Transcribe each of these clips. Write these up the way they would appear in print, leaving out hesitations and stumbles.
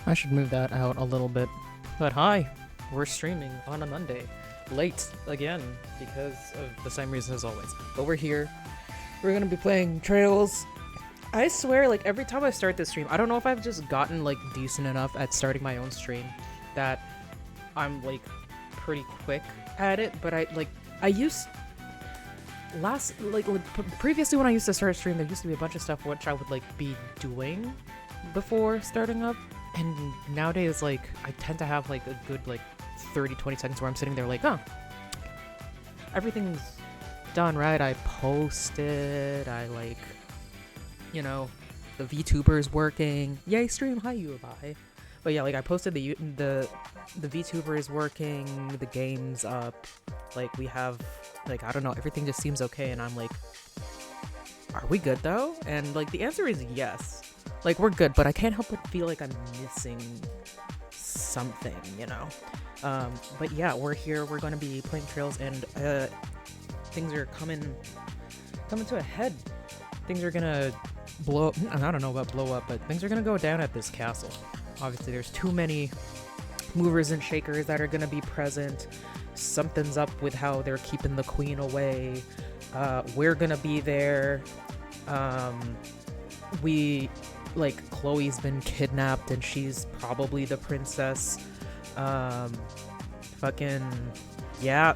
I should move that out a little bit. But hi, we're streaming on a Monday. Late again, because of the same reason as always. But we're here. We're gonna be playing Trails. I swear, like, every time I start this stream, I don't know if I've just gotten, like, decent enough at starting my own stream that I'm, like, pretty quick at it, but I used... previously when I used to start a stream, there used to be a bunch of stuff which I would, like, be doing before starting up. And nowadays, like, I tend to have, like, a good, like, 30-20 seconds where I'm sitting there like, oh, everything's done, right? I posted, I, like, you know, the VTuber's working. Yay, stream, hi, you, bye. But yeah, like, I posted the VTuber is working, the game's up, like, we have, like, I don't know, everything just seems okay, and I'm like, are we good, though? And, like, the answer is yes. Like, we're good, but I can't help but feel like I'm missing something, you know? But yeah, we're here, we're gonna be playing Trails, and things are coming to a head. Things are gonna blow up. I don't know about blow up, but things are gonna go down at this castle. Obviously, there's too many movers and shakers that are gonna be present. Something's up with how they're keeping the queen away. We're gonna be there. Chloe's been kidnapped and she's probably the princess. Yeah,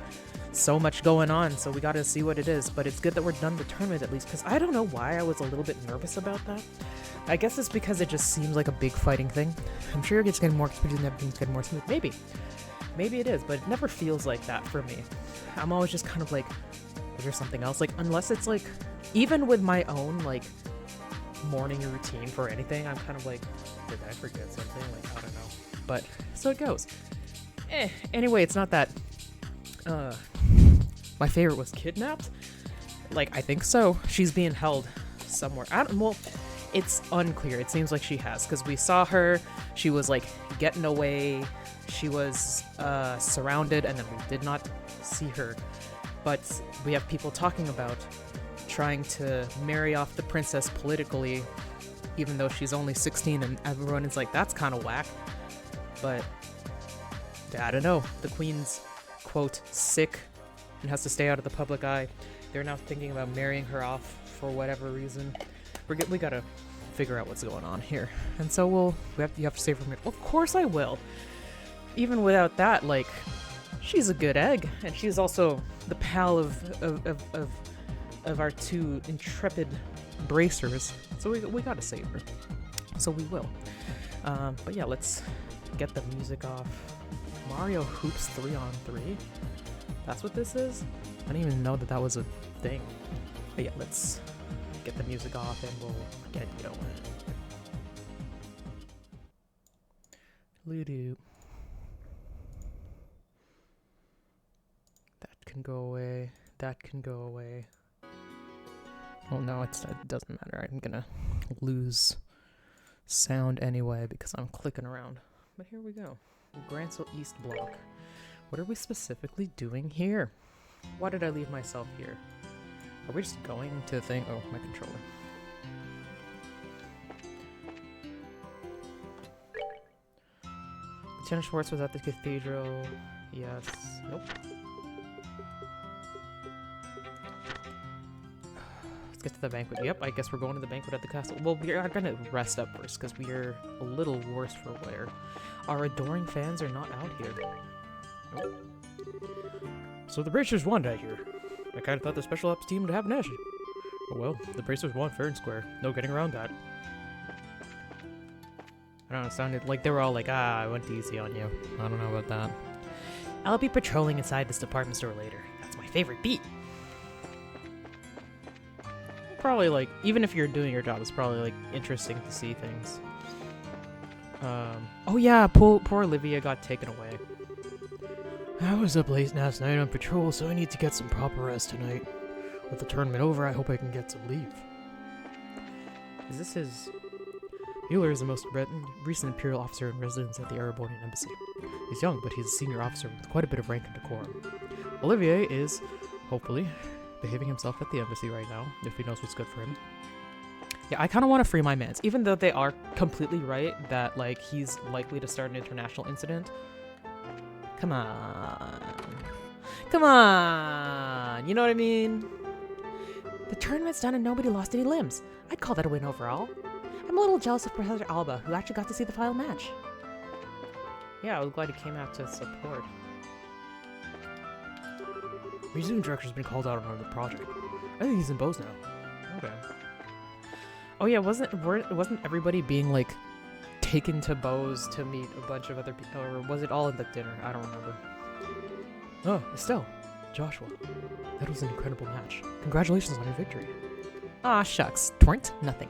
so much going on, so we gotta see what it is. But it's good that we're done the tournament at least, because I don't know why I was a little bit nervous about that. I guess it's because it just seems like a big fighting thing. I'm sure it's getting more experience and everything's getting more smooth. Maybe it is, but it never feels like that for me. I'm always just kind of like, is there something else? Like, unless it's like, even with my own, like, morning routine for anything, I'm kind of like, did I forget something? Like, I don't know. But, so it goes. Anyway, it's not that, my favorite was kidnapped. Like, I think so. She's being held somewhere. It's unclear. It seems like she has, because we saw her. She was, like, getting away. She was, surrounded, and then we did not see her. But we have people talking about trying to marry off the princess politically, even though she's only 16, and everyone is like, that's kind of whack. But I don't know. The queen's, quote, sick and has to stay out of the public eye. They're now thinking about marrying her off for whatever reason. We gotta figure out what's going on here. And so you have to save her. Of course I will. Even without that, like, she's a good egg, and she's also the pal of our two intrepid bracers. So we gotta save her. So we will. But yeah, let's get the music off. Mario Hoops 3-on-3? That's what this is? I didn't even know that was a thing. But yeah, let's get the music off and we'll get going. Ludo. That can go away. That can go away. Oh no, it doesn't matter. I'm gonna lose sound anyway because I'm clicking around. But here we go. Gransel East Block. What are we specifically doing here? Why did I leave myself here? Are we just going to the thing? Oh, my controller. Lieutenant Schwartz was at the cathedral. Yes. Nope. Let's get to the banquet. Yep, I guess we're going to the banquet at the castle. Well, we are gonna rest up first, because we are a little worse for wear. Our adoring fans are not out here. Nope. So the Bracers won, I hear. I kind of thought the special ops team would have an edge. Oh well, the Bracers won fair and square. No getting around that. I don't know, it sounded like they were all like, I went easy on you. I don't know about that. I'll be patrolling inside this department store later. That's my favorite beat. Probably, like, even if you're doing your job, it's probably, like, interesting to see things. Oh yeah, poor Olivia got taken away. I was up late last night on patrol, so I need to get some proper rest tonight. With the tournament over, I hope I can get some leave. Is this his... Mueller is the most recent Imperial officer in residence at the Erebonian Embassy. He's young, but he's a senior officer with quite a bit of rank and decorum. Olivier is, hopefully, behaving himself at the embassy right now, if he knows what's good for him. Yeah, I kind of want to free my mans, even though they are completely right that, like, he's likely to start an international incident. Come on. Come on! You know what I mean? The tournament's done and nobody lost any limbs. I'd call that a win overall. I'm a little jealous of Professor Alba, who actually got to see the final match. Yeah, I was glad he came out to support. Museum director's been called out on the project. I think he's in Bose now. Okay. Oh yeah, wasn't everybody being like taken to Bose to meet a bunch of other people, or was it all in the dinner? I don't remember. Oh, Estelle, Joshua, that was an incredible match. Congratulations on your victory. Ah, shucks, twernt nothing.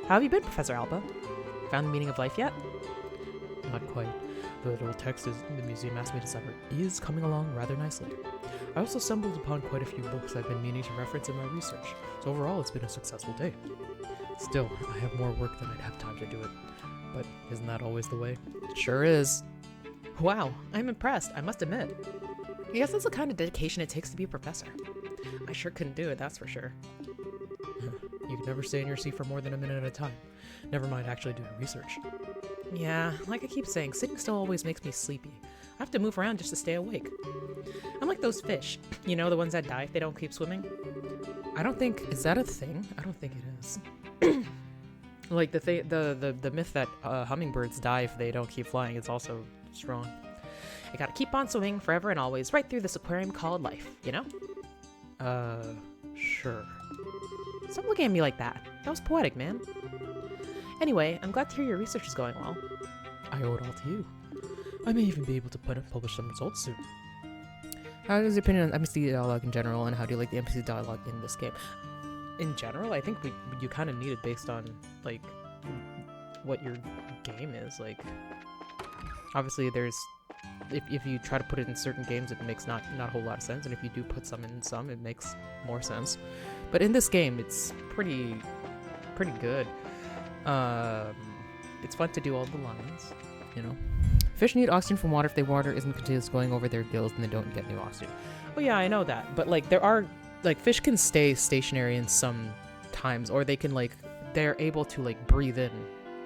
How have you been, Professor Alba? Found the meaning of life yet? Not quite. The little text the museum asked me to decipher is coming along rather nicely. I also stumbled upon quite a few books I've been meaning to reference in my research, so overall it's been a successful day. Still, I have more work than I'd have time to do it. But isn't that always the way? It sure is. Wow, I'm impressed, I must admit. I guess that's the kind of dedication it takes to be a professor. I sure couldn't do it, that's for sure. You can never stay in your seat for more than a minute at a time. Never mind actually doing research. Yeah, like I keep saying, sitting still always makes me sleepy. I have to move around just to stay awake. I'm like those fish, you know, the ones that die if they don't keep swimming? I don't think, is that a thing? I don't think it is. Like the myth that hummingbirds die if they don't keep flying is also strong. I gotta keep on swimming forever and always right through this aquarium called life, you know? Sure. Stop looking at me like that. That was poetic, man. Anyway, I'm glad to hear your research is going well. I owe it all to you. I may even be able to publish some results soon. How is your opinion on NPC dialogue in general, and how do you like the NPC dialogue in this game? In general, I think you kind of need it based on, like, what your game is. Like, obviously there's... If you try to put it in certain games, it makes not a whole lot of sense, and if you do put some in some, it makes more sense. But in this game, it's pretty good. It's fun to do all the lines, you know. Fish need oxygen from water. If their water isn't continuously going over their gills, then they don't get new oxygen. Oh yeah, I know that. But like there are, like, fish can stay stationary in some times, or they can, like, they're able to, like, breathe in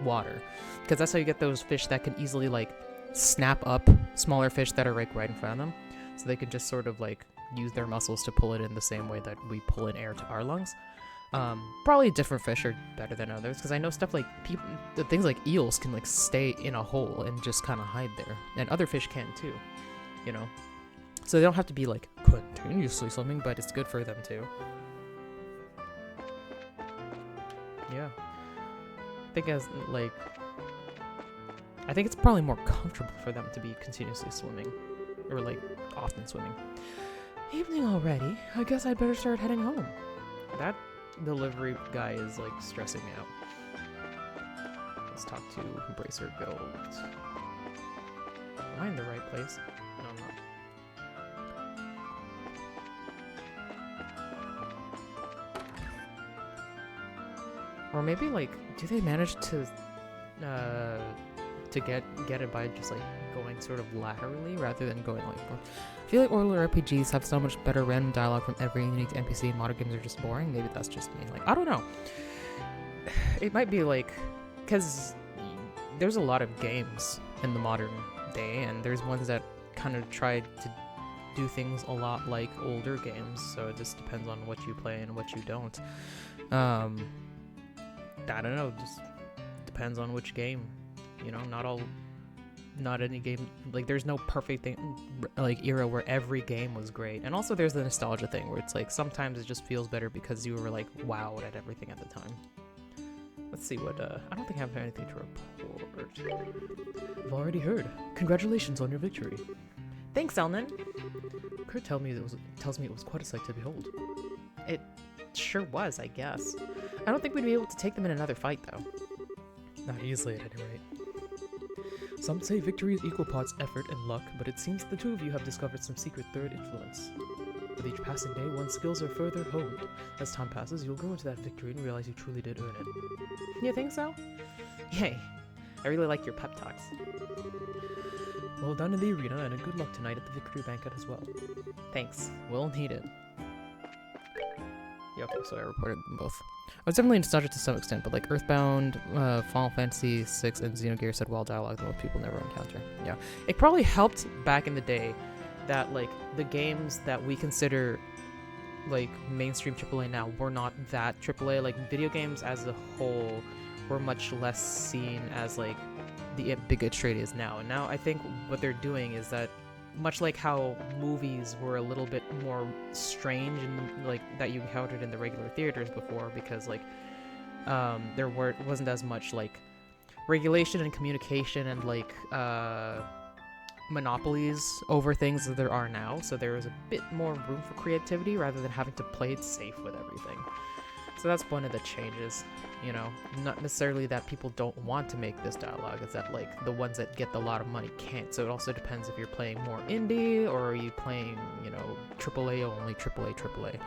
water. Because that's how you get those fish that can easily, like, snap up smaller fish that are, like, right in front of them. So they can just sort of, like, use their muscles to pull it in the same way that we pull in air to our lungs. Probably different fish are better than others, because I know stuff like things like eels can, like, stay in a hole and just kind of hide there, and other fish can too, you know. So they don't have to be, like, continuously swimming, but it's good for them too. Yeah, I think it's probably more comfortable for them to be continuously swimming, or, like, often swimming. Evening already. I guess I'd better start heading home. That delivery guy is, like, stressing me out. Let's talk to Bracer Gold. Am I in the right place? No, I'm not. Or maybe, like, do they manage to get it by just, like, going sort of laterally rather than going, like, I feel like older RPGs have so much better random dialogue from every unique NPC. Modern games are just boring. Maybe that's just me. Like, I don't know. It might be, like, because there's a lot of games in the modern day, and there's ones that kind of try to do things a lot like older games, so it just depends on what you play and what you don't. I don't know, just depends on which game, you know. Not any game, like, there's no perfect thing, like, era where every game was great. And also there's the nostalgia thing where it's like sometimes it just feels better because you were, like, wowed at everything at the time. Let's see what I don't think I have anything to report. I've already heard. Congratulations on your victory. Thanks, Elnan. Kurt tells me it was quite a sight to behold. It sure was, I guess. I don't think we'd be able to take them in another fight, though. Not easily, at any rate. Some say victory is equal parts effort and luck, but it seems the two of you have discovered some secret third influence. With each passing day, one's skills are further honed. As time passes, you'll grow into that victory and realize you truly did earn it. You think so? Yay. I really like your pep talks. Well done in the arena, and a good luck tonight at the victory banquet as well. Thanks. We'll need it. Yeah, okay, so I reported them both. I was definitely nostalgic to some extent, but like Earthbound, Final Fantasy VI, and Xenogears had well dialogue that most people never encounter. Yeah, it probably helped back in the day that like the games that we consider like mainstream AAA now were not that AAA. Like video games as a whole were much less seen as like the big trade is now. And now I think what they're doing is that much like how movies were a little bit more strange and like that you encountered in the regular theaters before because like there wasn't as much like regulation and communication and like monopolies over things that there are now, so there is a bit more room for creativity rather than having to play it safe with everything. So that's one of the changes, you know, not necessarily that people don't want to make this dialogue, it's that like the ones that get a lot of money can't. So it also depends if you're playing more indie or are you playing, you know, AAA only, AAA.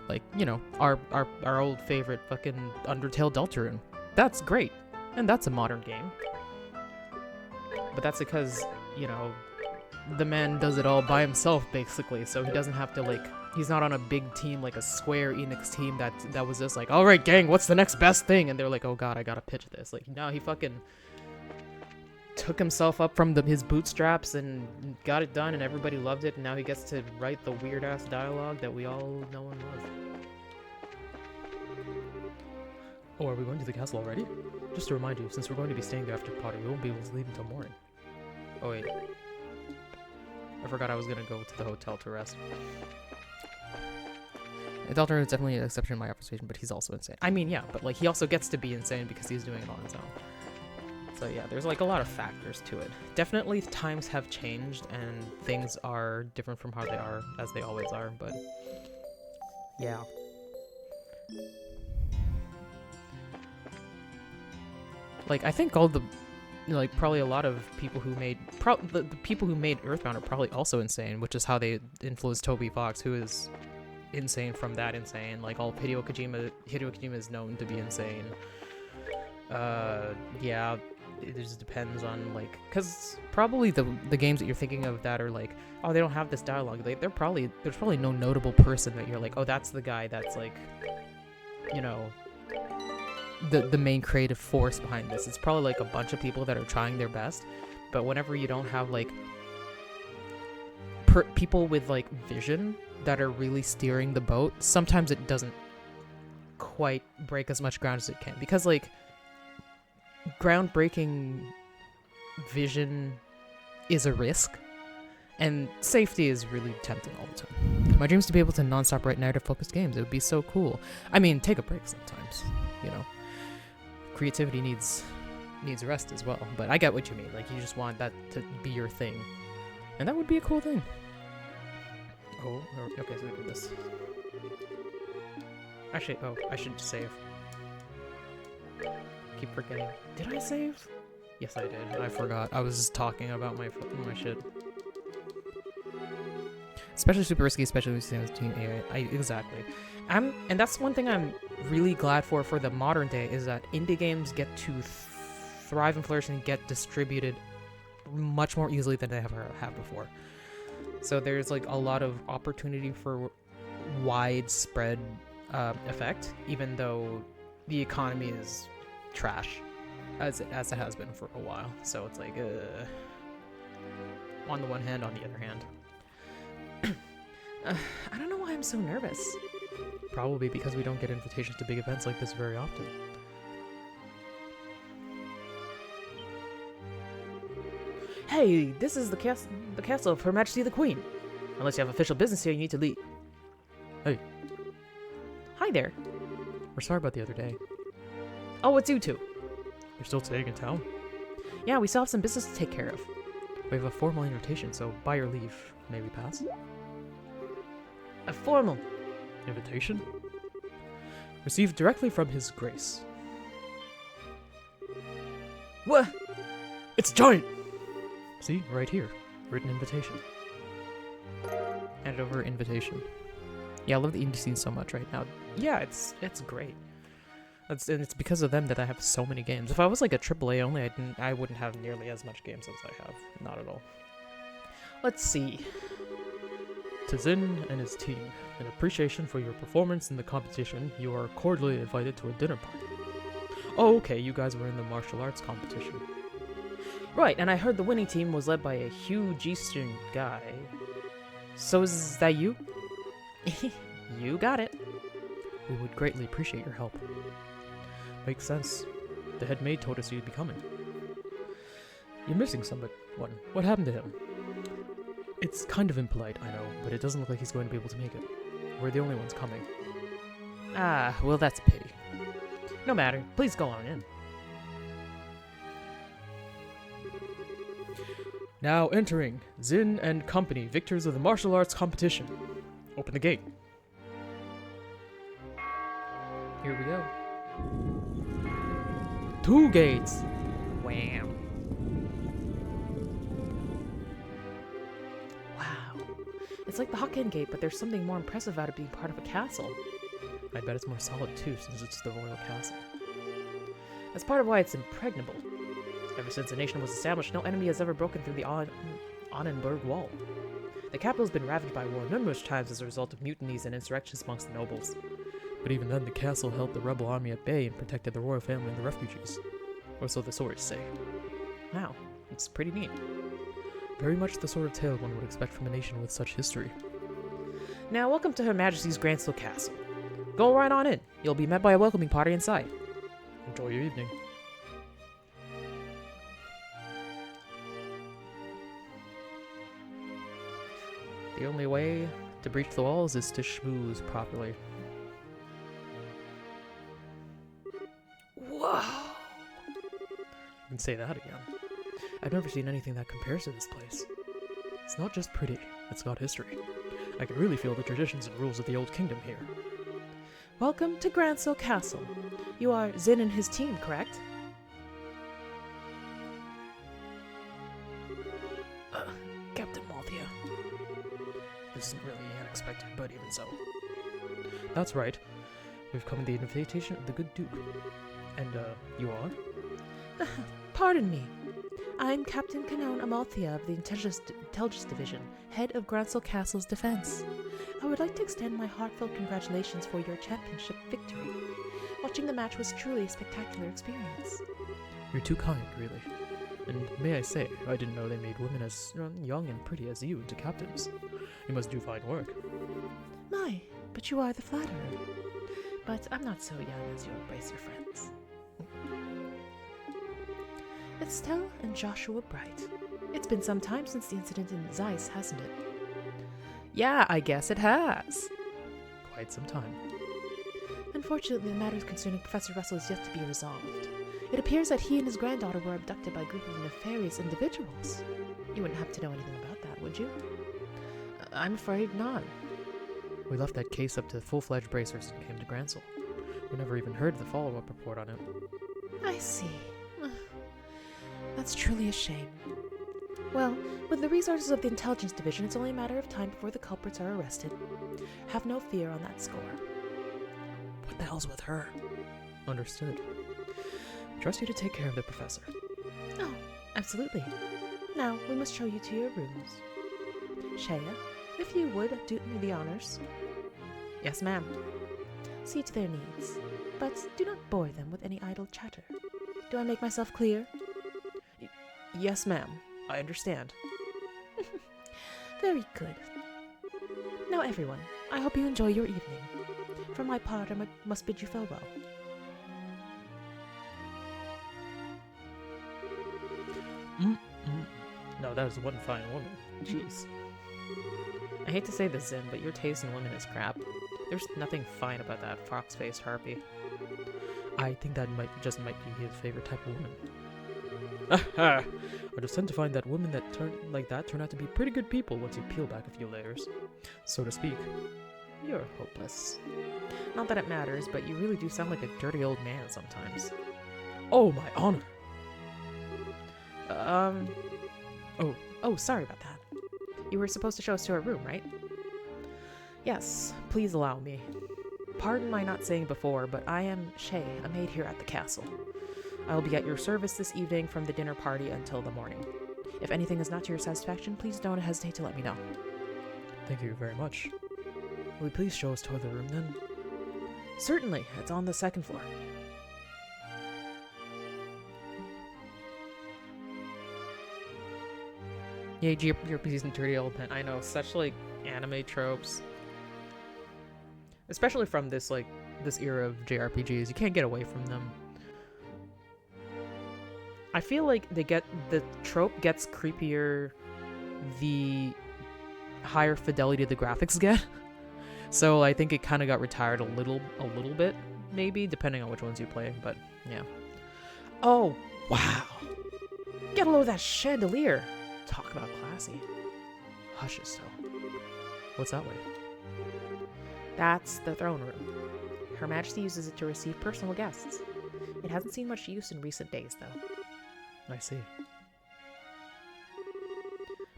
Like, you know, our old favorite fucking Undertale Deltarune. That's great, and that's a modern game. But that's because, you know, the man does it all by himself, basically, so he doesn't have to, like, he's not on a big team like a Square Enix team that was just like, alright gang, what's the next best thing? And they're like, oh god, I gotta pitch this. Like, no, he fucking took himself up from his bootstraps and got it done, and everybody loved it, and now he gets to write the weird-ass dialogue that we all know and love. Oh, are we going to the castle already? Just to remind you, since we're going to be staying there after Potter, we won't be able to leave until morning. Oh wait. I forgot I was gonna go to the hotel to rest. Deltarune is definitely an exception in my observation, but he's also insane. I mean, yeah, but like he also gets to be insane because he's doing it on his own. So yeah, there's like a lot of factors to it. Definitely times have changed and things are different from how they are, as they always are, but yeah. Like, I think all the, like, probably a lot of people who made, the people who made Earthbound are probably also insane, which is how they influenced Toby Fox, who is insane from that insane. Like, all Hideo Kojima is known to be insane. Yeah, it just depends on, like, because probably the games that you're thinking of that are like, oh, they don't have this dialogue, there's probably no notable person that you're like, oh, that's the guy that's, like, you know, the main creative force behind this. It's probably like a bunch of people that are trying their best, but whenever you don't have like people with like vision that are really steering the boat, sometimes it doesn't quite break as much ground as it can, because like groundbreaking vision is a risk and safety is really tempting all the time. My dream is to be able to non-stop write narrative focused games. It would be so cool. I mean, take a break sometimes, you know. Creativity needs rest as well, but I get what you mean. Like, you just want that to be your thing, and that would be a cool thing. Oh, okay, so we do this. Actually, oh, I should save. Keep forgetting. Did I save? Yes, I did. I forgot. I was just talking about my shit. Especially super risky, especially with Team AI. Exactly. And that's one thing I'm really glad for the modern day, is that indie games get to thrive and flourish and get distributed much more easily than they ever have before. So there's like a lot of opportunity for widespread effect, even though the economy is trash, as it has been for a while. So it's like, on the one hand, on the other hand. I don't know why I'm so nervous. Probably because we don't get invitations to big events like this very often. Hey, this is the castle of Her Majesty the Queen. Unless you have official business here, you need to leave. Hey. Hi there. We're sorry about the other day. Oh, what's you two? You're still staying in town? Yeah, we still have some business to take care of. We have a formal invitation, so by your leave, may we pass? A formal invitation? Received directly from His Grace. What? It's giant! See, right here. Written invitation. Hand over invitation. Yeah, I love the indie scene so much right now. Yeah, it's great. And it's because of them that I have so many games. If I was like a AAA only, I wouldn't have nearly as much games as I have. Not at all. Let's see. To Zin and his team, in appreciation for your performance in the competition, you are cordially invited to a dinner party. Oh, okay, you guys were in the martial arts competition. Right, and I heard the winning team was led by a huge Eastern guy. So is that you? You got it. We would greatly appreciate your help. Makes sense. The head maid told us you'd be coming. You're missing someone. What happened to him? It's kind of impolite, I know, but it doesn't look like he's going to be able to make it. We're the only ones coming. Ah, well that's a pity. No matter, please go on in. Now entering, Zin and company, victors of the martial arts competition. Open the gate. Here we go. 2 gates. Wham. Wow. It's like the Hokkien Gate, but there's something more impressive about it being part of a castle. I bet it's more solid too, since it's the royal castle. That's part of why it's impregnable. Ever since the nation was established, no enemy has ever broken through the Annenberg Wall. The capital's been ravaged by war numerous times as a result of mutinies and insurrections amongst the nobles. But even then, the castle held the rebel army at bay and protected the royal family and the refugees. Or so the stories say. Wow, it's pretty neat. Very much the sort of tale one would expect from a nation with such history. Now, welcome to Her Majesty's Gransel Castle. Go right on in. You'll be met by a welcoming party inside. Enjoy your evening. The only way to breach the walls is to schmooze properly. Whoa! You can say that again. I've never seen anything that compares to this place. It's not just pretty, it's got history. I can really feel the traditions and rules of the old kingdom here. Welcome to Gransel Castle. You are Zin and his team, correct? Captain Malthea. This isn't really unexpected, but even so. That's right. We've come at the invitation of the good Duke. And, you are? Pardon me. I'm Captain Canon Amalthea of the Intelligence Division, head of Gransel Castle's defense. I would like to extend my heartfelt congratulations for your championship victory. Watching the match was truly a spectacular experience. You're too kind, really. And may I say, I didn't know they made women as young and pretty as you into captains. You must do fine work. My, but you are the flatterer. But I'm not so young as you embrace your friends. Estelle and Joshua Bright. It's been some time since the incident in Zeiss, hasn't it? Yeah, I guess it has. Quite some time. Unfortunately, the matter concerning Professor Russell is yet to be resolved. It appears that he and his granddaughter were abducted by a group of nefarious individuals. You wouldn't happen to know anything about that, would you? I'm afraid not. We left that case up to full-fledged bracers and came to Gransel. We never even heard the follow-up report on it. I see. That's truly a shame. Well, with the resources of the Intelligence Division, it's only a matter of time before the culprits are arrested. Have no fear on that score. What the hell's with her? Understood. Trust you to take care of the professor. Oh, absolutely. Now, we must show you to your rooms. Shea, if you would, do me the honors. Yes, ma'am. See to their needs, but do not bore them with any idle chatter. Do I make myself clear? Yes, ma'am. I understand. Very good. Now, everyone, I hope you enjoy your evening. For my part, I must bid you farewell. No, that is one fine woman. Jeez. I hate to say this, Zin, but your taste in women is crap. There's nothing fine about that fox-faced harpy. I think that might be his favorite type of woman. Aha! I just tend to find that women that turn out to be pretty good people once you peel back a few layers, so to speak. You're hopeless. Not that it matters, but you really do sound like a dirty old man sometimes. Oh, my honor! Oh, sorry about that. You were supposed to show us to our room, right? Yes, please allow me. Pardon my not saying before, but I am Shea, a maid here at the castle. I will be at your service this evening from the dinner party until the morning. If anything is not to your satisfaction, please don't hesitate to let me know. Thank you very much. Will you please show us to the room then? Certainly, it's on the second floor. Yeah, JRPGs and 3D element. I know, such like anime tropes. Especially from this era of JRPGs. You can't get away from them. I feel like the trope gets creepier the higher fidelity the graphics get. So I think it kind of got retired a little bit, maybe, depending on which ones you play, but yeah. Oh, wow. Get a load of that chandelier. Talk about classy. Hush it, still. What's that way? That's the throne room. Her Majesty uses it to receive personal guests. It hasn't seen much use in recent days, though. I see.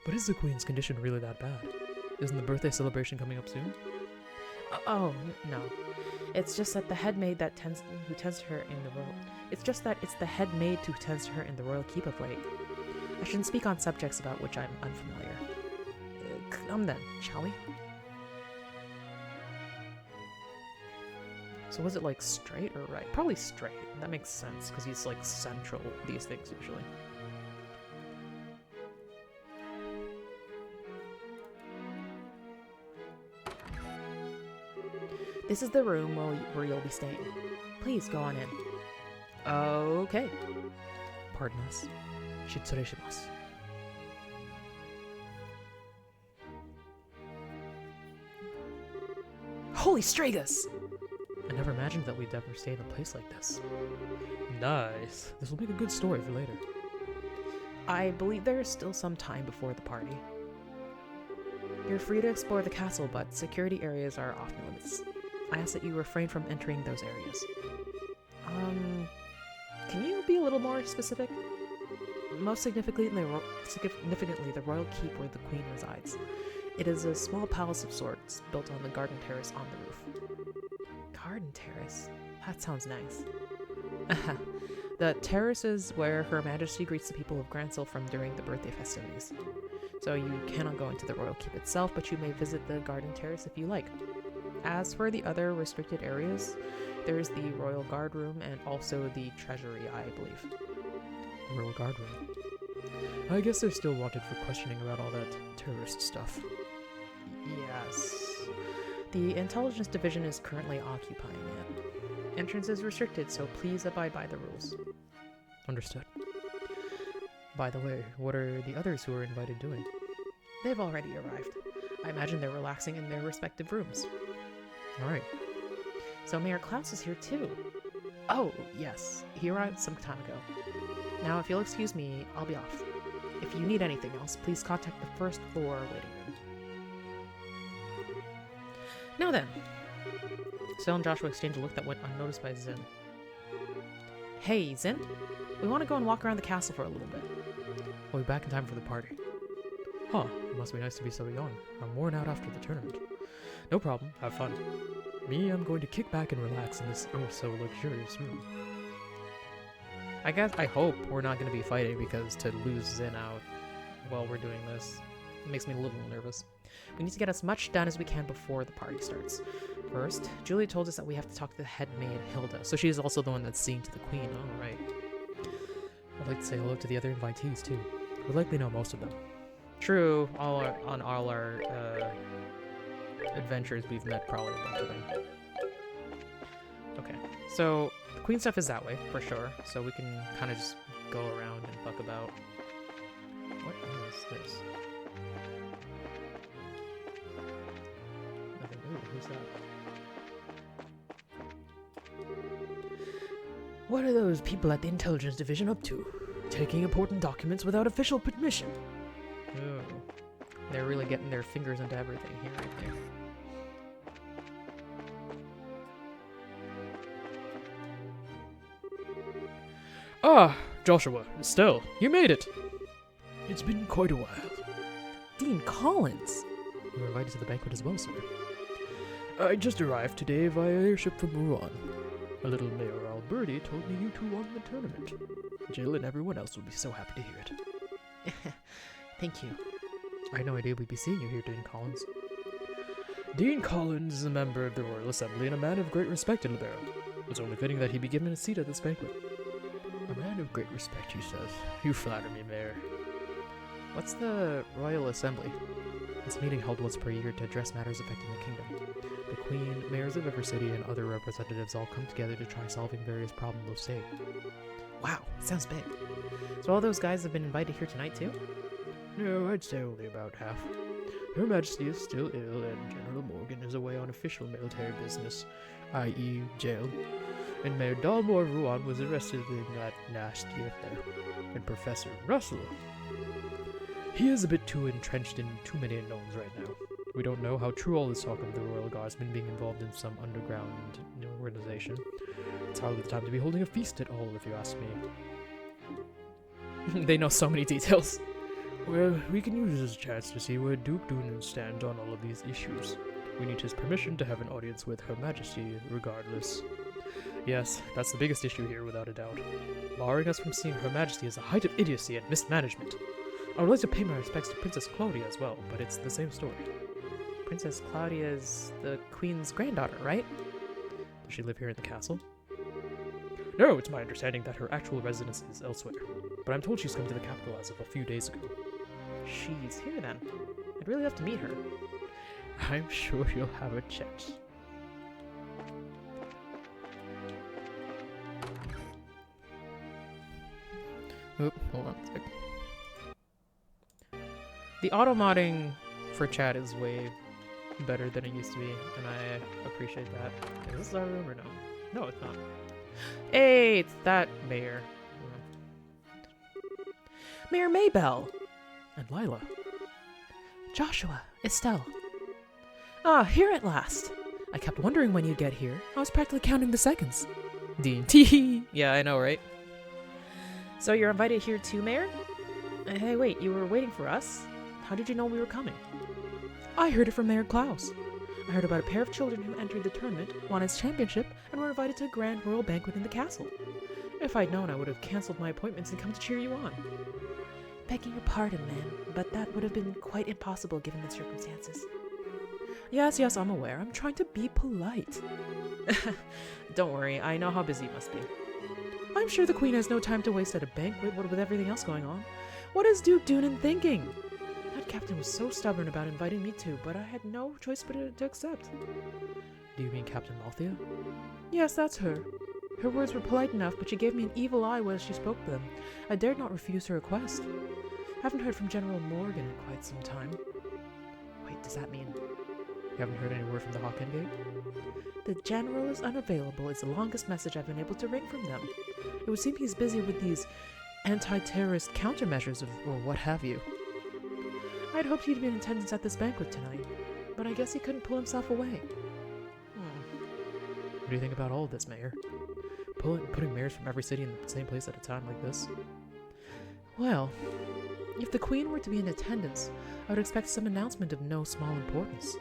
But is the Queen's condition really that bad? Isn't the birthday celebration coming up soon? Oh, no. It's just that the head maid who tends to her in the royal... It's just that it's the head maid who tends to her in the royal keep of late. I shouldn't speak on subjects about which I'm unfamiliar. Come then, shall we? So was it like straight or right? Probably straight. That makes sense, because he's like central these things usually. This is the room where you'll be staying. Please go on in. Okay. Pardon us. Shitsure shimasu. Holy Stragus! I never imagined that we'd ever stay in a place like this. Nice. This will make a good story for later. I believe there is still some time before the party. You're free to explore the castle, but security areas are off limits. I ask that you refrain from entering those areas. Can you be a little more specific? Most significantly, the royal keep where the queen resides. It is a small palace of sorts, built on the garden terrace on the roof. Garden terrace? That sounds nice. The terrace is where Her Majesty greets the people of Grancil from during the birthday festivities. So you cannot go into the royal keep itself, but you may visit the garden terrace if you like. As for the other restricted areas, there's the royal guard room and also the treasury, I believe. The royal guard room. I guess they're still wanted for questioning about all that terrorist stuff. Yes. The intelligence division is currently occupying it. Entrance is restricted, so please abide by the rules. Understood. By the way, what are the others who are invited doing? They've already arrived. I imagine they're relaxing in their respective rooms. Alright. So Mayor Klaus is here too. Oh, yes. He arrived some time ago. Now, if you'll excuse me, I'll be off. If you need anything else, please contact the first floor waiting room. Now then. Sel and Joshua exchange a look that went unnoticed by Zin. Hey, Zin. We want to go and walk around the castle for a little bit. We'll be back in time for the party. Huh, it must be nice to be so young. I'm worn out after the tournament. No problem, have fun. Me, I'm going to kick back and relax in this so luxurious room. I hope we're not going to be fighting, because to lose Zin out while we're doing this makes me a little nervous. We need to get as much done as we can before the party starts. First, Julia told us that we have to talk to the head maid, Hilda, so she's also the one that's seeing to the queen. Oh, right. I'd like to say hello to the other invitees, too. We likely know most of them. True, on all our adventures, we've met probably a bunch of them. Okay, so the queen stuff is that way, for sure, so we can kind of just go around and fuck about. What is this? Nothing. Ooh, who's that? What are those people at the intelligence division up to? Taking important documents without official permission. Ooh. They're really getting their fingers into everything here, right there. Ah, Joshua, Estelle, you made it! It's been quite a while. Dean Collins! You were invited to the banquet as well, sir. I just arrived today via airship from Muran. A little Mayor Alberti told me you two won the tournament. Jill and everyone else will be so happy to hear it. Thank you. I had no idea we'd be seeing you here, Dean Collins. Dean Collins is a member of the Royal Assembly and a man of great respect in Liberl. It's only fitting that he be given a seat at this banquet. A man of great respect, he says. You flatter me, Mayor. What's the Royal Assembly? It's a meeting held once per year to address matters affecting the kingdom. The Queen, mayors of every city, and other representatives all come together to try solving various problems of state. Wow, sounds big. So all those guys have been invited here tonight too? No, I'd say only about half. Her Majesty is still ill, and General Morgan is away on official military business, i.e. jail. And Mayor Dalmor Ruan was arrested in that nasty affair. And Professor Russell, he is a bit too entrenched in too many unknowns right now. We don't know how true all this talk of the Royal Guardsmen being involved in some underground organization. It's hardly the time to be holding a feast at all, if you ask me. They know so many details. Well, we can use this as a chance to see where Duke Doonan stands on all of these issues. We need his permission to have an audience with Her Majesty, regardless. Yes, that's the biggest issue here, without a doubt. Barring us from seeing Her Majesty is a height of idiocy and mismanagement. I would like to pay my respects to Princess Claudia as well, but it's the same story. Princess Claudia is the Queen's granddaughter, right? Does she live here in the castle? No, it's my understanding that her actual residence is elsewhere, but I'm told she's come to the capital as of a few days ago. She's here then. I'd really love to meet her. I'm sure you'll have a chance. Oop, hold on a sec. The auto-modding for chat is way better than it used to be, and I appreciate that. Is this our room or no? No, it's not. Hey, it's that Mayor. Mayor Maybell! And Lila. Joshua, Estelle. Ah, here at last. I kept wondering when you'd get here. I was practically counting the seconds. Dean. Tee. Yeah, I know, right? So you're invited here too, Mayor? Hey, wait, you were waiting for us? How did you know we were coming? I heard it from Mayor Klaus. I heard about a pair of children who entered the tournament, won its championship, and were invited to a grand royal banquet in the castle. If I'd known, I would have cancelled my appointments and come to cheer you on. Begging your pardon, ma'am, but that would have been quite impossible given the circumstances. Yes, I'm aware. I'm trying to be polite. Don't worry, I know how busy you must be. I'm sure the Queen has no time to waste at a banquet with everything else going on. What is Duke Doonan thinking? That captain was so stubborn about inviting me too, but I had no choice but to accept. Do you mean Captain Malthea? Yes, that's her. Her words were polite enough, but she gave me an evil eye while she spoke them. I dared not refuse her request. Haven't heard from General Morgan in quite some time. Wait, does that mean you haven't heard any word from the Hawken Gate? The General is unavailable is the longest message I've been able to wring from them. It would seem he's busy with these anti-terrorist countermeasures or what have you. I'd hoped he'd be in attendance at this banquet tonight, but I guess he couldn't pull himself away. What do you think about all of this, Mayor? Putting mayors from every city in the same place at a time like this? Well, if the Queen were to be in attendance, I would expect some announcement of no small importance.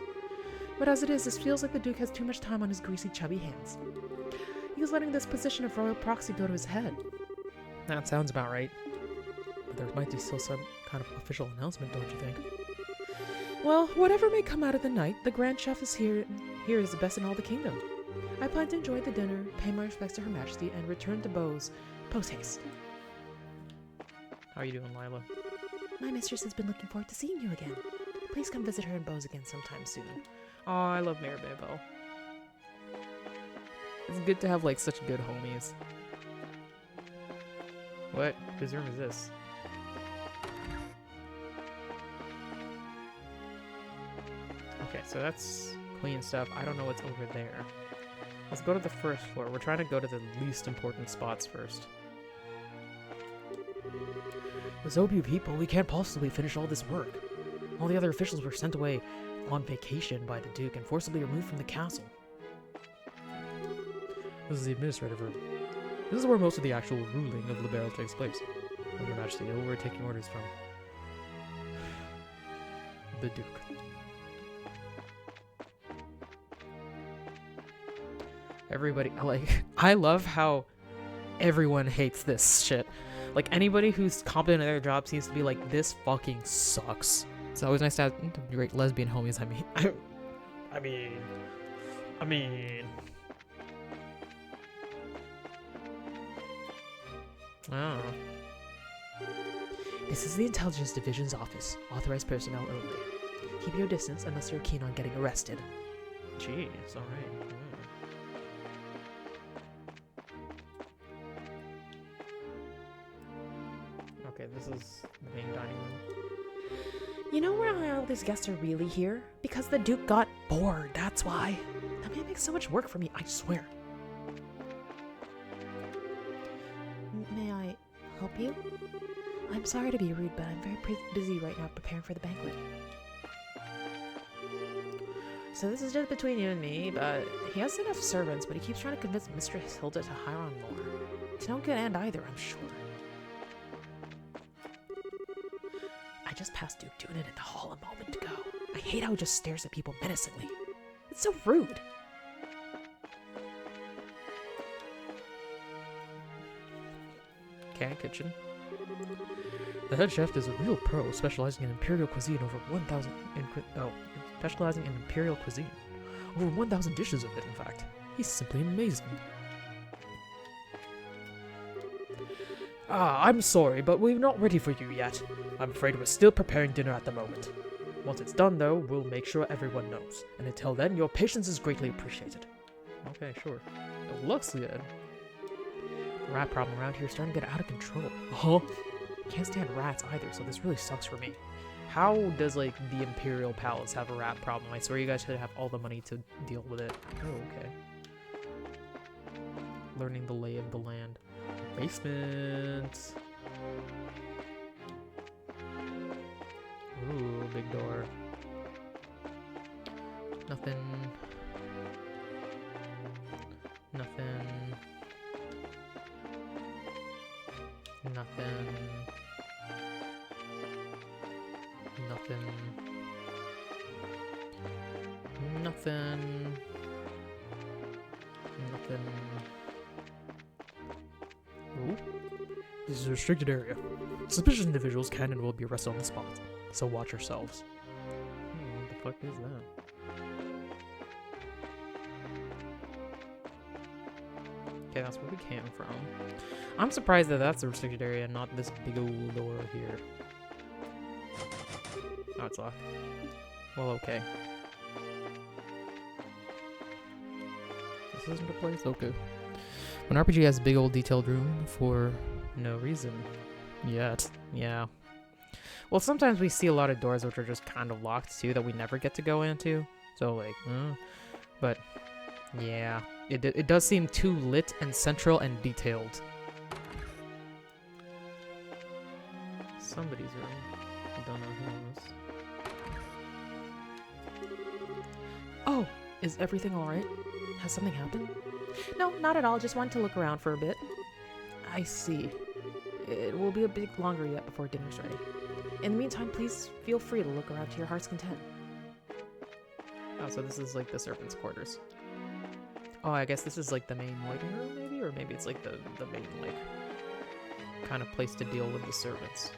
But as it is, this feels like the Duke has too much time on his greasy, chubby hands. He's letting this position of royal proxy go to his head. That sounds about right. But there might be still some kind of official announcement, don't you think? Well, whatever may come out of the night, the Grand Chef is here is the best in all the kingdom. I plan to enjoy the dinner, pay my respects to Her Majesty, and return to Bose post-haste. How are you doing, Lila? My mistress has been looking forward to seeing you again. Please come visit her in Bose again sometime soon. Oh, I love Mayor Maybell. It's good to have, like, such good homies. What? Whose room is this? Okay, so that's Queen stuff. I don't know what's over there. Let's go to the first floor. We're trying to go to the least important spots first. With so few people, we can't possibly finish all this work. All the other officials were sent away on vacation by the Duke and forcibly removed from the castle. This is the administrative room. This is where most of the actual ruling of Liberl takes place. Your Majesty, we're taking orders from the Duke. Everybody, I love how everyone hates this shit. Like, anybody who's competent at their job seems to be like, this fucking sucks. It's always nice to have great lesbian homies, I mean. I mean... Oh. This is the Intelligence Division's office. Authorized personnel only. Keep your distance unless you're keen on getting arrested. Jeez, alright. Okay, this is the main dining room. You know why all these guests are really here? Because the Duke got bored, that's why. That man makes so much work for me, I swear. May I help you? I'm sorry to be rude, but I'm very busy right now preparing for the banquet. So this is just between you and me, but he has enough servants, but he keeps trying to convince Mistress Hilda to hire on more. To no good end either, I'm sure. I just passed Duke Dunan in the hall a moment ago. I hate how he just stares at people menacingly. It's so rude. Okay, kitchen. The head chef is a real pro, specializing in imperial cuisine over 1,000 specializing in imperial cuisine. Over 1,000 dishes of it, in fact. He's simply amazing. I'm sorry, but we're not ready for you yet. I'm afraid we're still preparing dinner at the moment. Once it's done, though, we'll make sure everyone knows. And until then, your patience is greatly appreciated. Okay, sure. It looks good. The rat problem around here is starting to get out of control. Huh? Can't stand rats either, so this really sucks for me. How does, like, the Imperial Palace have a rat problem? I swear you guys should have all the money to deal with it. Oh, okay. Learning the lay of the land. Basement. Ooh, big door. Nothing. Nothing. Nothing. Nothing. Nothing. Nothing. Ooh. This is a restricted area. Suspicious individuals can and will be arrested on the spot, so watch yourselves. What the fuck is that? Okay, that's where we came from. I'm surprised that that's a restricted area and not this big old door here. Oh, it's locked. Well, okay. This isn't a place? Okay. An RPG has a big old detailed room for no reason. Yet. Yeah. Well, sometimes we see a lot of doors which are just kind of locked too that we never get to go into. So, like, but, yeah. It does seem too lit and central and detailed. Somebody's room. I don't know whose. Oh, is everything alright? Has something happened? No, not at all. Just wanted to look around for a bit. I see. It will be a bit longer yet before dinner's ready. In the meantime, please feel free to look around to your heart's content. Oh, so this is like the servants' quarters. Oh, I guess this is like the main waiting room, maybe? Or maybe it's like the main, like, kind of place to deal with the servants.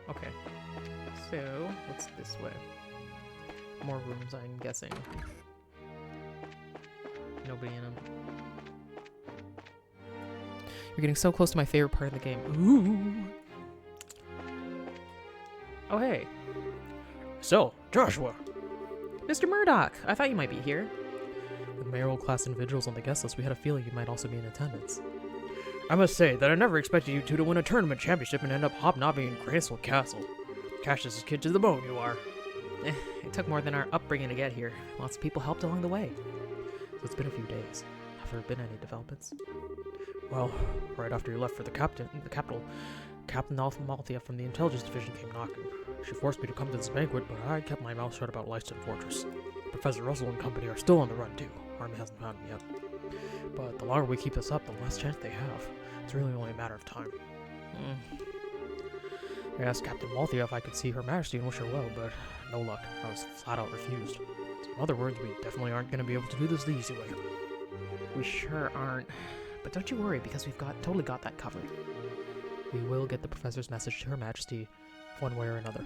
Okay. So, what's this way? More rooms, I'm guessing. Nobody in them. You're getting so close to my favorite part of the game. Ooh! Oh, hey. So, Joshua. Mr. Murdoch, I thought you might be here. With mayoral class individuals on the guest list, we had a feeling you might also be in attendance. I must say that I never expected you two to win a tournament championship and end up hobnobbing in Grayskull Castle. Cassius's kid to the bone, you are. It took more than our upbringing to get here. Lots of people helped along the way. So it's been a few days. Have there been any developments? Well, right after you left for the capital, Captain Althea from the Intelligence Division came knocking. She forced me to come to this banquet, but I kept my mouth shut about Lyston Fortress. Professor Russell and company are still on the run, too. Army hasn't found them yet. But the longer we keep this up, the less chance they have. It's really only a matter of time. I asked Captain Walthea if I could see Her Majesty and wish her well, but no luck. I was flat out refused. So in other words, we definitely aren't going to be able to do this the easy way. We sure aren't. But don't you worry, because we've totally got that covered. We will get the professor's message to Her Majesty, one way or another.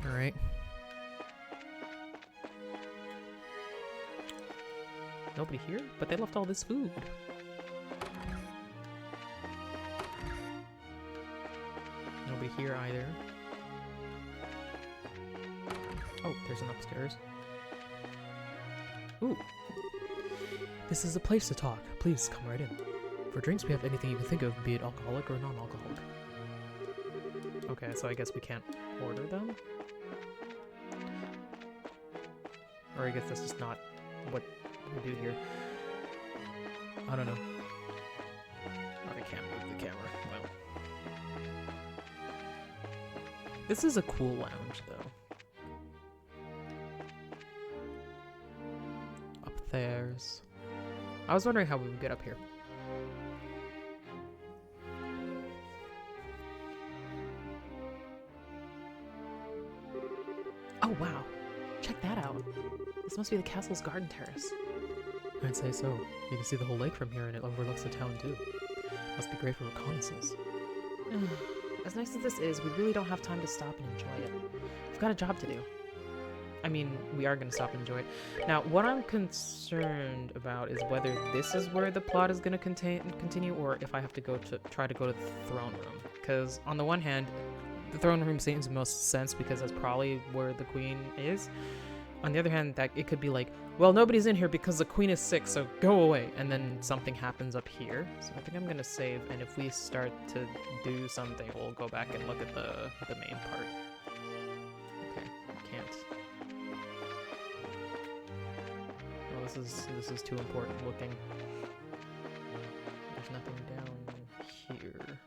Alright. Nobody here? But they left all this food. Nobody here either. Oh, there's an upstairs. Ooh. This is a place to talk. Please come right in. For drinks, we have anything you can think of, be it alcoholic or non-alcoholic. Okay, so I guess we can't order them? Or I guess that's just not what we do here. I don't know. Oh, I can't move the camera. Well. This is a cool lounge, though. Upstairs. I was wondering how we would get up here. Oh, wow. Check that out. This must be the castle's garden terrace. I'd say so. You can see the whole lake from here, and it overlooks the town, too. Must be great for reconnaissance. As nice as this is, we really don't have time to stop and enjoy it. We've got a job to do. I mean, we are going to stop and enjoy it. Now, what I'm concerned about is whether this is where the plot is going to continue, or if I have to try to go to the throne room. Because on the one hand, the throne room seems most sense because that's probably where the queen is. On the other hand, that it could be like, well, nobody's in here because the queen is sick, so go away. And then something happens up here. So I think I'm going to save, and if we start to do something, we'll go back and look at the main part. Okay, can't. Oh, this is too important looking. There's nothing down here.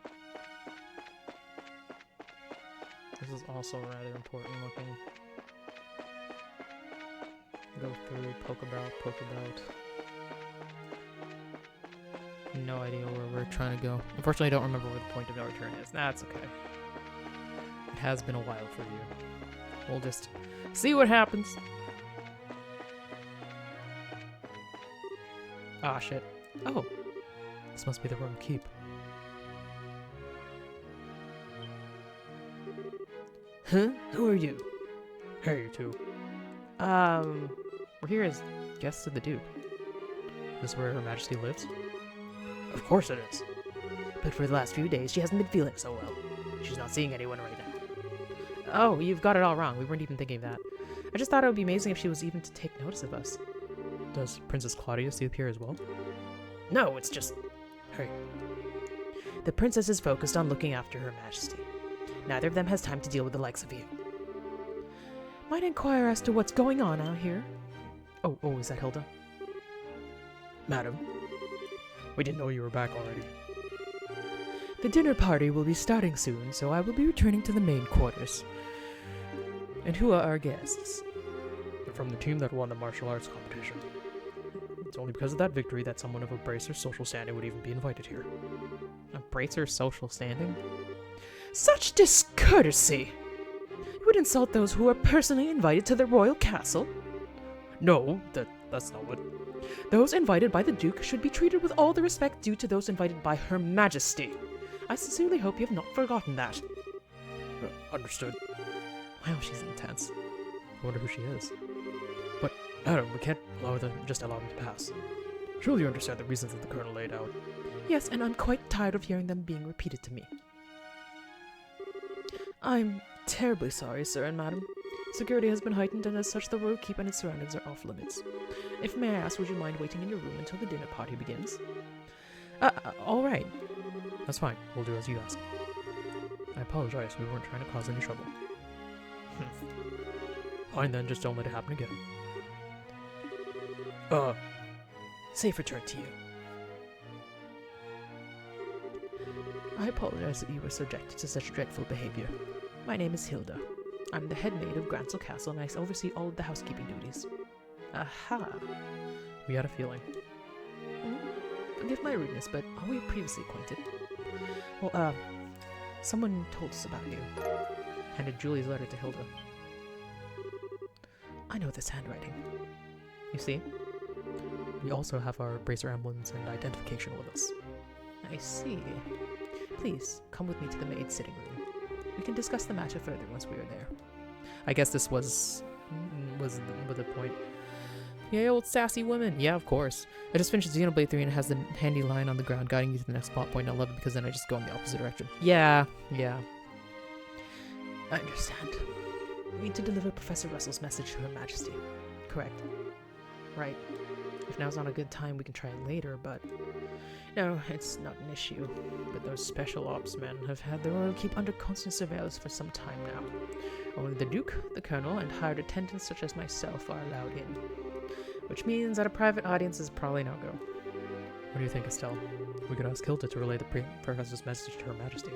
This is also rather important looking. Go through, poke about. No idea where we're trying to go. Unfortunately, I don't remember where the point of no return is. That's okay. It has been a while for you. We'll just see what happens. Ah, shit. Oh. This must be the royal keep. Huh? Who are you? Hey, you two. We're here as guests of the Duke. Is this where Her Majesty lives? Of course it is. But for the last few days, she hasn't been feeling so well. She's not seeing anyone right now. Oh, you've got it all wrong. We weren't even thinking of that. I just thought it would be amazing if she was even to take notice of us. Does Princess Claudia see up here as well? No, it's just her. The princess is focused on looking after Her Majesty. Neither of them has time to deal with the likes of you. Might inquire as to what's going on out here? Oh, is that Hilda? Madam, we didn't know you were back already. The dinner party will be starting soon, so I will be returning to the main quarters. And who are our guests? They're from the team that won the martial arts competition. It's only because of that victory that someone of a Bracer's social standing would even be invited here. A Bracer's social standing? Such discourtesy! You would insult those who are personally invited to the royal castle? No, that's not what... Those invited by the Duke should be treated with all the respect due to those invited by Her Majesty. I sincerely hope you have not forgotten that. Understood. Wow, she's intense. I wonder who she is. But, Madam, we can't just allow them to pass. Surely you understand the reasons that the Colonel laid out. Yes, and I'm quite tired of hearing them being repeated to me. I'm terribly sorry, sir and madam. Security has been heightened, and as such, the royal keep and its surroundings are off limits. If may I ask, would you mind waiting in your room until the dinner party begins? All right. That's fine. We'll do as you ask. I apologize. We weren't trying to cause any trouble. Fine then, just don't let it happen again. Safe return to you. I apologize that you were subjected to such dreadful behavior. My name is Hilda. I'm the head maid of Grancel Castle, and I oversee all of the housekeeping duties. Aha! We had a feeling. Forgive my rudeness, but are we previously acquainted? Well, someone told us about you. Handed Julie's letter to Hilda. I know this handwriting. You see? We also have our Bracer emblems and identification with us. I see. Please, come with me to the maid's sitting room. We can discuss the matter further once we are there. I guess this was the point. Yeah, old sassy woman. Yeah, of course. I just finished Xenoblade 3 and it has the handy line on the ground guiding you to the next plot point. I love it because then I just go in the opposite direction. Yeah. I understand. We need to deliver Professor Russell's message to Her Majesty. Correct. Right. If now's not a good time, we can try it later, but... No, it's not an issue. But those special ops men have had the Royal Keep under constant surveillance for some time now. Only the Duke, the Colonel, and hired attendants such as myself are allowed in. Which means that a private audience is probably no-go. What do you think, Estelle? We could ask Hilda to relay the Professor's message to Her Majesty.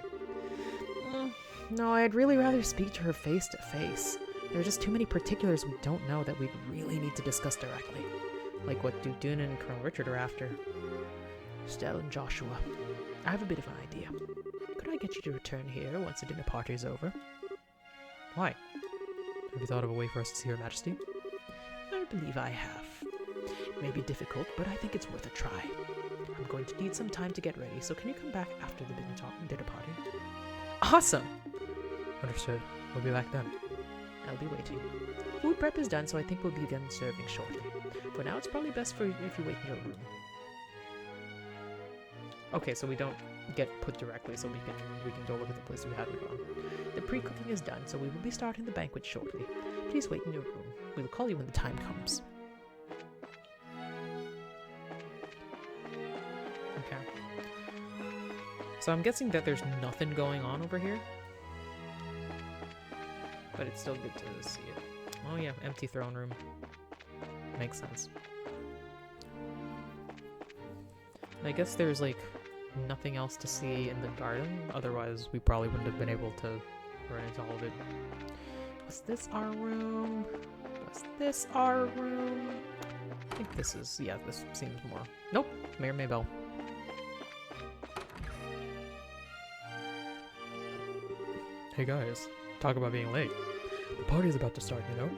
No, I'd really rather speak to her face to face. There are just too many particulars we don't know that we really need to discuss directly. Like what Dudun and Colonel Richard are after. Estelle and Joshua, I have a bit of an idea. Could I get you to return here once the dinner party is over? Why? Have you thought of a way for us to see Her Majesty? I believe I have. It may be difficult, but I think it's worth a try. I'm going to need some time to get ready, so can you come back after the dinner party? Awesome! Understood. We'll be back then. I'll be waiting. Food prep is done, so I think we'll begin serving shortly. For now, it's probably best if you wait in your room. Okay, so we don't get put directly, so we can go look at the place we hadn't gone. The pre-cooking is done, so we will be starting the banquet shortly. Please wait in your room. We will call you when the time comes. Okay. So I'm guessing that there's nothing going on over here. But it's still good to see it. Oh yeah, empty throne room. Makes sense. And I guess there's like nothing else to see in the garden, otherwise we probably wouldn't have been able to run into all of it. Was this our room? Was this our room? I think this is, yeah, this seems more. Nope, Mayor Maybell. Hey guys, talk about being late. The party's about to start, you know?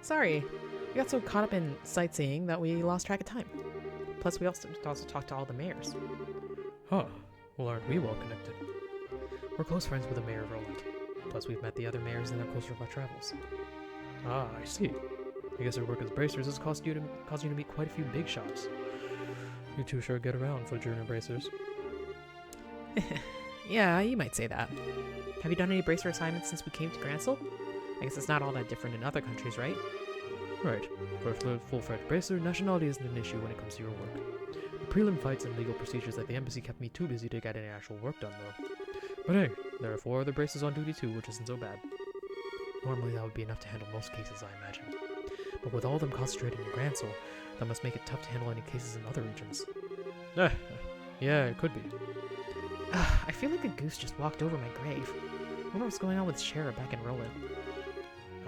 Sorry, we got so caught up in sightseeing that we lost track of time. Plus, we also talked to all the mayors. Huh. Well, aren't we well connected? We're close friends with the mayor of Roland. Plus, we've met the other mayors in their course of our travels. Ah, I see. I guess your work as bracers has caused you to meet quite a few big shots. You two sure get around for junior bracers. Yeah, you might say that. Have you done any bracer assignments since we came to Grancel? I guess it's not all that different in other countries, right? Right. For a full-fledged bracer, nationality isn't an issue when it comes to your work. The prelim fights and legal procedures at the embassy kept me too busy to get any actual work done, though. But hey, there are 4 other bracers on duty too, which isn't so bad. Normally that would be enough to handle most cases, I imagine. But with all of them concentrated in Grancel, that must make it tough to handle any cases in other regions. Yeah, it could be. I feel like a goose just walked over my grave. I wonder what's going on with Shara back in Roland.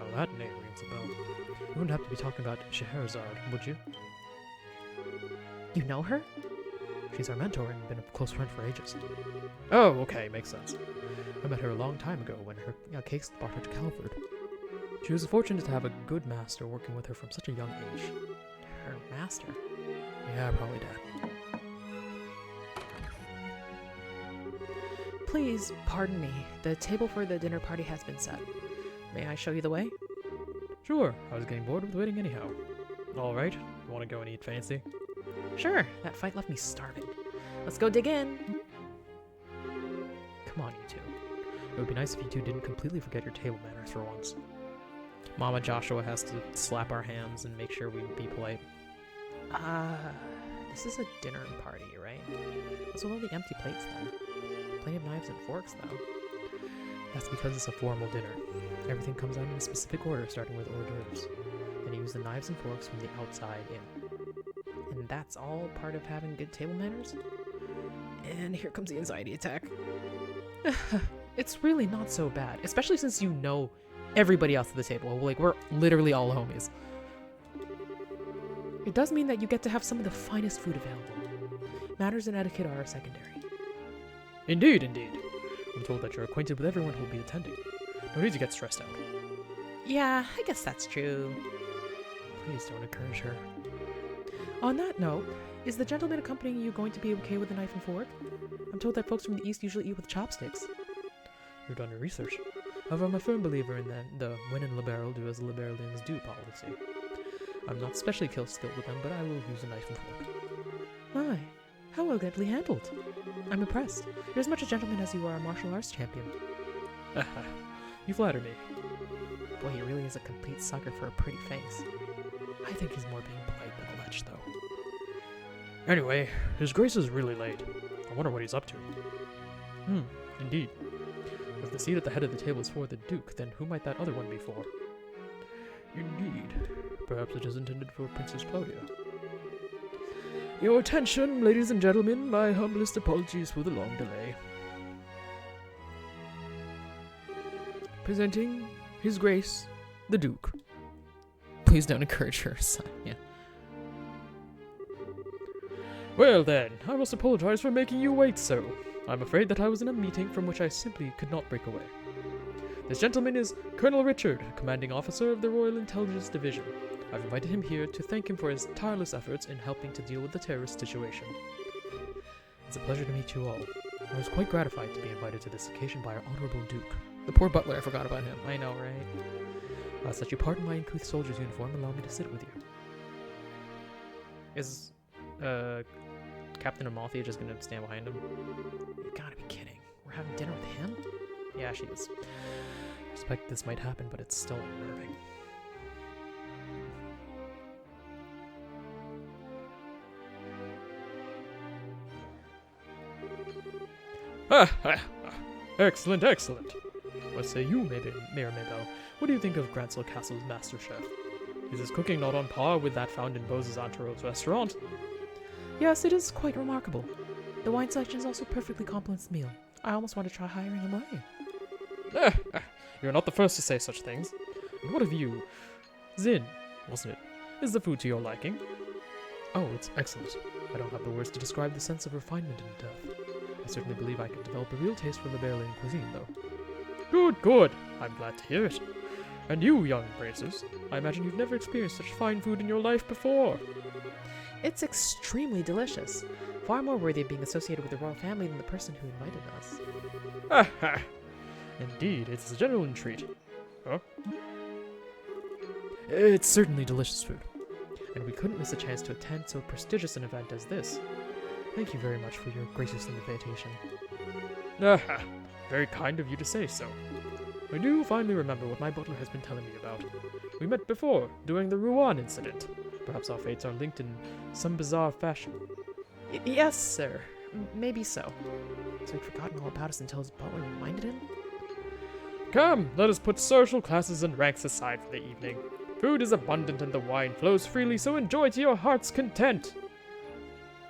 Oh, that name rings a bell. You wouldn't have to be talking about Scheherazade, would you? You know her? She's our mentor and been a close friend for ages. Oh, okay, makes sense. I met her a long time ago when her case brought her to Calvard. She was fortunate to have a good master working with her from such a young age. Her master? Yeah, probably Dad. Please, pardon me. The table for the dinner party has been set. May I show you the way? Sure, I was getting bored with waiting anyhow. Alright, you want to go and eat fancy? Sure, that fight left me starving. Let's go dig in! Come on, you two. It would be nice if you two didn't completely forget your table manners for once. Mama Joshua has to slap our hands and make sure we be polite. This is a dinner party, right? What's with all the empty plates then? Plenty of knives and forks, though. That's because it's a formal dinner. Everything comes out in a specific order, starting with hors d'oeuvres. Then you use the knives and forks from the outside in. And that's all part of having good table manners? And here comes the anxiety attack. It's really not so bad, especially since you know everybody else at the table. Like, we're literally all homies. It does mean that you get to have some of the finest food available. Manners and etiquette are secondary. Indeed, indeed. I'm told that you're acquainted with everyone who will be attending. No need to get stressed out. Yeah, I guess that's true. Please don't encourage her. On that note, is the gentleman accompanying you going to be okay with a knife and fork? I'm told that folks from the East usually eat with chopsticks. you've done your research. However, I'm a firm believer in the when in liberal, do as liberalians do policy. I'm not especially skilled with them, but I will use a knife and fork. My, how elegantly handled. I'm impressed. You're as much a gentleman as you are a martial arts champion. You flatter me. Boy, he really is a complete sucker for a pretty face. I think he's more being polite than a lech, though. Anyway, his grace is really late. I wonder what he's up to. Indeed. If the seat at the head of the table is for the Duke, then who might that other one be for? Indeed. Perhaps it is intended for Princess Claudia. Your attention, ladies and gentlemen. My humblest apologies for the long delay. Presenting His Grace, the Duke. Please don't encourage her, son. Yeah. Well then, I must apologize for making you wait so. I'm afraid that I was in a meeting from which I simply could not break away. This gentleman is Colonel Richard, commanding officer of the Royal Intelligence Division. I've invited him here to thank him for his tireless efforts in helping to deal with the terrorist situation. It's a pleasure to meet you all. I was quite gratified to be invited to this occasion by our Honorable Duke. The poor butler, I forgot about him. I know, right? Such you pardon my uncouth soldier's uniform, allow me to sit with you. Is, Captain Amalthea just gonna stand behind him? You gotta be kidding. We're having dinner with him? Yeah, she is. I suspect this might happen, but it's still unnerving. Excellent, excellent. What say you, Mayor Maybell? What do you think of Grancel Castle's master chef? Is his cooking not on par with that found in Bose's Antero's restaurant? Yes, it is quite remarkable. The wine selection is also perfectly complements the meal. I almost want to try hiring him away. You're not the first to say such things. And what of you? Zin, wasn't it? Is the food to your liking? Oh, it's excellent. I don't have the words to describe the sense of refinement in depth. I certainly believe I could develop a real taste for Liberalian cuisine, though. Good, good. I'm glad to hear it. And you, young Braces, I imagine you've never experienced such fine food in your life before. It's extremely delicious. Far more worthy of being associated with the royal family than the person who invited us. Indeed, it's a genuine treat. Huh? It's certainly delicious food. And we couldn't miss a chance to attend so prestigious an event as this. Thank you very much for your gracious invitation. Very kind of you to say so. I do finally remember what my butler has been telling me about. We met before, during the Rouen incident. Perhaps our fates are linked in some bizarre fashion. Yes, sir. Maybe so. So he'd forgotten all about us until his butler reminded him? Come, let us put social classes and ranks aside for the evening. Food is abundant and the wine flows freely, so enjoy to your heart's content.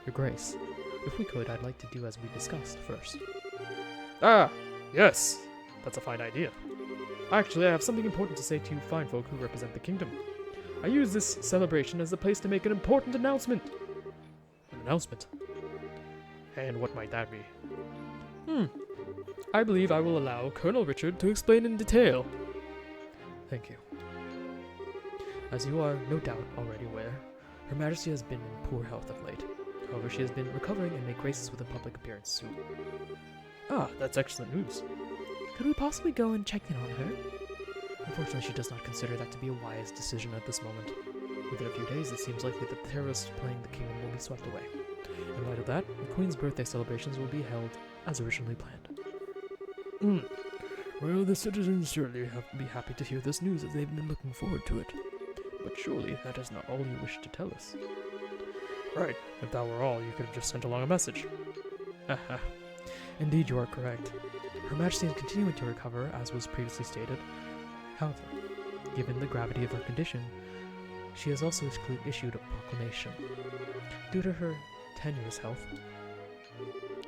Your Grace, if we could, I'd like to do as we discussed first. Yes. That's a fine idea. Actually, I have something important to say to you fine folk who represent the kingdom. I use this celebration as a place to make an important announcement. An announcement? And what might that be? I believe I will allow Colonel Richard to explain in detail. Thank you. As you are no doubt already aware, Her Majesty has been in poor health of late. However, she has been recovering and may grace us with a public appearance soon. That's excellent news. Could we possibly go and check in on her? Unfortunately, she does not consider that to be a wise decision at this moment. Within a few days, it seems likely that the terrorists plaguing the kingdom will be swept away. In light of that, the Queen's birthday celebrations will be held as originally planned. Well, the citizens certainly be happy to hear this news as they've been looking forward to it. But surely that is not all you wish to tell us. Right, if that were all, you could have just sent along a message. Indeed, you are correct. Her Majesty is continuing to recover, as was previously stated. However, given the gravity of her condition, she has also issued a proclamation. Due to her tenuous health,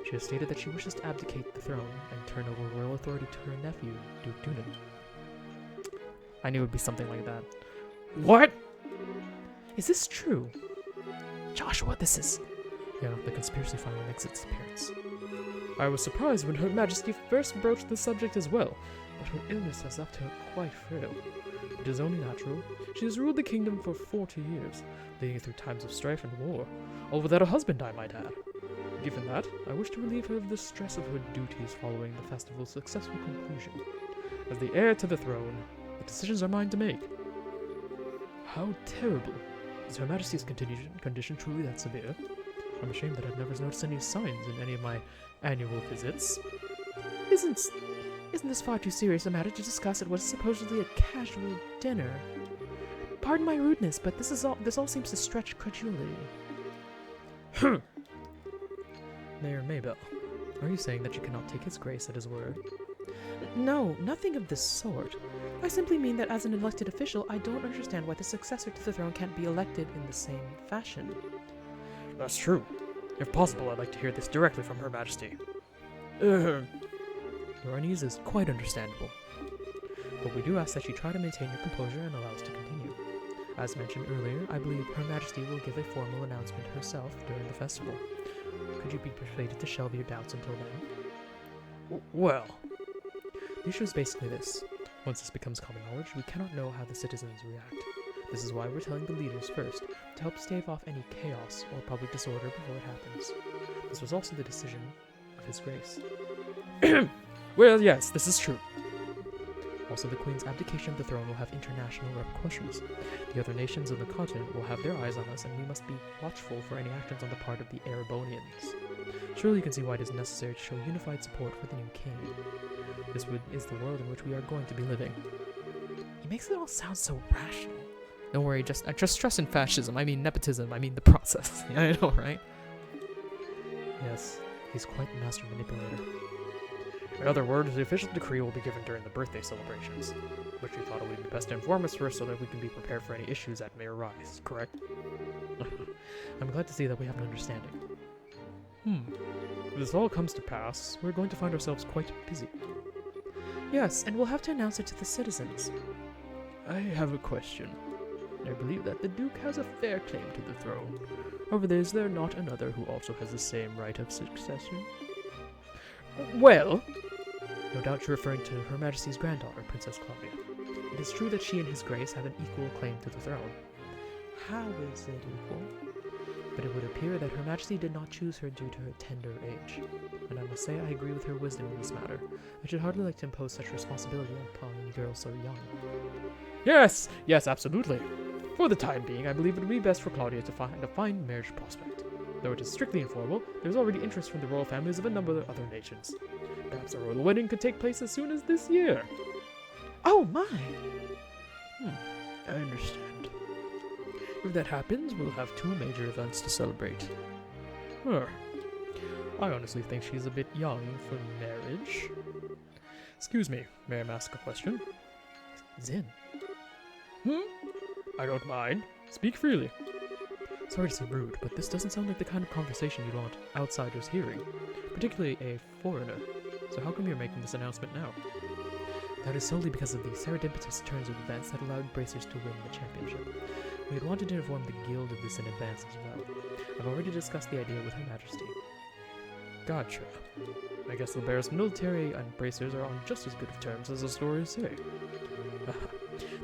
she has stated that she wishes to abdicate the throne and turn over royal authority to her nephew, Duke Dunan. I knew it would be something like that. What? Is this true? Joshua, this is... Yeah, the conspiracy finally makes its appearance. I was surprised when Her Majesty first broached the subject as well, but her illness has left her quite frail. It is only natural. She has ruled the kingdom for 40 years, leading through times of strife and war, all without a husband, I might add. Given that, I wish to relieve her of the stress of her duties following the festival's successful conclusion. As the heir to the throne, the decisions are mine to make. How terrible. Is Her Majesty's condition truly that severe? I'm ashamed that I've never noticed any signs in any of my annual visits. Isn't this far too serious a matter to discuss at what is supposedly a casual dinner? Pardon my rudeness, but this all seems to stretch credulity. Mayor Maybell, are you saying that you cannot take His Grace at his word? No, nothing of this sort. I simply mean that as an elected official, I don't understand why the successor to the throne can't be elected in the same fashion. That's true. If possible, I'd like to hear this directly from Her Majesty. Your unease is quite understandable. But we do ask that you try to maintain your composure and allow us to continue. As mentioned earlier, I believe Her Majesty will give a formal announcement herself during the festival. Could you be persuaded to shelve your doubts until then? Well, the issue is basically this. Once this becomes common knowledge, we cannot know how the citizens react. This is why we're telling the leaders first, to help stave off any chaos or public disorder before it happens. This was also the decision of His Grace. Well, yes, this is true. Also, the Queen's abdication of the throne will have international repercussions. The other nations of the continent will have their eyes on us, and we must be watchful for any actions on the part of the Erebonians. Surely you can see why it is necessary to show unified support for the new king. This is the world in which we are going to be living. He makes it all sound so rational. Don't worry, just stressing fascism. I mean nepotism. I mean the process. I know, right? Yes, he's quite the master manipulator. In other words, the official decree will be given during the birthday celebrations, but you thought it would be best to inform us first so that we can be prepared for any issues that may arise, correct? I'm glad to see that we have an understanding. If this all comes to pass, we're going to find ourselves quite busy. Yes, and we'll have to announce it to the citizens. I have a question. I believe that the Duke has a fair claim to the throne. However, is there not another who also has the same right of succession? Well, no doubt you're referring to Her Majesty's granddaughter, Princess Claudia. It is true that she and His Grace have an equal claim to the throne. How is it equal? But it would appear that Her Majesty did not choose her due to her tender age. And I must say I agree with her wisdom in this matter. I should hardly like to impose such responsibility upon girls so young. Yes, absolutely. For the time being, I believe it would be best for Claudia to find a fine marriage prospect. Though it is strictly informal, there is already interest from the royal families of a number of other nations. Perhaps a royal wedding could take place as soon as this year. Oh my! I understand. If that happens, we'll have two major events to celebrate. I honestly think she's a bit young for marriage. Excuse me, may I ask a question? Zin. I don't mind. Speak freely. Sorry to seem rude, but this doesn't sound like the kind of conversation you'd want outsiders hearing, particularly a foreigner. So how come you're making this announcement now? That is solely because of the serendipitous turns of events that allowed Bracers to win the championship. We had wanted to inform the guild of this in advance as well. I've already discussed the idea with Her Majesty. Gotcha. I guess the Bears military and Bracers are on just as good of terms as the stories say.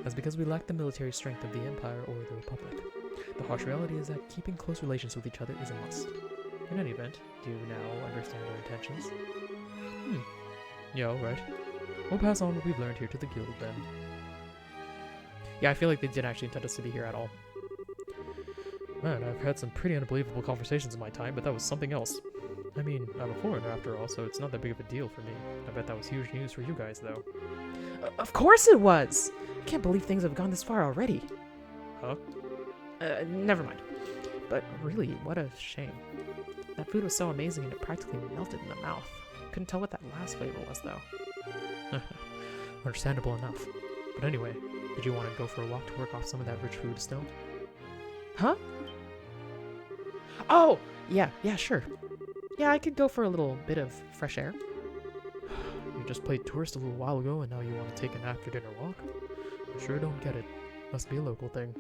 That's because we lack the military strength of the Empire or the Republic. The harsh reality is that keeping close relations with each other is a must. In any event, do you now understand our intentions? Yeah, alright. We'll pass on what we've learned here to the guild then. Yeah, I feel like they didn't actually intend us to be here at all. Man, I've had some pretty unbelievable conversations in my time, but that was something else. I mean, I'm a foreigner after all, so it's not that big of a deal for me. I bet that was huge news for you guys, though. Of course it was! I can't believe things have gone this far already. Huh? Never mind. But really, what a shame. That food was so amazing and it practically melted in the mouth. Couldn't tell what that last flavor was, though. Understandable enough. But anyway, did you want to go for a walk to work off some of that rich food still? Huh? Oh! Yeah, sure. Yeah, I could go for a little bit of fresh air. You just played tourist a little while ago and now you want to take an after-dinner walk? I sure don't get it. Must be a local thing.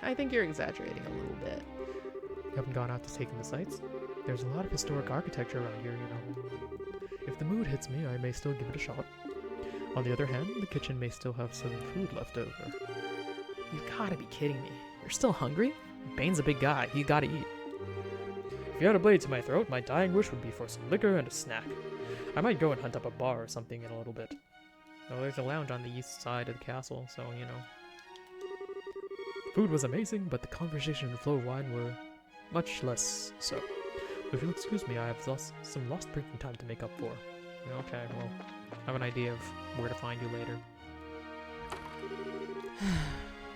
I think you're exaggerating a little bit. You haven't gone out to take in the sights? There's a lot of historic architecture around here, you know. If the mood hits me, I may still give it a shot. On the other hand, the kitchen may still have some food left over. You've gotta be kidding me. You're still hungry? Bane's a big guy. He's gotta eat. If you had a blade to my throat, my dying wish would be for some liquor and a snack. I might go and hunt up a bar or something in a little bit. Oh, there's a lounge on the east side of the castle, so, you know. Food was amazing, but the conversation and flow of wine were much less so. If you'll excuse me, I have some lost drinking time to make up for. Okay, well, I have an idea of where to find you later.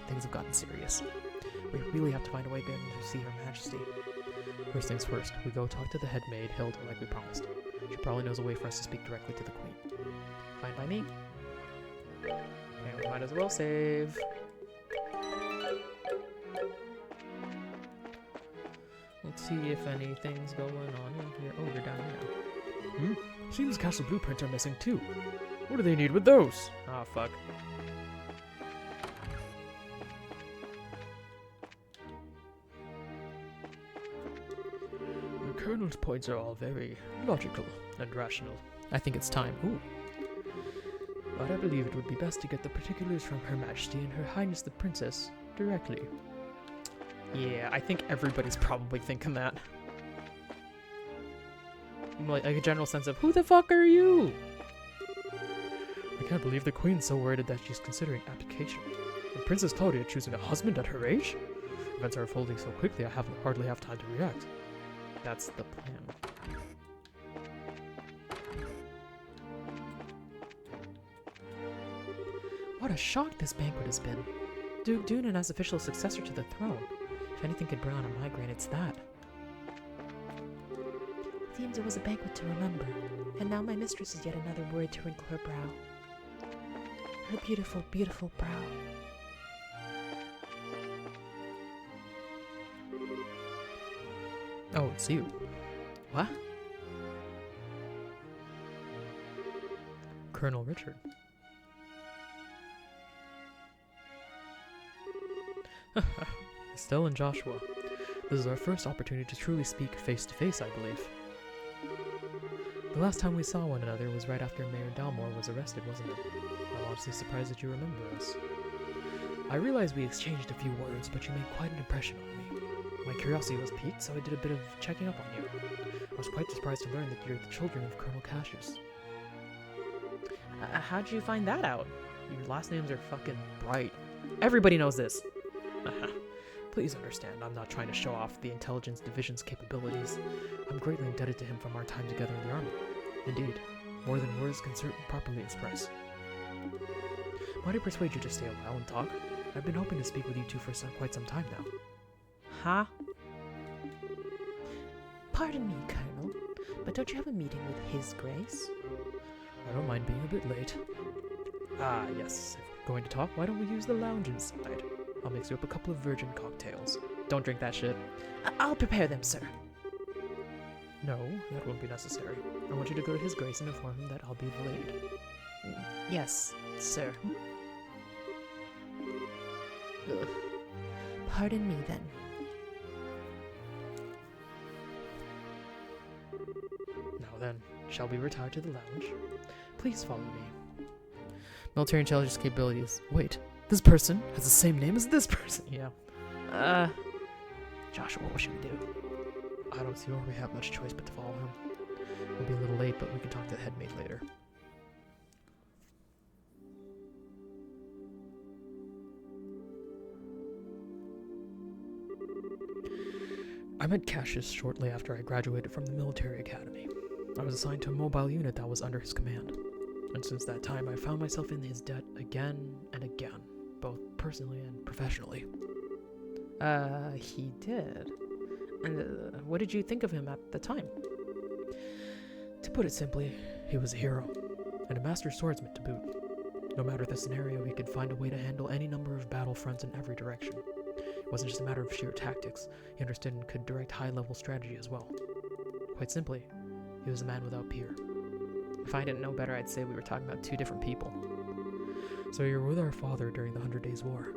Things have gotten serious. We really have to find a way to see Her Majesty. First things first, we go talk to the head maid, Hilda, like we promised. She probably knows a way for us to speak directly to the queen. Fine by me. Okay, we might as well save. Let's see if anything's going on in here. Oh, you're down here. Seems castle blueprints are missing too. What do they need with those? Oh, fuck. The Colonel's points are all very logical and rational. I think it's time. Ooh. But I believe it would be best to get the particulars from Her Majesty and Her Highness the Princess directly. Yeah, I think everybody's probably thinking that. Like a general sense of, who the fuck are you? I can't believe the Queen's so worried that she's considering abdication. And Princess Claudia choosing a husband at her age? Events are unfolding so quickly I hardly have time to react. That's the plan. What a shock this banquet has been. Duke Dunan as official successor to the throne. If anything could bring on a migraine, it's that. Seems it was a banquet to remember, and now my mistress is yet another worry to wrinkle her brow. Her beautiful, beautiful brow. Oh, it's you. What? Colonel Richard. Estelle and Joshua. This is our first opportunity to truly speak face to face, I believe. The last time we saw one another was right after Mayor Dalmore was arrested, wasn't it? I'm honestly surprised that you remember us. I realize we exchanged a few words, but you made quite an impression on me. My curiosity was piqued, so I did a bit of checking up on you. I was quite surprised to learn that you're the children of Colonel Cassius. How'd you find that out? Your last names are fucking bright. Everybody knows this. Please understand, I'm not trying to show off the intelligence division's capabilities. I'm greatly indebted to him from our time together in the army. Indeed, more than words can properly express. Might I persuade you to stay a while and talk? I've been hoping to speak with you two for quite some time now. Huh? Pardon me, Colonel, but don't you have a meeting with His Grace? I don't mind being a bit late. Ah, yes. If we're going to talk, why don't we use the lounge inside? I'll mix you up a couple of virgin cocktails. Don't drink that shit. I'll prepare them, sir. No, that won't be necessary. I want you to go to His Grace and inform him that I'll be delayed. Yes, sir. Ugh. Pardon me, then. Now then, shall we retire to the lounge? Please follow me. Military intelligence capabilities. Wait, this person has the same name as this person. Yeah. Joshua, what should we do? I don't see where we have much choice but to follow him. We'll be a little late, but we can talk to the head maid later. I met Cassius shortly after I graduated from the military academy. I was assigned to a mobile unit that was under his command. And since that time, I found myself in his debt again and again, both personally and professionally. He did. And what did you think of him at the time? To put it simply, he was a hero, and a master swordsman to boot. No matter the scenario, he could find a way to handle any number of battle fronts in every direction. It wasn't just a matter of sheer tactics, he understood and could direct high-level strategy as well. Quite simply, he was a man without peer. If I didn't know better, I'd say we were talking about two different people. So you were with our father during the 100 Days War?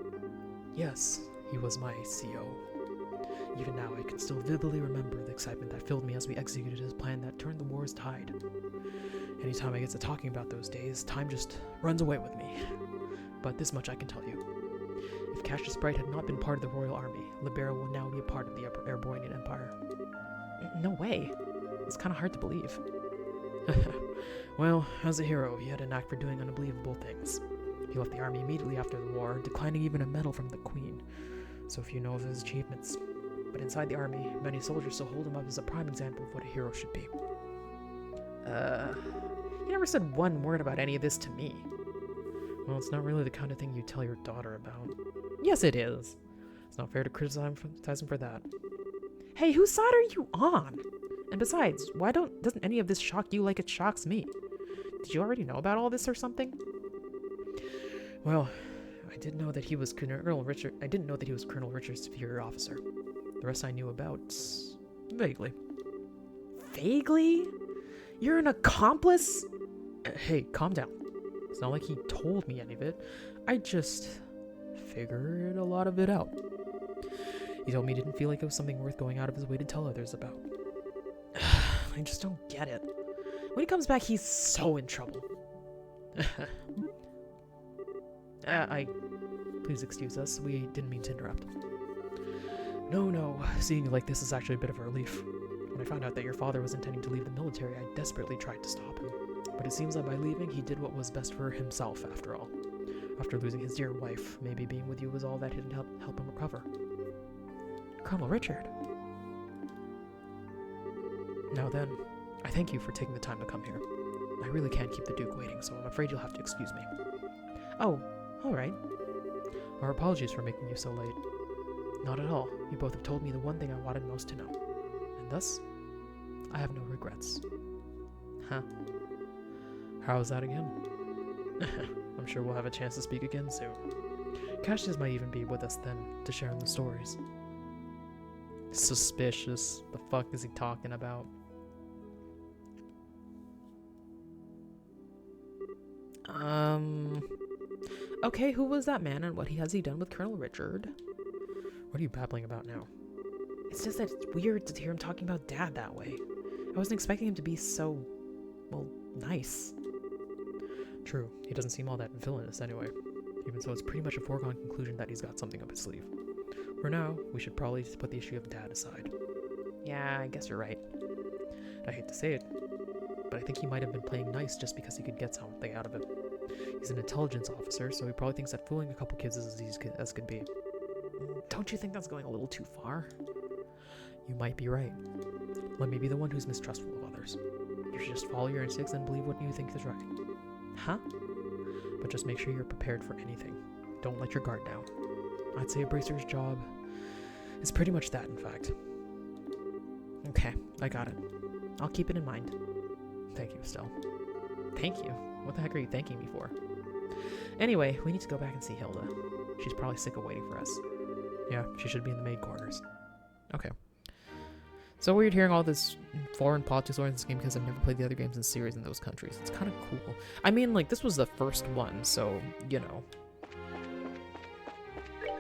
Yes, he was my CO. Even now, I can still vividly remember the excitement that filled me as we executed his plan that turned the war's tide. Anytime I get to talking about those days, time just runs away with me. But this much I can tell you. If Cassius Bright had not been part of the Royal Army, Libera will now be a part of the Airbornian Empire. No way. It's kind of hard to believe. Well, as a hero, he had a knack for doing unbelievable things. He left the army immediately after the war, declining even a medal from the Queen. So few know of his achievements. But inside the army, many soldiers still hold him up as a prime example of what a hero should be. You never said one word about any of this to me. Well, it's not really the kind of thing you tell your daughter about. Yes, it is. It's not fair to criticize him for that. Hey, whose side are you on? And besides, why doesn't any of this shock you like it shocks me? Did you already know about all this or something? Well, I did know that he was Colonel Richard. I didn't know that he was Colonel Richard's superior officer. The rest I knew about vaguely. Vaguely? You're an accomplice? Hey, calm down. It's not like he told me any of it. I just figured a lot of it out. He told me he didn't feel like it was something worth going out of his way to tell others about. I just don't get it. When he comes back, he's so in trouble. Please excuse us. We didn't mean to interrupt. No. Seeing you like this is actually a bit of a relief. When I found out that your father was intending to leave the military, I desperately tried to stop him. But it seems that by leaving, he did what was best for himself, after all. After losing his dear wife, maybe being with you was all that could help him recover. Colonel Richard. Now then, I thank you for taking the time to come here. I really can't keep the Duke waiting, so I'm afraid you'll have to excuse me. Oh, alright. Our apologies for making you so late. Not at all. You both have told me the one thing I wanted most to know. And thus, I have no regrets. Huh. How's that again? I'm sure we'll have a chance to speak again soon. Cassius might even be with us then, to share in the stories. Suspicious. The fuck is he talking about? Okay, who was that man and what has he done with Colonel Richard? What are you babbling about now? It's just that it's weird to hear him talking about Dad that way. I wasn't expecting him to be so, well, nice. True, he doesn't seem all that villainous anyway. Even so, it's pretty much a foregone conclusion that he's got something up his sleeve. For now, we should probably put the issue of Dad aside. Yeah, I guess you're right. I hate to say it, but I think he might have been playing nice just because he could get something out of it. He's an intelligence officer, so he probably thinks that fooling a couple kids is as easy as could be. Don't you think that's going a little too far? You might be right. Let me be the one who's mistrustful of others. You should just follow your instincts and believe what you think is right. Huh? But just make sure you're prepared for anything. Don't let your guard down. I'd say a bracer's job is pretty much that, in fact. Okay, I got it. I'll keep it in mind. Thank you, Estelle. Thank you? What the heck are you thanking me for? Anyway, we need to go back and see Hilda. She's probably sick of waiting for us. Yeah, she should be in the maid quarters. Okay. So weird hearing all this foreign politics in this game because I've never played the other games in the series in those countries. It's kind of cool. I mean, like, this was the first one, so, you know.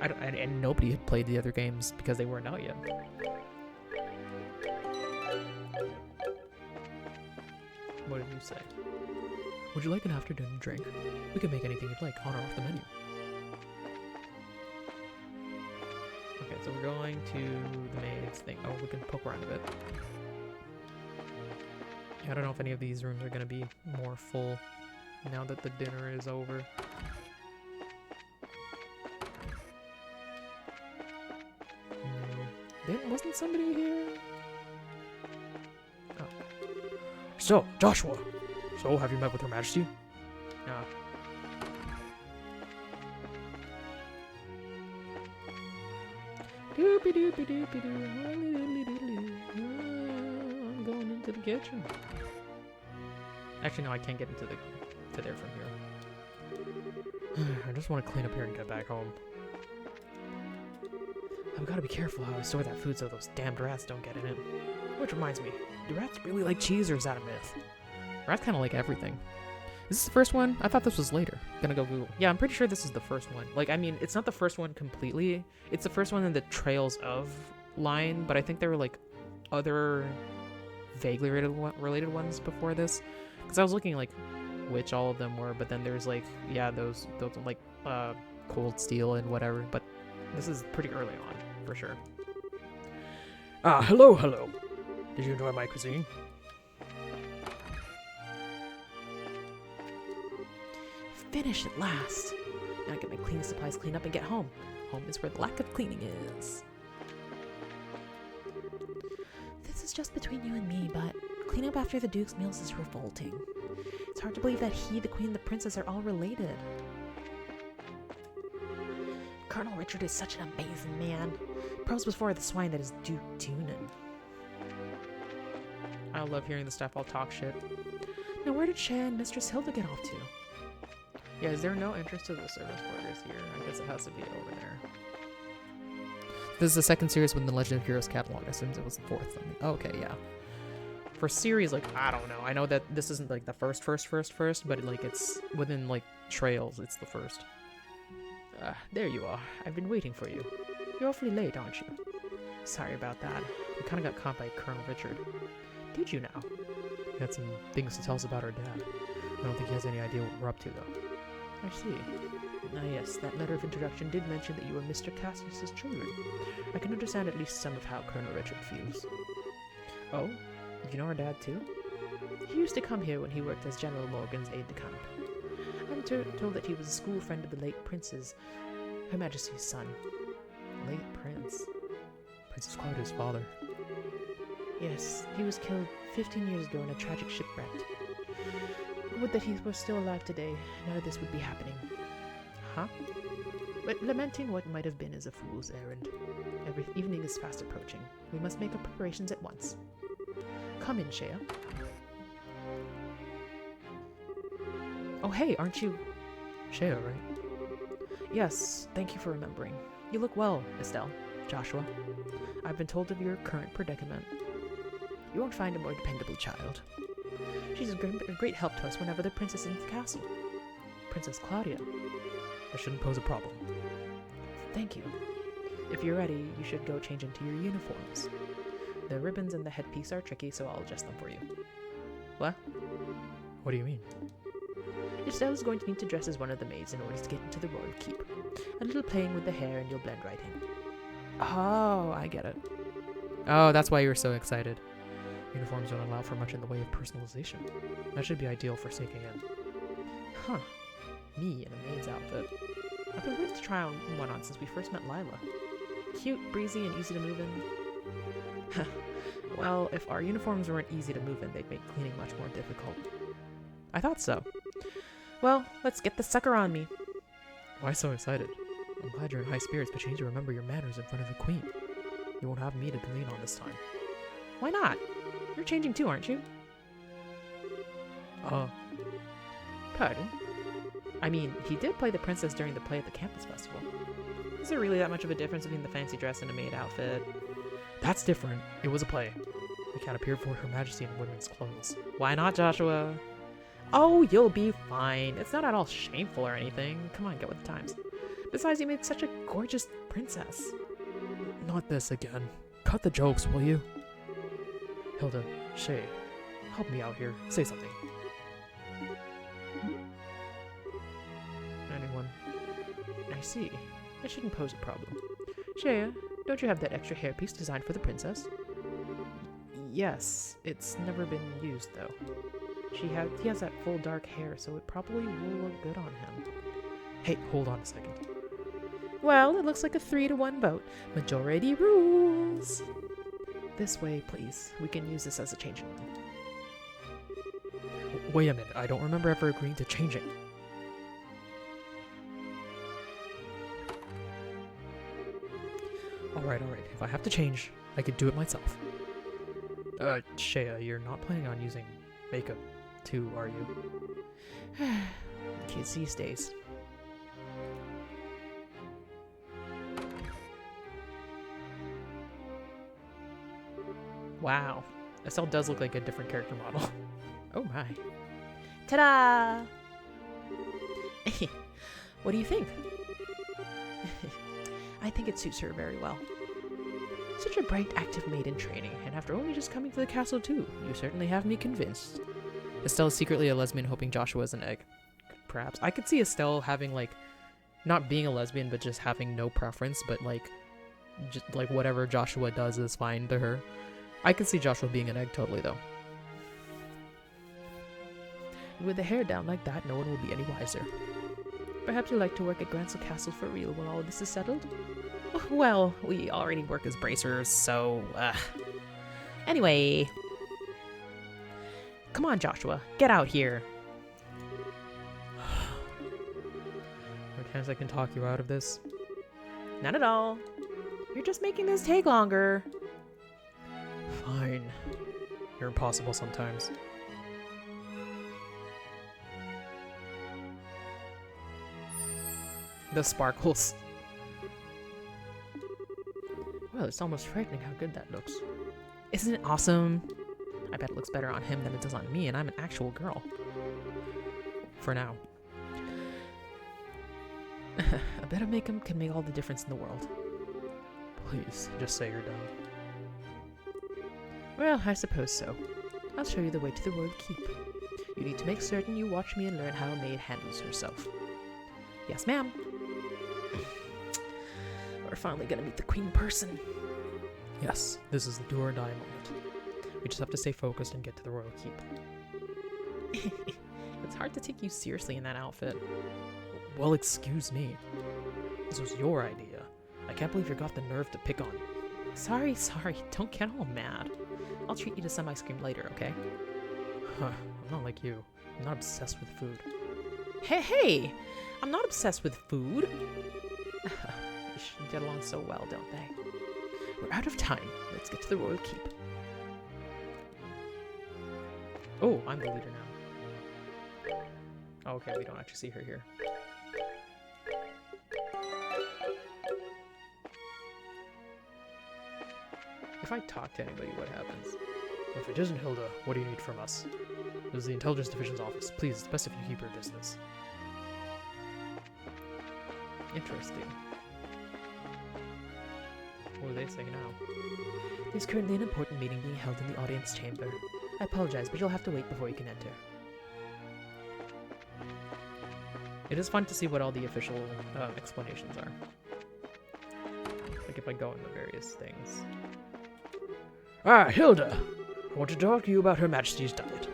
And nobody had played the other games because they weren't out yet. What did you say? Would you like an after-dinner drink? We can make anything you'd like, on or off the menu. Okay, so we're going to the maid's thing. Oh, we can poke around a bit. Yeah, I don't know if any of these rooms are going to be more full now that the dinner is over. Wasn't somebody here? Oh. So, Joshua! So, have you met with Her Majesty? No. Doopy doopy doopy doo. I'm going into the kitchen. Actually, no, I can't get into there from here. I just want to clean up here and get back home. I've got to be careful how I store that food so those damned rats don't get in it. Which reminds me, do rats really like cheese or is that a myth? Rats kind of like everything. Is this the first one? I thought this was later. Gonna go Google. Yeah, I'm pretty sure this is the first one. Like, I mean, it's not the first one completely. It's the first one in the Trails of line, but I think there were, like, other vaguely related ones before this. Because I was looking, like, which all of them were, but then there's, like, yeah, those like, Cold Steel and whatever, but this is pretty early on, for sure. Ah, hello. Did you enjoy my cuisine? Finish at last. Now get my cleaning supplies cleaned up and get home. Home is where the lack of cleaning is. This is just between you and me, but cleaning up after the Duke's meals is revolting. It's hard to believe that he, the Queen, and the Princess are all related. Colonel Richard is such an amazing man. Pros before the swine that is Duke Dunan. I love hearing the stuff all talk shit. Now where did Shea and Mistress Hilda get off to? Yeah, is there no entrance to the service quarters here? I guess it has to be over there. This is the second series within the Legend of Heroes catalog. I assume it was the fourth. I mean, okay, yeah. For series, like, I don't know. I know that this isn't, like, the first, but, like, it's within, like, Trails, it's the first. There you are. I've been waiting for you. You're awfully late, aren't you? Sorry about that. We kind of got caught by Colonel Richard. Did you now? He had some things to tell us about our dad. I don't think he has any idea what we're up to, though. I see. Ah, yes, that letter of introduction did mention that you were Mr. Cassius's children. I can understand at least some of how Colonel Richard feels. Oh? You know our dad, too? He used to come here when he worked as General Morgan's aide-de-camp. I'm told that he was a school friend of the late Prince's, Her Majesty's son. Late Prince? Princess Claudia's father. Yes, he was killed 15 years ago in a tragic shipwreck. Would that he were still alive today, none of this would be happening. Huh? But lamenting what might have been is a fool's errand. Every evening is fast approaching. We must make our preparations at once. Come in, Shea. Oh, hey, aren't you... Shea, right? Yes, thank you for remembering. You look well, Estelle. Joshua. I've been told of your current predicament. You won't find a more dependable child. She's a great help to us whenever the princess is in the castle. Princess Claudia. That shouldn't pose a problem. Thank you. If you're ready, you should go change into your uniforms. The ribbons and the headpiece are tricky, so I'll adjust them for you. What? What do you mean? Estelle is going to need to dress as one of the maids in order to get into the royal keep. A little playing with the hair and you'll blend right in. Oh, I get it. Oh, that's why you were so excited. Uniforms don't allow for much in the way of personalization. That should be ideal for sneaking in. Huh. Me in a maid's outfit. I've been waiting to try one on since we first met Lila. Cute, breezy, and easy to move in. Well, if our uniforms weren't easy to move in, they'd make cleaning much more difficult. I thought so. Well, let's get the sucker on me. Why so excited? I'm glad you're in high spirits, but you need to remember your manners in front of the queen. You won't have me to lean on this time. Why not? You're changing too, aren't you? Pardon? I mean, he did play the princess during the play at the campus festival. Is there really that much of a difference between the fancy dress and a maid outfit? That's different. It was a play. We can't appear for Her Majesty in women's clothes. Why not, Joshua? Oh, you'll be fine. It's not at all shameful or anything. Come on, get with the times. Besides, you made such a gorgeous princess. Not this again. Cut the jokes, will you? Hilda, Shea, help me out here. Say something. Anyone? I see. That shouldn't pose a problem. Shea, don't you have that extra hairpiece designed for the princess? Yes, it's never been used though. He has that full dark hair, so it probably will look good on him. Hey, hold on a second. Well, it looks like a 3-to-1 vote. Majority rules. This way, please. We can use this as a changing room. Wait a minute, I don't remember ever agreeing to changing. Alright, if I have to change, I could do it myself. Shea, you're not planning on using makeup too, are you? Kids these days. Wow. Estelle does look like a different character model. Oh my. Ta-da! What do you think? I think it suits her very well. Such a bright, active maid in training, and after only just coming to the castle too, you certainly have me convinced. Estelle is secretly a lesbian hoping Joshua is an egg. Perhaps. I could see Estelle having, like, not being a lesbian, but just having no preference, but, like, just, like, whatever Joshua does is fine to her. I can see Joshua being an egg totally, though. With the hair down like that, no one will be any wiser. Perhaps you'd like to work at Grancel Castle for real when all this is settled? Well, we already work as bracers, so, Anyway. Come on, Joshua. Get out here. No chance I can talk you out of this? Not at all. You're just making this take longer. Fine. You're impossible sometimes. The sparkles. Well, it's almost frightening how good that looks. Isn't it awesome? I bet it looks better on him than it does on me, and I'm an actual girl. For now. A bit of makeup can make all the difference in the world. Please, just say you're done. Well, I suppose so. I'll show you the way to the royal keep. You need to make certain you watch me and learn how a maid handles herself. Yes, ma'am. We're finally gonna meet the queen person. Yes, this is the do or die moment. We just have to stay focused and get to the royal keep. It's hard to take you seriously in that outfit. Well, excuse me. This was your idea. I can't believe you got the nerve to pick on me. Sorry. Don't get all mad. I'll treat you to some ice cream later, okay? Huh, I'm not like you. I'm not obsessed with food. Hey! I'm not obsessed with food. We should get along so well, don't they? We're out of time. Let's get to the royal keep. Oh, I'm the leader now. Oh, okay, we don't actually see her here. If I talk to anybody, what happens? If it isn't Hilda, what do you need from us? This is the Intelligence Division's office. Please, it's best if you keep your distance. Interesting. What do they say now? There's currently an important meeting being held in the audience chamber. I apologize, but you'll have to wait before you can enter. It is fun to see what all the official explanations are. Like if I go in the various things. Ah, Hilda! I want to talk to you about Her Majesty's diet.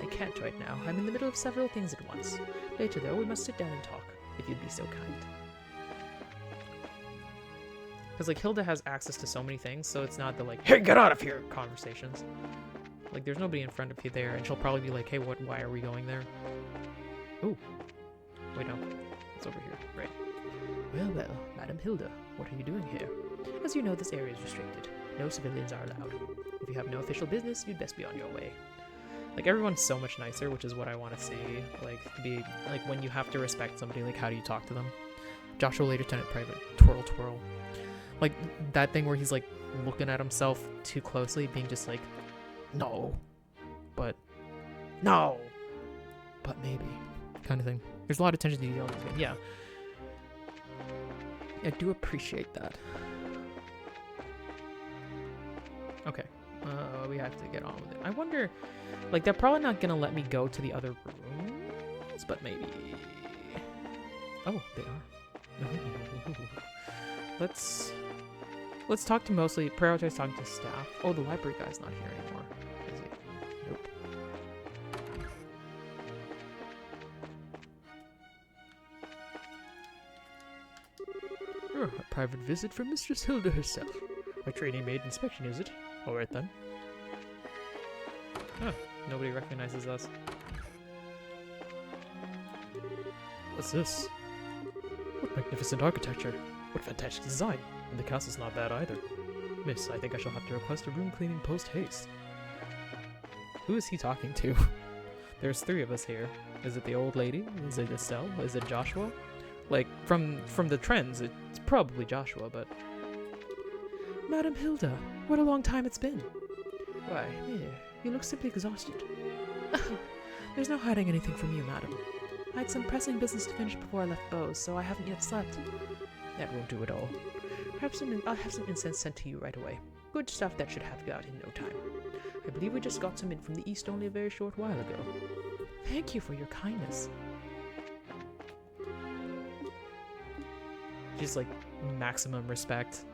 I can't right now. I'm in the middle of several things at once. Later, though, we must sit down and talk, if you'd be so kind. Because, like, Hilda has access to so many things, so it's not the, like, hey, get out of here conversations. Like, there's nobody in front of you there, and she'll probably be like, hey, why are we going there? Ooh. Wait, no. It's over here. Right. Well, Madam Hilda, what are you doing here? As you know, this area is restricted. No civilians are allowed. If you have no official business, you'd best be on your way. Like, everyone's so much nicer, which is what I want to see. Like, like, when you have to respect somebody, like, how do you talk to them? Joshua Lee, Lieutenant Private. Twirl, twirl. Like, that thing where he's, like, looking at himself too closely, being just like, no. But, no. But maybe. Kind of thing. There's a lot of attention to detail in this game. Yeah. I do appreciate that. Okay. We have to get on with it. I wonder, like, they're probably not gonna let me go to the other rooms, but maybe. Oh, they are. Let's talk to mostly prioritize talking to staff. Oh, the library guy's not here anymore, is he? Nope. Oh, a private visit from Mistress Hilda herself. A trainee maid inspection, is it? Alright then. Huh, nobody recognizes us. What's this? What magnificent architecture. What fantastic design. And the castle's not bad either. Miss, I think I shall have to request a room cleaning post-haste. Who is he talking to? There's three of us here. Is it the old lady? Is it Estelle? Is it Joshua? Like, from the trends, it's probably Joshua, but... Madam Hilda, what a long time it's been. Why, you look simply exhausted. There's no hiding anything from you, madam. I had some pressing business to finish before I left Bose, so I haven't yet slept. That won't do at all. I'll have some incense sent to you right away. Good stuff that should have you out in no time. I believe we just got some in from the east only a very short while ago. Thank you for your kindness. Just, like, maximum respect.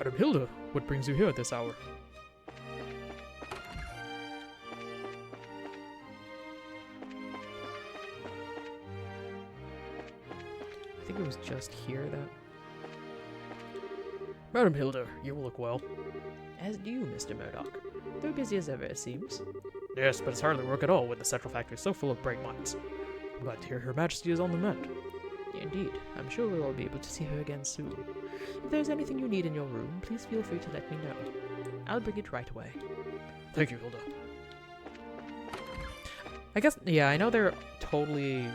Madam Hilda, what brings you here at this hour? I think it was just here that... Madam Hilda, you look well. As do you, Mr. Murdoch. Though busy as ever, it seems. Yes, but it's hardly work at all when the central factory is so full of bright minds. I'm glad to hear Her Majesty is on the mend. Indeed. I'm sure we'll all be able to see her again soon. If there's anything you need in your room, please feel free to let me know. I'll bring it right away. Thank you, Hilda. I guess, yeah, I know they're totally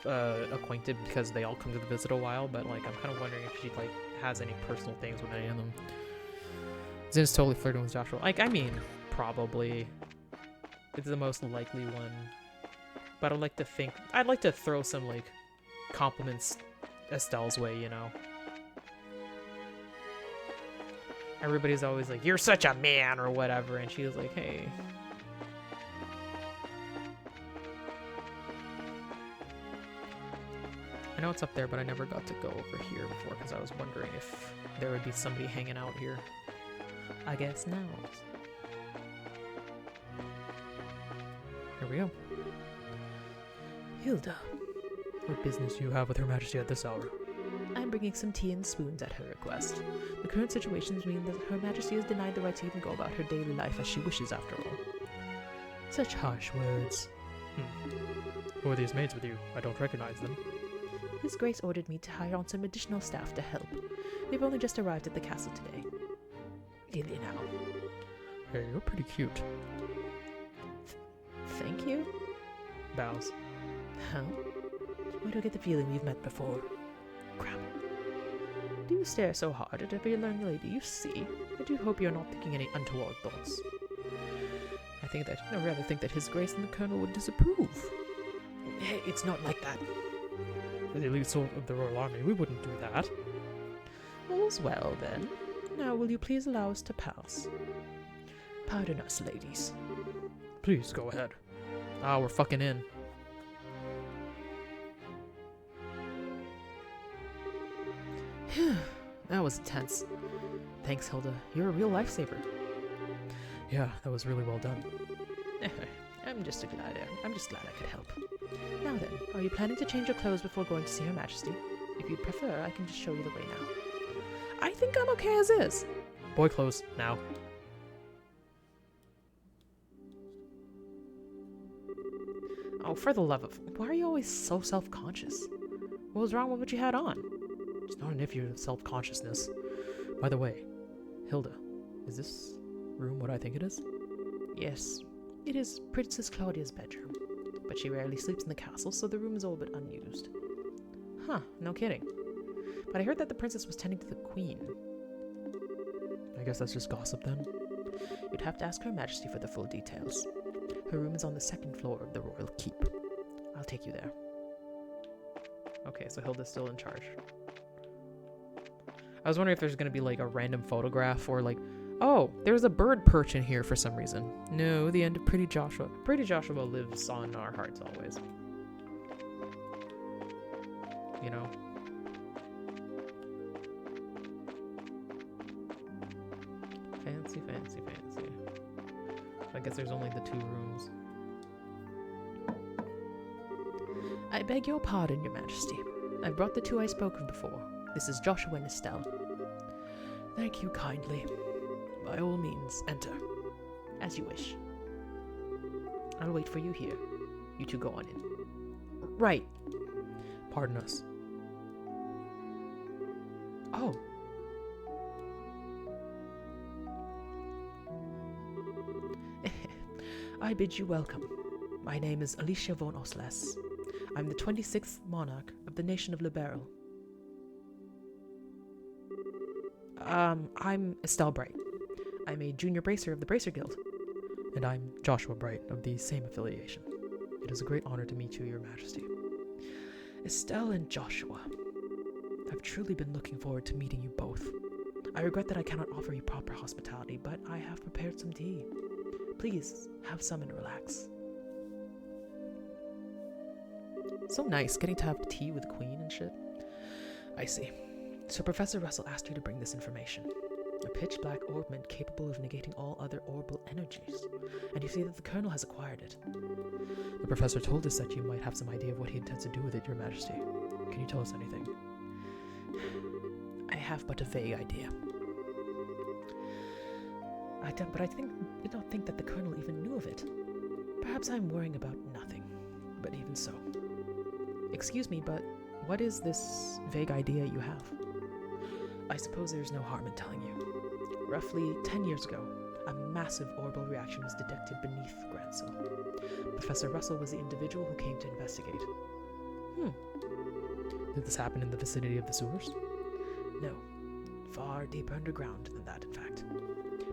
acquainted because they all come to visit a while, but, like, I'm kind of wondering if she, like, has any personal things with any of them. Zin's totally flirting with Joshua. Like, I mean, probably. It's the most likely one. But I'd like to throw some, like, compliments Estelle's way, you know? Everybody's always like, you're such a man, or whatever, and she was like, hey. I know it's up there, but I never got to go over here before, because I was wondering if there would be somebody hanging out here. I guess not. Here we go. Hilda, What business do you have with Her Majesty at this hour? I'm bringing some tea and spoons at her request. The current situations mean that Her Majesty has denied the right to even go about her daily life as she wishes, after all. Such harsh words. Who are these maids with you? I don't recognize them. His Grace ordered me to hire on some additional staff to help. They've only just arrived at the castle today. Nearly now. Hey, you're pretty cute. Thank you? Bows. Huh? Why do I get the feeling we've met before? Crap. Do you stare so hard at every young lady you see? I do hope you're not thinking any untoward thoughts. I rather think that His Grace and the Colonel would disapprove. Hey, it's not like that. As the elite soul of the Royal Army, we wouldn't do that. All's well, then. Now, will you please allow us to pass? Pardon us, ladies. Please, go ahead. Ah, we're fucking in. That was intense. Thanks, Hilda. You're a real lifesaver. Yeah, that was really well done. I'm just glad I could help. Now then, are you planning to change your clothes before going to see Her Majesty? If you'd prefer, I can just show you the way now. I think I'm okay as is. Boy clothes, now. Oh, for the love of... Why are you always so self-conscious? What was wrong with what you had on? It's not an issue of self-consciousness. By the way, Hilda, is this room what I think it is? Yes, it is Princess Claudia's bedroom, but she rarely sleeps in the castle, so the room is all but unused. Huh, no kidding. But I heard that the princess was tending to the queen. I guess that's just gossip then. You'd have to ask Her Majesty for the full details. Her room is on the second floor of the royal keep. I'll take you there. Okay, so Hilda's still in charge. I was wondering if there's going to be like a random photograph or like, oh, there's a bird perch in here for some reason. No, the end of Pretty Joshua. Pretty Joshua lives on our hearts always. You know? Fancy, fancy, fancy. I guess there's only the 2 rooms. I beg your pardon, Your Majesty. I brought the 2 I spoke of before. This is Joshua and Estelle. Thank you kindly. By all means, enter. As you wish. I'll wait for you here. You 2 go on in. Right. Pardon us. Oh. I bid you welcome. My name is Alicia von Osles. I'm the 26th monarch of the nation of Liberl. I'm Estelle Bright. I'm a junior bracer of the Bracer Guild. And I'm Joshua Bright of the same affiliation. It is a great honor to meet you, Your Majesty. Estelle and Joshua. I've truly been looking forward to meeting you both. I regret that I cannot offer you proper hospitality, but I have prepared some tea. Please, have some and relax. So nice, getting to have tea with the queen and shit. I see. So Professor Russell asked you to bring this information. A pitch-black orbment capable of negating all other orbital energies. And you see that the Colonel has acquired it. The professor told us that you might have some idea of what he intends to do with it, Your Majesty. Can you tell us anything? I have but a vague idea. I don't think that the Colonel even knew of it. Perhaps I'm worrying about nothing, but even so. Excuse me, but what is this vague idea you have? I suppose there's no harm in telling you. Roughly 10 years ago, a massive orbital reaction was detected beneath Gransel. Professor Russell was the individual who came to investigate. Did this happen in the vicinity of the sewers? No, far deeper underground than that, in fact.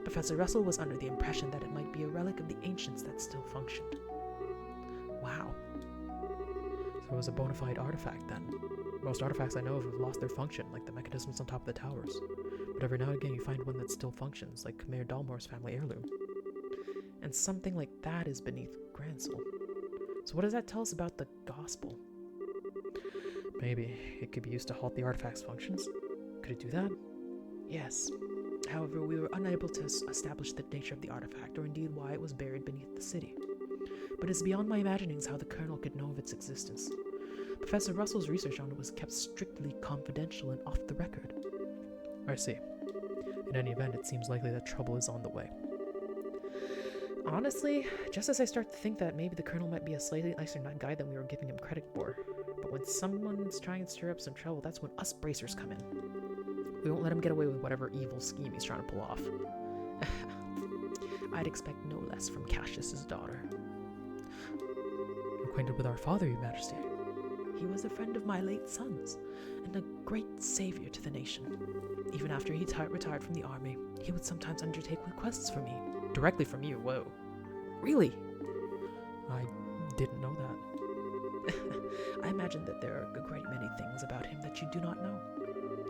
Professor Russell was under the impression that it might be a relic of the ancients that still functioned. Wow. So it was a bona fide artifact then. Most artifacts I know of have lost their function, like the mechanisms on top of the towers. But every now and again you find one that still functions, like Mayor Dalmore's family heirloom. And something like that is beneath Gransel. So what does that tell us about the gospel? Maybe it could be used to halt the artifact's functions. Could it do that? Yes. However, we were unable to establish the nature of the artifact, or indeed why it was buried beneath the city. But it's beyond my imaginings how the Colonel could know of its existence. Professor Russell's research on it was kept strictly confidential and off the record. I see. In any event, it seems likely that trouble is on the way. Honestly, just as I start to think that maybe the Colonel might be a slightly nicer guy than we were giving him credit for. But when someone's trying to stir up some trouble, that's when us bracers come in. We won't let him get away with whatever evil scheme he's trying to pull off. I'd expect no less from Cassius's daughter. Acquainted with our father, Your Majesty. He was a friend of my late son's, and a great savior to the nation. Even after he retired from the army, he would sometimes undertake requests for me. Directly from you, whoa. Really? I didn't know that. I imagine that there are a great many things about him that you do not know,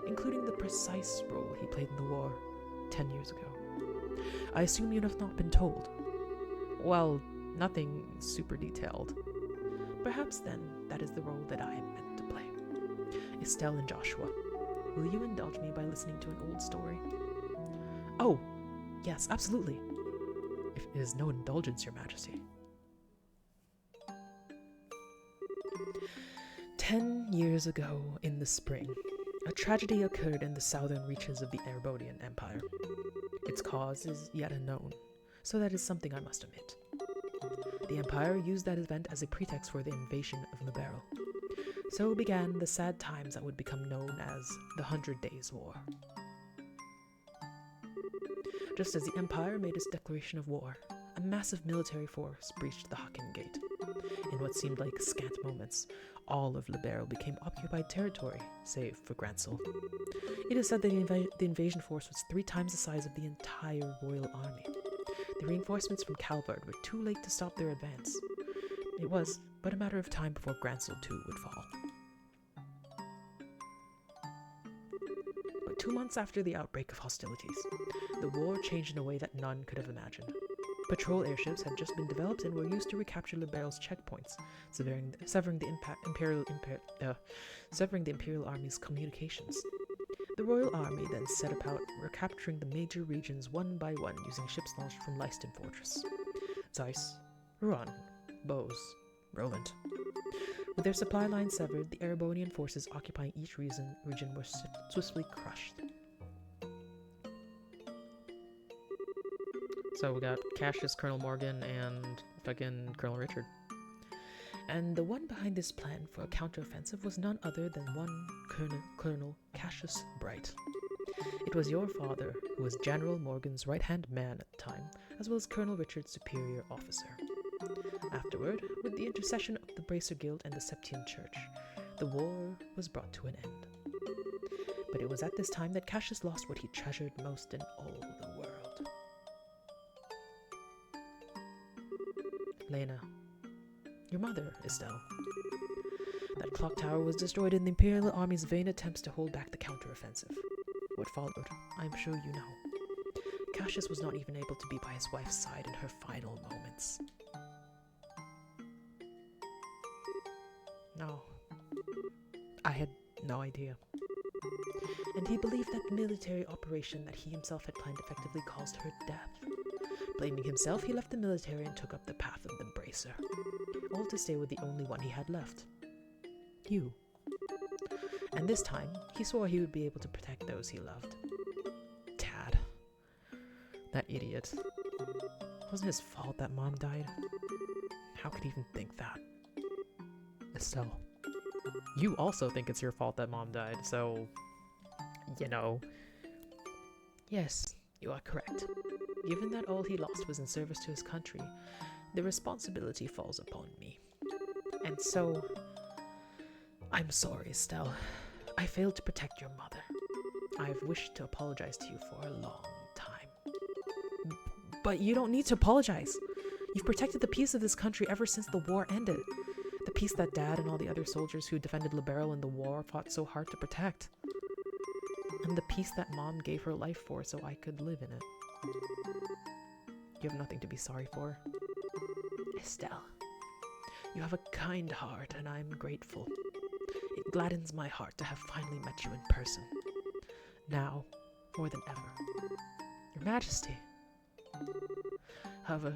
including the precise role he played in the war 10 years ago. I assume you have not been told. Well, nothing super detailed. Perhaps then that is the role that I am meant to play. Estelle and Joshua, will you indulge me by listening to an old story? Oh, yes, absolutely. If it is no indulgence, Your Majesty. 10 years ago in the spring, a tragedy occurred in the southern reaches of the Erebonian Empire. Its cause is yet unknown, so that is something I must omit. The Empire used that event as a pretext for the invasion of Liberl. So began the sad times that would become known as the 100 Days' War. Just as the Empire made its declaration of war, a massive military force breached the Hakken Gate. In what seemed like scant moments, all of Liberl became occupied territory, save for Gransel. It is said that the invasion force was 3 times the size of the entire royal army. The reinforcements from Calvard were too late to stop their advance. It was but a matter of time before Gransel too would fall. But 2 months after the outbreak of hostilities, the war changed in a way that none could have imagined. Patrol airships had just been developed and were used to recapture Liberl's checkpoints, severing the Imperial Army's communications. The Royal Army then set about recapturing the major regions one by one using ships launched from Leiston Fortress. Zeiss, Rouen, Bose, Roland. With their supply lines severed, the Erebonian forces occupying each region were swiftly crushed. So we got Cassius, Colonel Morgan, and fucking Colonel Richard. And the one behind this plan for a counteroffensive was none other than one Colonel Cassius Bright. It was your father who was General Morgan's right-hand man at the time, as well as Colonel Richard's superior officer. Afterward, with the intercession of the Bracer Guild and the Septian Church, the war was brought to an end. But it was at this time that Cassius lost what he treasured most in all the world. Lena. Your mother, Estelle. That clock tower was destroyed in the Imperial Army's vain attempts to hold back the counteroffensive. What followed, I'm sure you know. Cassius was not even able to be by his wife's side in her final moments. No. I had no idea. And he believed that the military operation that he himself had planned effectively caused her death. Blaming himself, he left the military and took up the path of the Bracer, all to stay with the only one he had left. You. And this time, he swore he would be able to protect those he loved. Dad. That idiot. Wasn't his fault that Mom died? How could he even think that? Estelle, you also think it's your fault that Mom died, so, you know. Yes, you are correct. Given that all he lost was in service to his country, the responsibility falls upon me. And so, I'm sorry, Estelle. I failed to protect your mother. I've wished to apologize to you for a long time. But you don't need to apologize. You've protected the peace of this country ever since the war ended. The peace that Dad and all the other soldiers who defended Liberl in the war fought so hard to protect. And the peace that Mom gave her life for so I could live in it. You have nothing to be sorry for. Estelle, you have a kind heart, and I'm grateful. It gladdens my heart to have finally met you in person. Now, more than ever. Your Majesty. However,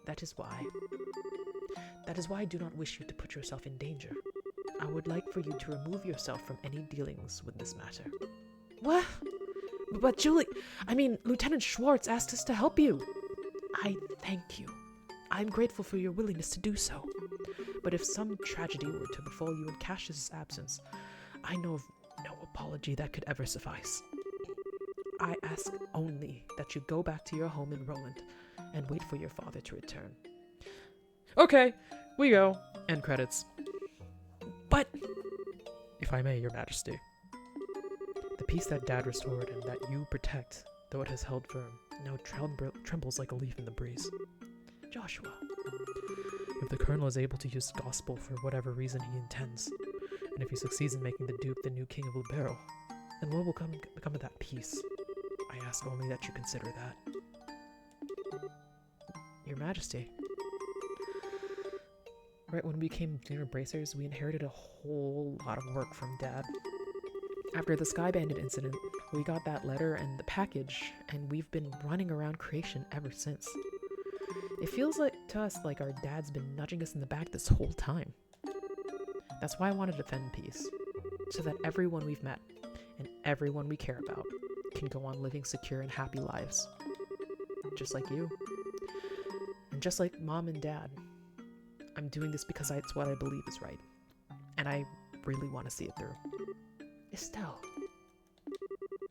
that is why I do not wish you to put yourself in danger. I would like for you to remove yourself from any dealings with this matter. What? But Julie, Lieutenant Schwartz asked us to help you. I thank you. I'm grateful for your willingness to do so. But if some tragedy were to befall you in Cassius's absence, I know of no apology that could ever suffice. I ask only that you go back to your home in Roland and wait for your father to return. Okay, we go. End credits. But, if I may, Your Majesty, the peace that Dad restored and that you protect, though it has held firm, now trembles like a leaf in the breeze. Joshua, if the Colonel is able to use gospel for whatever reason he intends, and if he succeeds in making the Duke the new King of Liberl, then what will become of that peace? I ask only that you consider that. Your Majesty. Right when we became Junior Bracers, we inherited a whole lot of work from Dad. After the Sky Bandit incident, we got that letter and the package, and we've been running around creation ever since. It feels like to us like our dad's been nudging us in the back this whole time. That's why I want to defend peace, so that everyone we've met and everyone we care about can go on living secure and happy lives. Just like you. And just like Mom and Dad. I'm doing this because it's what I believe is right. And I really want to see it through. Estelle,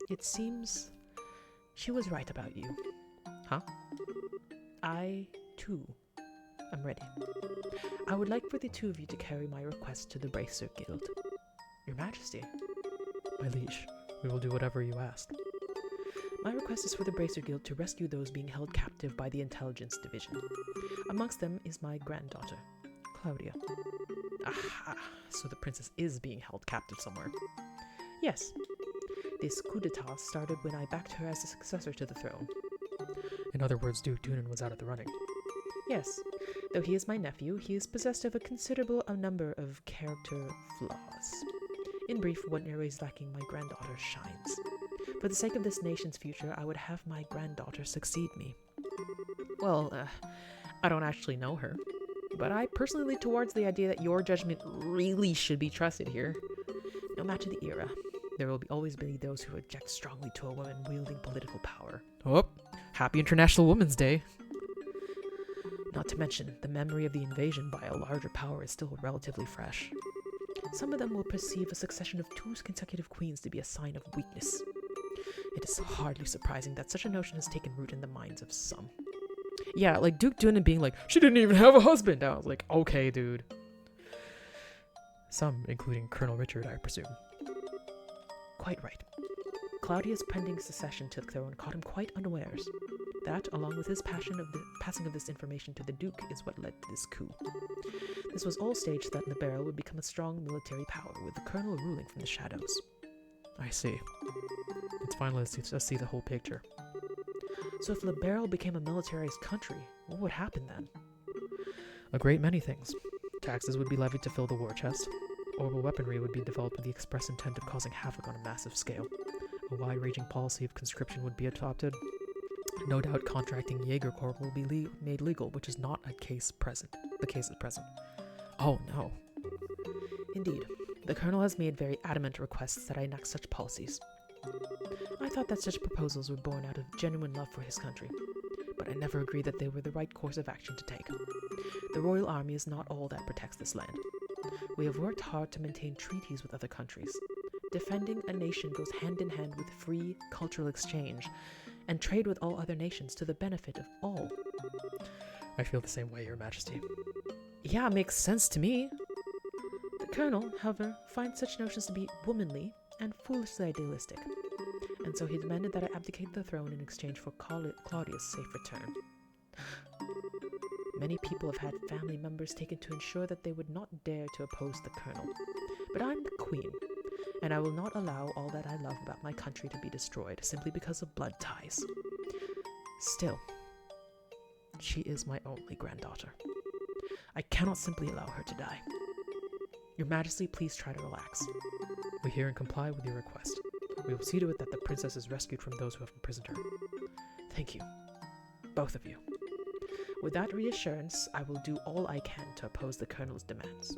it seems she was right about you. Huh? I, too, am ready. I would like for the two of you to carry my request to the Bracer Guild. Your Majesty. My liege, we will do whatever you ask. My request is for the Bracer Guild to rescue those being held captive by the Intelligence Division. Amongst them is my granddaughter, Claudia. Aha, so the princess is being held captive somewhere. Yes. This coup d'etat started when I backed her as the successor to the throne. In other words, Duke Dunan was out of the running. Yes. Though he is my nephew, he is possessed of a considerable number of character flaws. In brief, whatever is lacking, my granddaughter shines. For the sake of this nation's future, I would have my granddaughter succeed me. Well, I don't actually know her, but I personally lean towards the idea that your judgment really should be trusted here. No matter the era, there will always be those who object strongly to a woman wielding political power. Oh, happy International Women's Day. Not to mention, the memory of the invasion by a larger power is still relatively fresh. Some of them will perceive a succession of 2 consecutive queens to be a sign of weakness. It is hardly surprising that such a notion has taken root in the minds of some. Yeah, like Duke Dunan being like, she didn't even have a husband. I was like, okay, dude. Some, including Colonel Richard, I presume. Quite right. Claudia's pending succession to the throne caught him quite unawares. That, along with his passing of this information to the Duke, is what led to this coup. This was all staged so that Liberl would become a strong military power, with the Colonel ruling from the shadows. I see. It's finally to see the whole picture. So if Liberl became a militarized country, what would happen then? A great many things. Taxes would be levied to fill the war chest. Orbital weaponry would be developed with the express intent of causing havoc on a massive scale. A wide-ranging policy of conscription would be adopted. No doubt contracting Jaeger Corps will be made legal, which is not the case at present. Oh no. Indeed, the Colonel has made very adamant requests that I enact such policies. I thought that such proposals were born out of genuine love for his country, but I never agreed that they were the right course of action to take. The Royal Army is not all that protects this land. We have worked hard to maintain treaties with other countries. Defending a nation goes hand in hand with free cultural exchange and trade with all other nations to the benefit of all. I feel the same way, Your Majesty. Yeah, makes sense to me. The Colonel, however, finds such notions to be womanly and foolishly idealistic, and so he demanded that I abdicate the throne in exchange for Claudia's safe return. Many people have had family members taken to ensure that they would not dare to oppose the Colonel, but I'm the Queen, and I will not allow all that I love about my country to be destroyed simply because of blood ties. Still, she is my only granddaughter. I cannot simply allow her to die. Your Majesty, please try to relax. We hear and comply with your request. We will see to it that the princess is rescued from those who have imprisoned her. Thank you, both of you. With that reassurance, I will do all I can to oppose the Colonel's demands.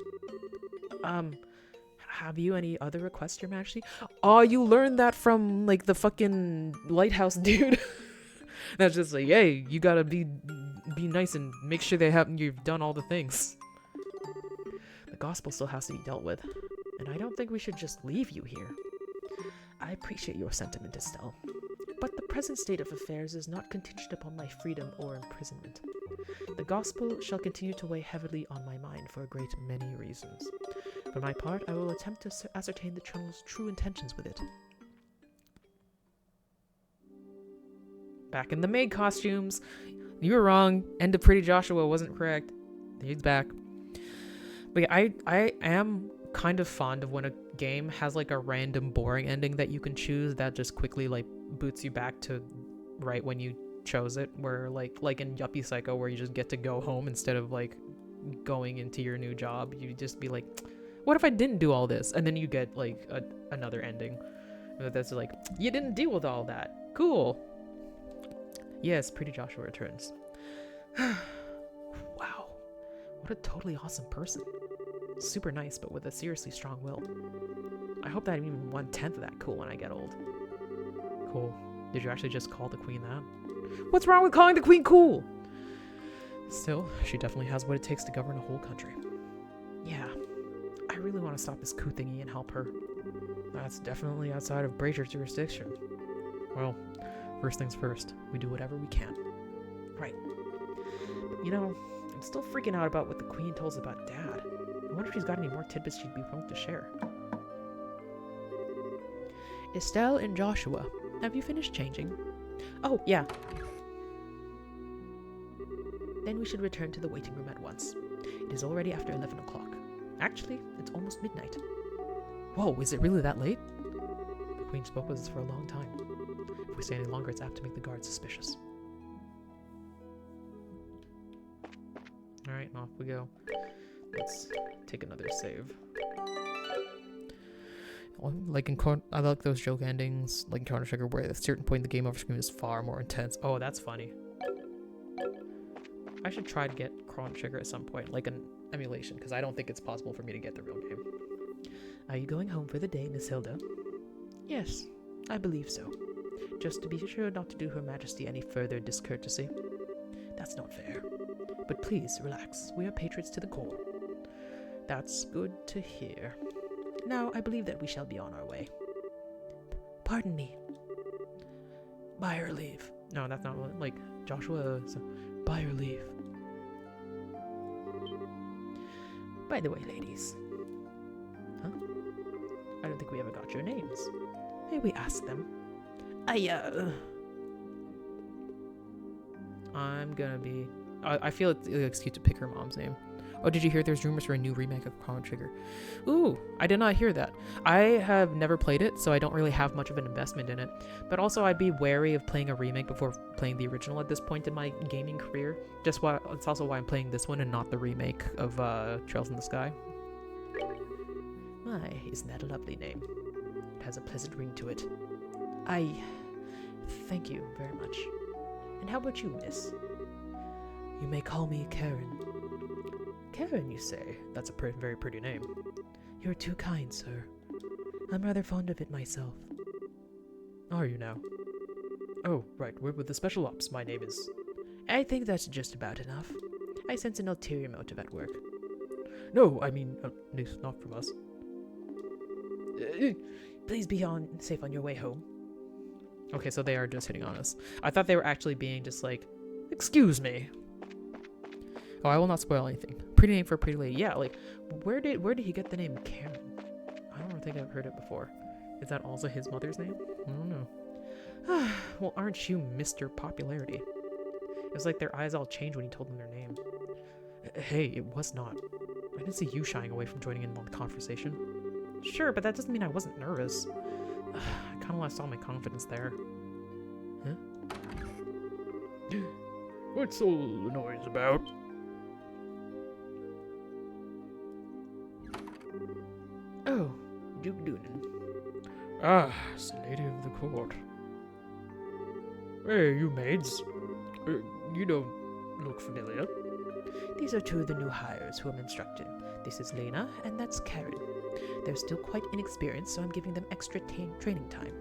Have you any other requests, Your Majesty? Oh, you learned that from, like, the fucking lighthouse dude. That's just like, hey, you gotta be nice and make sure you've done all the things. The gospel still has to be dealt with, and I don't think we should just leave you here. I appreciate your sentiment, Estelle, but the present state of affairs is not contingent upon my freedom or imprisonment. The gospel shall continue to weigh heavily on my mind for a great many reasons. For my part, I will attempt to ascertain the Colonel's true intentions with it. Back in the maid costumes. You were wrong. End of Pretty Joshua wasn't correct. He's back. But yeah, I am kind of fond of when a game has like a random boring ending that you can choose that just quickly like boots you back to right when you chose it, where like in Yuppie Psycho, where you just get to go home instead of like going into your new job. You just be like, what if I didn't do all this? And then you get like another ending that's like, you didn't deal with all that. Cool. Yes, Pretty Joshua returns. Wow, what a totally awesome person. Super nice, but with a seriously strong will. I hope that I'm even 1/10 of that cool when I get old. Cool. Did you actually just call the Queen that? What's wrong with calling the Queen cool? Still, she definitely has what it takes to govern a whole country. Yeah, I really want to stop this coup thingy and help her. That's definitely outside of Brazier's jurisdiction. Well, first things first, we do whatever we can. Right. But you know, I'm still freaking out about what the Queen told us about Dad. I wonder if she's got any more tidbits she'd be willing to share. Estelle and Joshua, have you finished changing? Oh, yeah. Then we should return to the waiting room at once. It is already after 11 o'clock. Actually, it's almost midnight. Whoa, is it really that late? The Queen spoke with us for a long time. If we stay any longer, it's apt to make the guards suspicious. Alright, off we go. Let's take another save. Like I like those joke endings, like in Chrono Trigger, where at a certain point the game over screen is far more intense. Oh, that's funny. I should try to get Chrono Trigger at some point, like an emulation, because I don't think it's possible for me to get the real game. Are you going home for the day, Miss Hilda? Yes, I believe so. Just to be sure not to do Her Majesty any further discourtesy. That's not fair. But please, relax. We are patriots to the core. That's good to hear. Now, I believe that we shall be on our way. Pardon me. By your leave. No, that's not like Joshua. By your leave. By the way, ladies. Huh? I don't think we ever got your names. May we ask them? I'm gonna be... I feel it's cute to pick her mom's name. Oh, did you hear there's rumors for a new remake of Chrono Trigger? Ooh, I did not hear that. I have never played it, so I don't really have much of an investment in it. But also, I'd be wary of playing a remake before playing the original at this point in my gaming career. It's also why I'm playing this one and not the remake of Trails in the Sky. My, isn't that a lovely name? It has a pleasant ring to it. Thank you very much. And how about you, miss? You may call me Karen. Karen, you say? That's a very pretty name. You're too kind, sir. I'm rather fond of it myself. Are you now? Oh, right, we're with the Special Ops. My name is... I think that's just about enough. I sense an ulterior motive at work. No, I mean, at least not from us. Please be safe on your way home. Okay, so they are just hitting on us. I thought they were actually being just like, excuse me. Oh, I will not spoil anything. Pretty name for a pretty lady. Yeah, like, where did he get the name Karen? I don't think I've heard it before. Is that also his mother's name? I don't know. Well, aren't you Mr. Popularity? It was like their eyes all changed when he told them their name. Hey, it was not. I didn't see you shying away from joining in on the conversation. Sure, but that doesn't mean I wasn't nervous. I kind of lost all my confidence there. Huh? What's all the noise about? Oh, Duke Doonan. Ah, it's the lady of the court. Hey, you maids. You don't look familiar. These are two of the new hires who I'm instructing. This is Lena, and that's Karen. They're still quite inexperienced, so I'm giving them extra training time.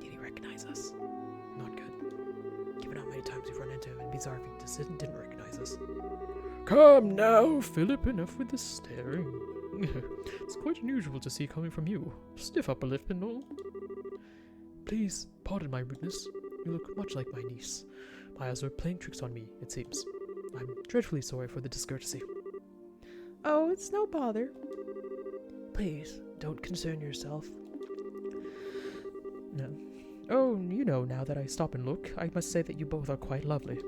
Did he recognize us? Not good. Given how many times we've run into him, it'd be bizarre if he didn't recognize us. Come now, Philip, enough with the staring. It's quite unusual to see coming from you. Stiff upper lip and all. Please, pardon my rudeness. You look much like my niece. My eyes are playing tricks on me, it seems. I'm dreadfully sorry for the discourtesy. Oh, it's no bother. Please, don't concern yourself. No. Oh, you know, now that I stop and look, I must say that you both are quite lovely.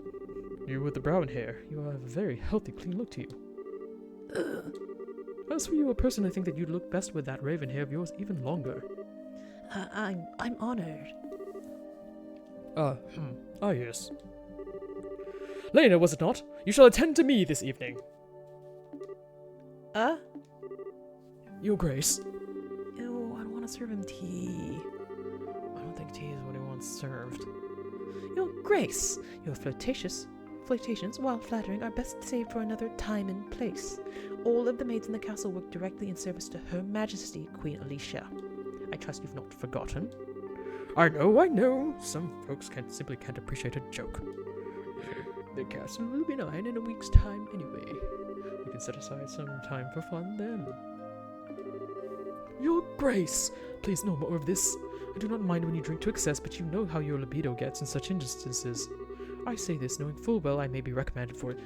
You with the brown hair, you have a very healthy, clean look to you. As for you, I personally think that you'd look best with that raven hair of yours even longer. I'm honored. Yes. Lena, was it not? You shall attend to me this evening. Your Grace. Ew, I don't want to serve him tea. I don't think tea is what he wants served. Your Grace, your flirtations, while flattering, are best saved for another time and place. All of the maids in the castle work directly in service to Her Majesty, Queen Alicia. I trust you've not forgotten. I know. Some folks simply can't appreciate a joke. The castle will be mine in a week's time anyway. We can set aside some time for fun then. Your Grace! Please no more of this. I do not mind when you drink to excess, but you know how your libido gets in such instances. I say this knowing full well I may be reprimanded for it.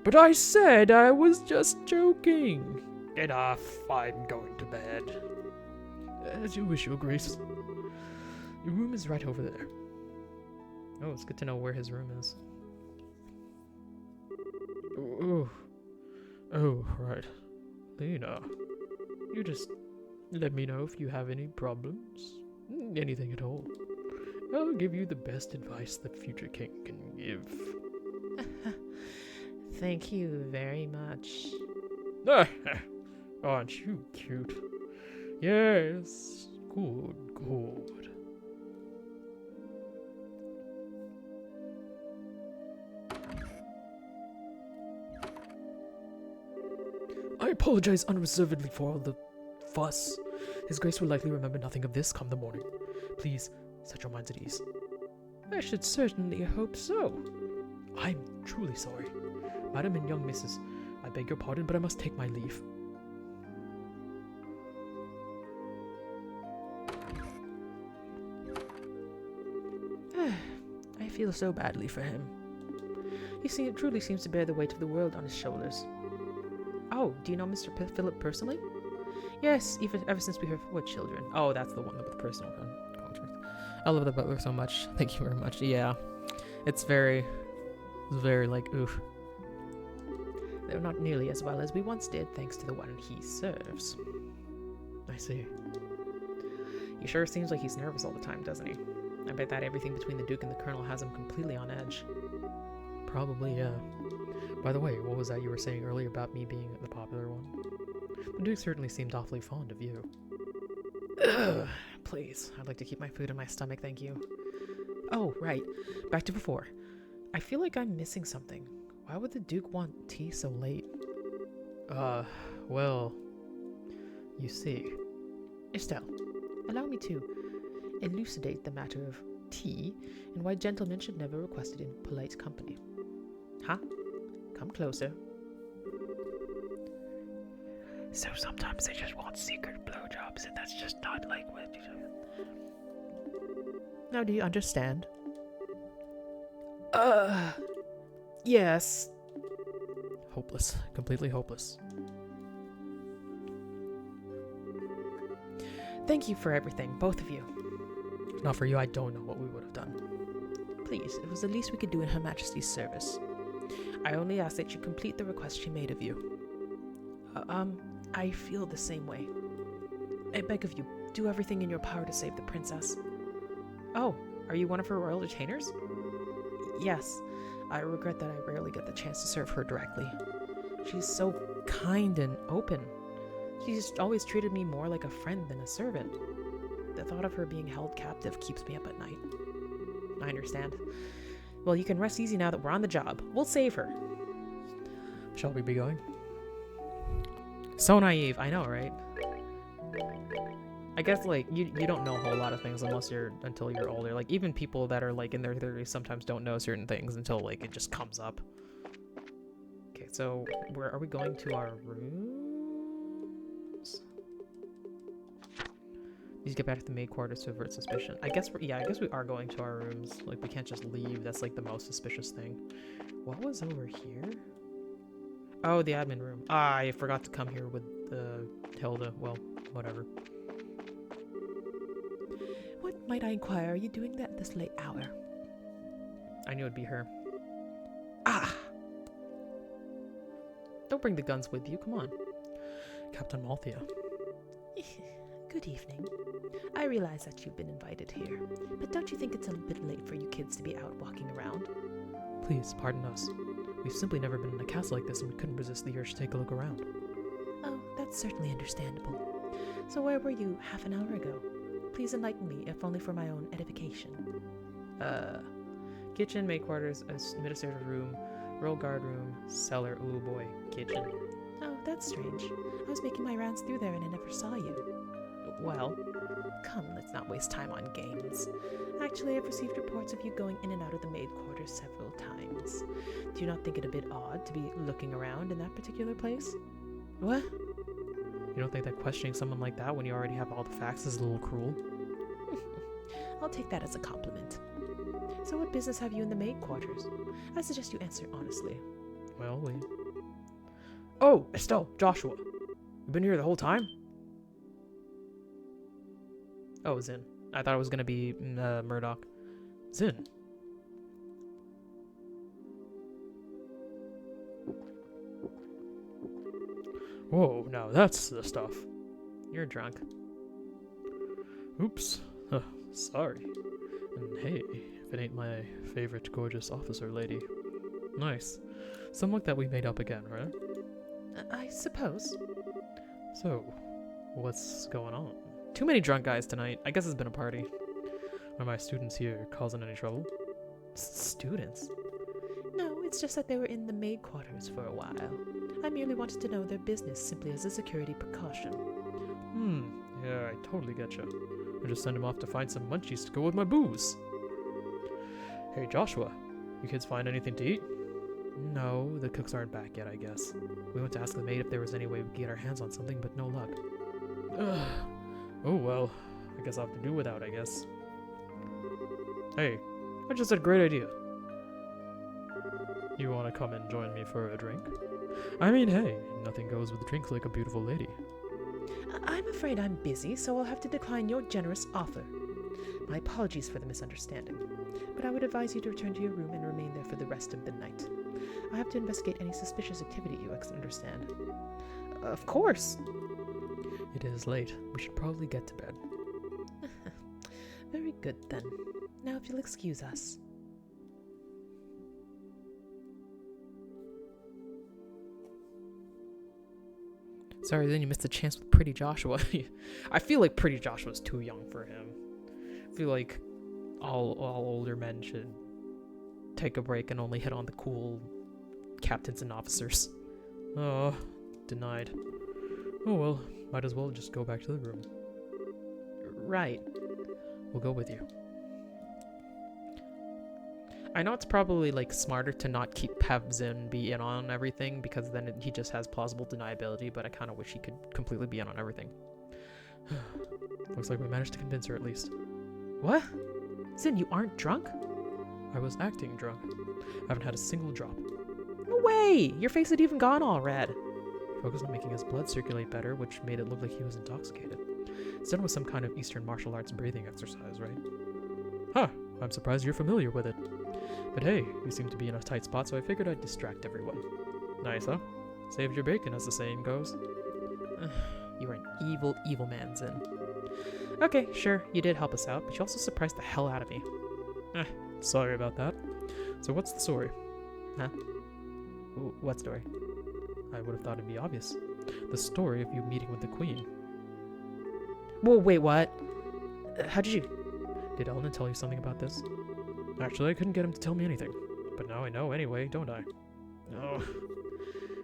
But I said I was just joking. Enough, I'm going to bed. As you wish, Your Grace. Your room is right over there. Oh, it's good to know where his room is. Oh, right. Lena, you just let me know if you have any problems. Anything at all. I'll give you the best advice the future king can give. Thank you very much. Aren't you cute? Yes. Good. I apologize unreservedly for all the fuss. His Grace will likely remember nothing of this come the morning. Please, set your minds at ease. I should certainly hope so. I'm truly sorry. Madam and young missus, I beg your pardon, but I must take my leave. I feel so badly for him. He truly seems to bear the weight of the world on his shoulders. Oh, do you know Mr. Philip personally? Yes, ever since we were children. Oh, that's the one with the personal contract. I love the butler so much. Thank you very much. Yeah, it's very like, oof. They're not nearly as well as we once did, thanks to the one he serves. I see. He sure seems like he's nervous all the time, doesn't he? I bet that everything between the Duke and the Colonel has him completely on edge. Probably, yeah. By the way, what was that you were saying earlier about me being the popular one? The Duke certainly seemed awfully fond of you. Ugh, please, I'd like to keep my food in my stomach, thank you. Oh, right. Back to before. I feel like I'm missing something. Why would the Duke want tea so late? Well, you see. Estelle, allow me to elucidate the matter of tea and why gentlemen should never request it in polite company. Huh? Come closer. So sometimes they just want secret blowjobs, and that's just not like what you do. Now, do you understand? Yes. Hopeless. Completely hopeless. Thank you for everything, both of you. If not for you, I don't know what we would have done. Please, it was the least we could do in Her Majesty's service. I only ask that you complete the request she made of you. I feel the same way. I beg of you, do everything in your power to save the princess. Oh, are you one of her royal retainers? Yes, I regret that I rarely get the chance to serve her directly. She's so kind and open. She's always treated me more like a friend than a servant. The thought of her being held captive keeps me up at night. I understand. Well, you can rest easy now that we're on the job. We'll save her. Shall we be going? So naive, I know, right? I guess, like, you don't know a whole lot of things until you're older. Like, even people that are, like, in their 30s sometimes don't know certain things until, like, it just comes up. Okay, so, where are we going to our rooms? Need to get back to the maid quarters to avert suspicion. I guess we are going to our rooms. Like, we can't just leave. That's, like, the most suspicious thing. What was over here? Oh, the admin room. I forgot to come here with Hilda. Well, whatever. What, might I inquire, are you doing that at this late hour? I knew it'd be her. Ah! Don't bring the guns with you, come on. Captain Malthea. Good evening. I realize that you've been invited here, but don't you think it's a bit late for you kids to be out walking around? Please, pardon us. We've simply never been in a castle like this and we couldn't resist the urge to take a look around. Oh, that's certainly understandable. So where were you half an hour ago? Please enlighten me, if only for my own edification. Kitchen, maid quarters, administrative room, royal guard room, cellar, ooh boy, kitchen. Oh, that's strange. I was making my rounds through there and I never saw you. Well, come, let's not waste time on games. Actually, I've received reports of you going in and out of the maid quarters several times. Do you not think it a bit odd to be looking around in that particular place? What? You don't think that questioning someone like that when you already have all the facts is a little cruel? I'll take that as a compliment. So what business have you in the maid quarters? I suggest you answer honestly. Well, Oh, Estelle, Joshua. You've been here the whole time? Oh, Zin. I thought it was gonna be Murdoch. Zin. Whoa, now that's the stuff. You're drunk. Oops. Sorry. And hey, if it ain't my favorite gorgeous officer lady. Nice. Some look that we made up again, right? I suppose. So, what's going on? Too many drunk guys tonight. I guess it's been a party. Are my students here causing any trouble? Students? No, it's just that they were in the maid quarters for a while. I merely wanted to know their business simply as a security precaution. Yeah, I totally get you. I'll just send them off to find some munchies to go with my booze. Hey, Joshua, you kids find anything to eat? No, the cooks aren't back yet, I guess. We went to ask the maid if there was any way we could get our hands on something, but no luck. Oh well, I guess I'll have to do without, I guess. Hey, I just had a great idea. You want to come and join me for a drink? I mean, hey, nothing goes with a drink like a beautiful lady. I'm afraid I'm busy, so I'll have to decline your generous offer. My apologies for the misunderstanding, but I would advise you to return to your room and remain there for the rest of the night. I have to investigate any suspicious activity, you understand. Of course. It is late. We should probably get to bed. Very good, then. Now, if you'll excuse us. Sorry, then you missed a chance with Pretty Joshua. I feel like Pretty Joshua's too young for him. I feel like all older men should take a break and only hit on the cool captains and officers. Oh, denied. Oh well, might as well just go back to the room. Right. We'll go with you. I know it's probably like smarter to not have Zin be in on everything because then he just has plausible deniability, but I kind of wish he could completely be in on everything. Looks like we managed to convince her at least. What? Zin, you aren't drunk? I was acting drunk. I haven't had a single drop. No way! Your face had even gone all red. Focused on making his blood circulate better, which made it look like he was intoxicated. It's done with some kind of Eastern martial arts breathing exercise, right? Huh, I'm surprised you're familiar with it. But hey, you seem to be in a tight spot, so I figured I'd distract everyone. Nice, huh? Saved your bacon, as the saying goes. You are an evil, evil man, Zin. Okay, sure, you did help us out, but you also surprised the hell out of me. Sorry about that. So what's the story? Huh? What story? I would have thought it'd be obvious. The story of you meeting with the Queen. Whoa, wait, what? How did you... Did Elnan tell you something about this? Actually, I couldn't get him to tell me anything. But now I know anyway, don't I? Oh.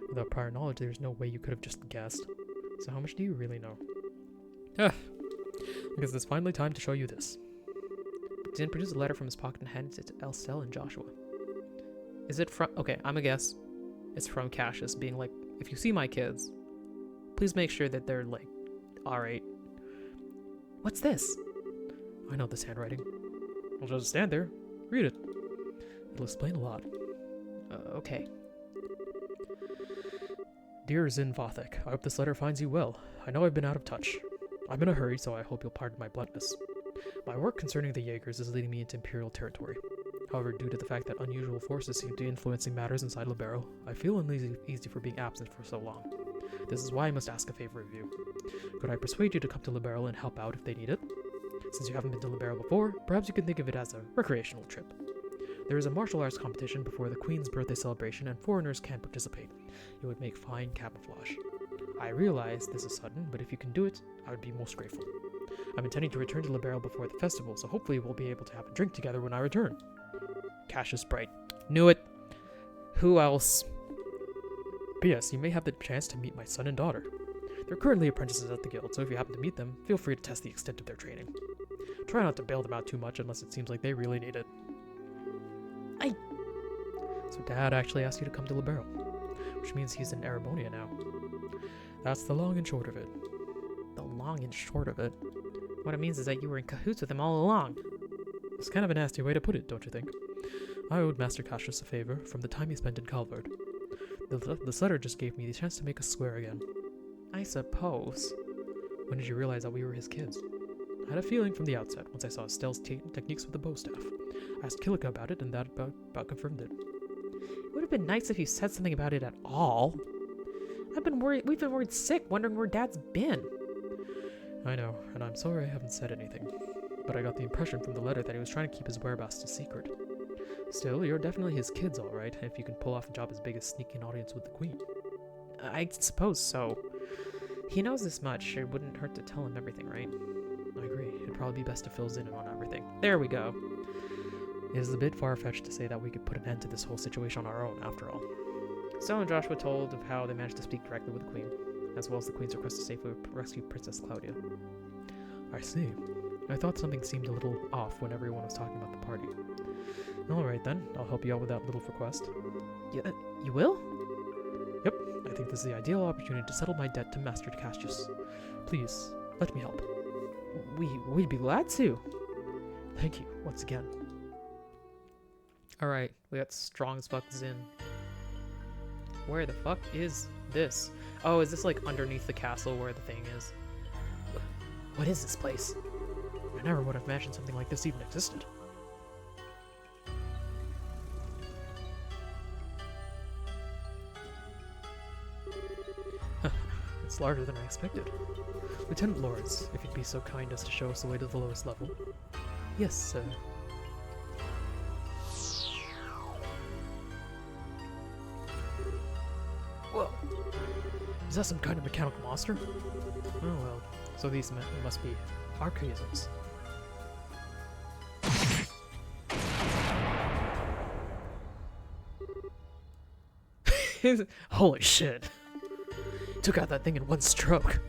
Without prior knowledge, there's no way you could have just guessed. So how much do you really know? I guess it's finally time to show you this. Zin produced a letter from his pocket and handed it to Estelle and Joshua. Is it from... Okay, I'm a guess. It's from Cassius being like, if you see my kids, please make sure that they're, like, alright. What's this? I know this handwriting. I'll just stand there. Read it. It'll explain a lot. Okay. Dear Zin Vothek, I hope this letter finds you well. I know I've been out of touch. I'm in a hurry, so I hope you'll pardon my bluntness. My work concerning the Jaegers is leading me into Imperial territory. However, due to the fact that unusual forces seem to be influencing matters inside Libero, I feel uneasy for being absent for so long. This is why I must ask a favor of you. Could I persuade you to come to Libero and help out if they need it? Since you haven't been to Libero before, perhaps you can think of it as a recreational trip. There is a martial arts competition before the Queen's birthday celebration and foreigners can participate. It would make fine camouflage. I realize this is sudden, but if you can do it, I would be most grateful. I'm intending to return to Libero before the festival, so hopefully we'll be able to have a drink together when I return. Cassius Bright. Knew it. Who else? P.S. You may have the chance to meet my son and daughter. They're currently apprentices at the guild, so if you happen to meet them, feel free to test the extent of their training. Try not to bail them out too much unless it seems like they really need it. So Dad actually asked you to come to Libero, which means he's in Erebonia now. That's the long and short of it. The long and short of it? What it means is that you were in cahoots with him all along. It's kind of a nasty way to put it, don't you think? I owed Master Cassius a favor from the time he spent in Calvard. This letter just gave me the chance to make us square again. I suppose. When did you realize that we were his kids? I had a feeling from the outset once I saw Estelle's techniques with the bow staff. I asked Kilika about it, and that about confirmed it. It would have been nice if you said something about it at all. We've been worried sick, wondering where Dad's been. I know, and I'm sorry I haven't said anything. But I got the impression from the letter that he was trying to keep his whereabouts a secret. Still, you're definitely his kids, alright, if you can pull off a job as big as sneaking an audience with the Queen. I suppose so. He knows this much, it wouldn't hurt to tell him everything, right? I agree, it'd probably be best to fill Zin in on everything. There we go. It is a bit far-fetched to say that we could put an end to this whole situation on our own, after all. Estelle and Joshua told of how they managed to speak directly with the Queen, as well as the Queen's request to safely rescue Princess Claudia. I see. I thought something seemed a little off when everyone was talking about the party. Alright then, I'll help you out with that little request. You will? Yep, I think this is the ideal opportunity to settle my debt to Master Cassius. Please, let me help. We'd be glad to. Thank you, once again. Alright, we got strong as fuck Zin. Where the fuck is this? Oh, is this like underneath the castle where the thing is? What is this place? I never would have imagined something like this even existed. It's larger than I expected. Lieutenant Lawrence, if you'd be so kind as to show us the way to the lowest level. Yes, sir. Whoa. Is that some kind of mechanical monster? Oh well, so these must be archaisms. Holy shit. Took out that thing in one stroke.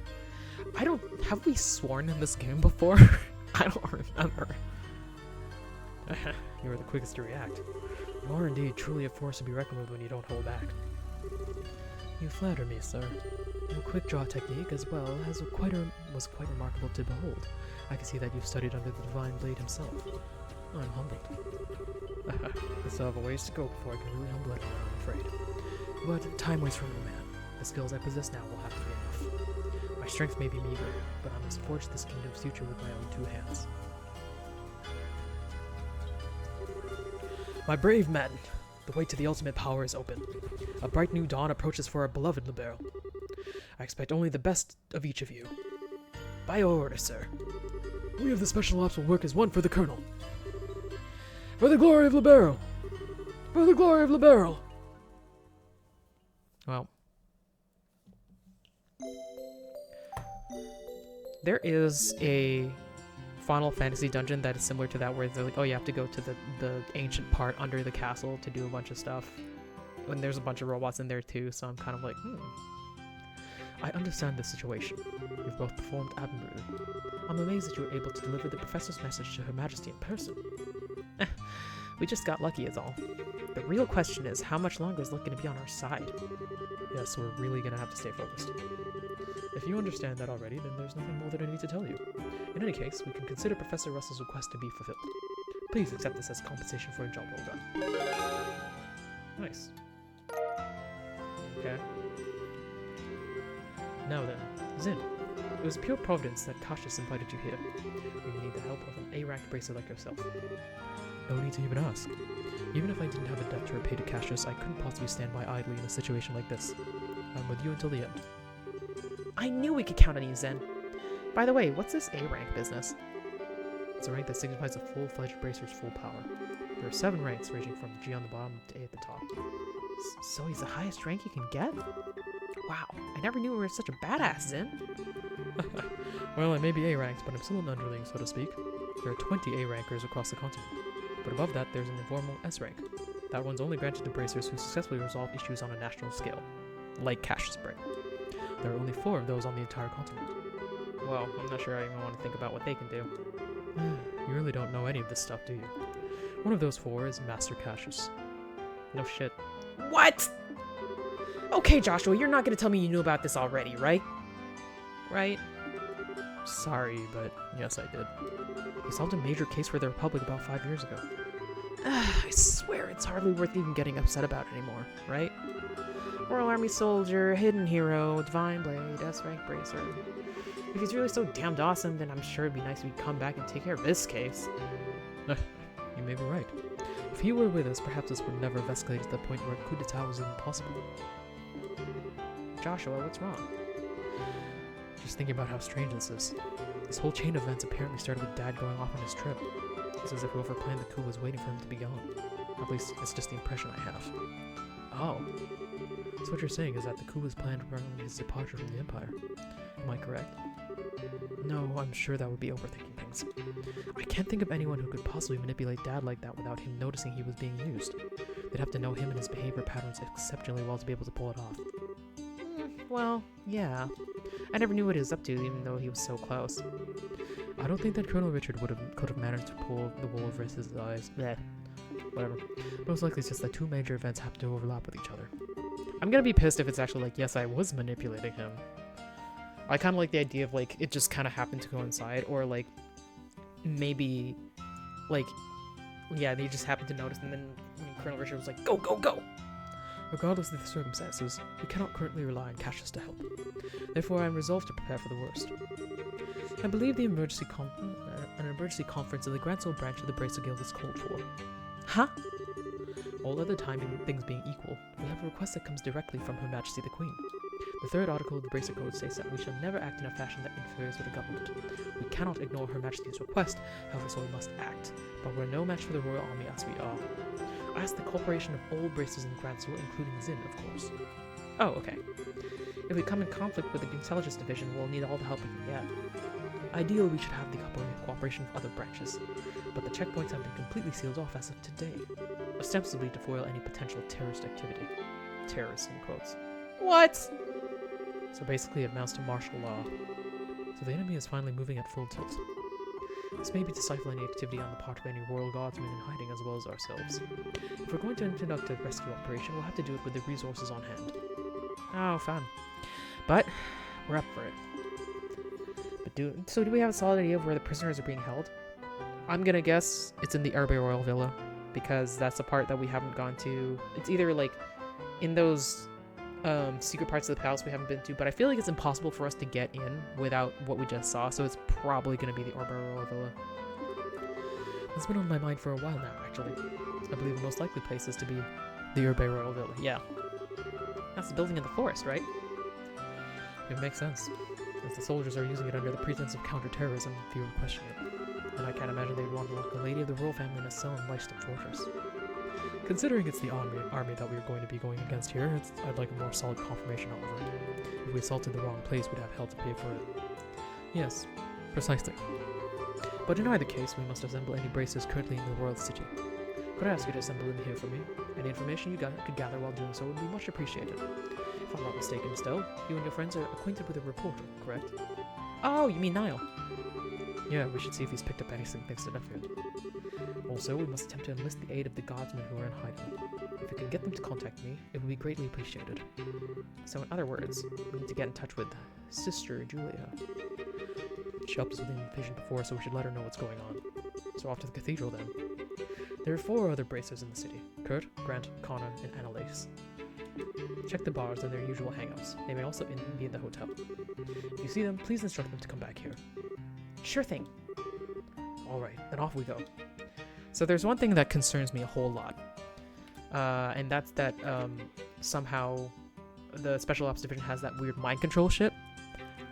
Have we sworn in this game before? I don't remember. You were the quickest to react. You are indeed truly a force to be reckoned with when you don't hold back. You flatter me, sir. Your quick draw technique, as well, was quite remarkable to behold. I can see that you've studied under the Divine Blade himself. I'm humbled. I still have a ways to go before I can really humble anyone, I'm afraid. But time waits for no man. The skills I possess now will have to be enough. My strength may be meager, but I must forge this kingdom's future with my own 2 hands. My brave men, the way to the ultimate power is open. A bright new dawn approaches for our beloved Libero. I expect only the best of each of you. By your order, sir. We of the Special Ops will work as one for the Colonel. For the glory of Libero! For the glory of Libero! Well, there is a Final Fantasy dungeon that is similar to that, where they're like, oh, you have to go to the ancient part under the castle to do a bunch of stuff. And there's a bunch of robots in there too, so I'm kind of like, I understand the situation. You've both performed admirably. I'm amazed that you were able to deliver the Professor's message to Her Majesty in person. We just got lucky is all. The real question is, how much longer is Luck going to be on our side? Yes, we're really going to have to stay focused. If you understand that already, then there's nothing more that I need to tell you. In any case, we can consider Professor Russell's request to be fulfilled. Please accept this as compensation for a job well done. Nice. Okay. Now then, Zin. It was pure providence that Cassius invited you here. We need the help of an A-ranked bracer like yourself. No need to even ask. Even if I didn't have a debt to repay to Cassius, I couldn't possibly stand by idly in a situation like this. I'm with you until the end. I knew we could count on you, Zen. By the way, what's this A-rank business? It's a rank that signifies a full-fledged bracer's full power. There are 7 ranks, ranging from G on the bottom to A at the top. So he's the highest rank you can get? Wow, I never knew we were such a badass, Zen. Well, I may be A-ranked, but I'm still an underling, so to speak. There are 20 A-rankers across the continent. But above that, there's an informal S-rank. That one's only granted to bracers who successfully resolve issues on a national scale, like Cassius Brain. There are only 4 of those on the entire continent. Well, I'm not sure I even want to think about what they can do. You really don't know any of this stuff, do you? One of those 4 is Master Cassius. No shit. What? Okay, Joshua, you're not gonna tell me you knew about this already, right? Right? Sorry, but yes, I did. He solved a major case for the Republic about 5 years ago. I swear it's hardly worth even getting upset about anymore, right? Royal Army Soldier, Hidden Hero, Divine Blade, S-Rank Bracer. If he's really so damned awesome, then I'm sure it'd be nice if he'd come back and take care of this case. You may be right. If he were with us, perhaps this would never have escalated to the point where a coup d'etat was even possible. Joshua, what's wrong? Just thinking about how strange this is. This whole chain of events apparently started with Dad going off on his trip. It's as if whoever planned the coup was waiting for him to be gone. At least, it's just the impression I have. Oh. So what you're saying is that the coup was planned around his departure from the Empire. Am I correct? No, I'm sure that would be overthinking things. I can't think of anyone who could possibly manipulate Dad like that without him noticing he was being used. They'd have to know him and his behavior patterns exceptionally well to be able to pull it off. Well, yeah. I never knew what he was up to, even though he was so close. I don't think that Colonel Richard could have managed to pull the wool over his eyes. Bleh. Whatever. Most likely it's just that 2 major events happen to overlap with each other. I'm gonna be pissed if it's actually like, yes, I was manipulating him. I kind of like the idea of, like, it just kind of happened to coincide, or, like, maybe, like, yeah, they just happened to notice, and then Colonel Richard was like, go, go, go! Regardless of the circumstances, we cannot currently rely on Cassius to help. Therefore, I am resolved to prepare for the worst. I believe an emergency conference in the Grand Soul branch of the Bracer Guild is called for. Huh? All other things being equal, we have a request that comes directly from Her Majesty the Queen. The 3rd article of the Bracer Code states that we shall never act in a fashion that interferes with the government. We cannot ignore Her Majesty's request, however, so we must act. But we're no match for the Royal Army as we are. I ask the cooperation of all bracers in the Grand Soul, including Zin, of course. Oh, okay. If we come in conflict with the Intelligence Division, we'll need all the help we can get. Ideally, we should have the cooperation of other branches, but the checkpoints have been completely sealed off as of today, ostensibly to foil any potential terrorist activity. Terrorists, in quotes. What? So basically it amounts to martial law. So the enemy is finally moving at full tilt. This may be to stifle any activity on the part of any royal guardsmen in hiding as well as ourselves. If we're going to conduct a rescue operation, we'll have to do it with the resources on hand. Oh, fun. But we're up for it. But do we have a solid idea of where the prisoners are being held? I'm gonna guess it's in the Herbe Royal Villa, because that's the part that we haven't gone to. It's either like in those secret parts of the palace we haven't been to, but I feel like it's impossible for us to get in without what we just saw, so it's probably gonna be the Herbe Royal Villa. It's been on my mind for a while now, actually. I believe the most likely place is to be the Herbe Royal Villa. Yeah. That's the building in the forest, right? It makes sense, since the soldiers are using it under the pretense of counter-terrorism, if you were questioning it. And I can't imagine they'd want to lock a lady of the royal family in a cell in Lifestone Fortress. Considering it's the army that we're going to be going against here, I'd like a more solid confirmation, however. If we assaulted the wrong place, we'd have hell to pay for it. Yes, precisely. But in either case, we must assemble any bracers currently in the royal city. Could I ask you to assemble them here for me? Any information you could gather while doing so would be much appreciated. If I'm not mistaken, Estelle, you and your friends are acquainted with a reporter, correct? Oh, you mean Niall? Yeah, we should see if he's picked up anything thanks to Nuffield. Also, we must attempt to enlist the aid of the guardsmen who are in hiding. If you can get them to contact me, it would be greatly appreciated. So in other words, we need to get in touch with Sister Julia. She helped us with the invasion before, so we should let her know what's going on. So off to the cathedral then. There are 4 other bracers in the city: Kurt, Grant, Connor, and Annalise. Check the bars and their usual hangouts. They may also be in the hotel. If you see them, please instruct them to come back here. Sure thing. Alright, then off we go. So there's one thing that concerns me a whole lot. And that's that somehow the Special Ops Division has that weird mind control shit,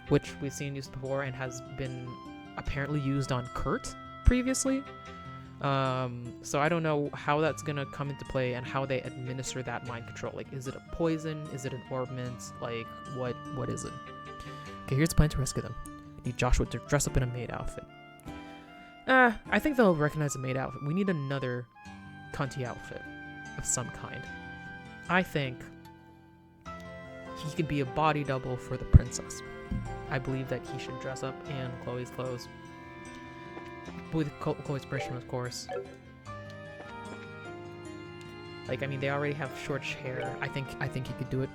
which we've seen used before and has been apparently used on Kurt previously. So I don't know how that's gonna come into play and how they administer that mind control. Like, is it a poison? Is it an orbment? Like, what is it? Okay, here's the plan to rescue them. Need Joshua to dress up in a maid outfit. I think they'll recognize a maid outfit. We need another cunty outfit of some kind. I think he could be a body double for the princess. I believe that he should dress up in Chloe's clothes. With Chloe's permission, of course. Like, I mean, they already have short hair. I think he could do it.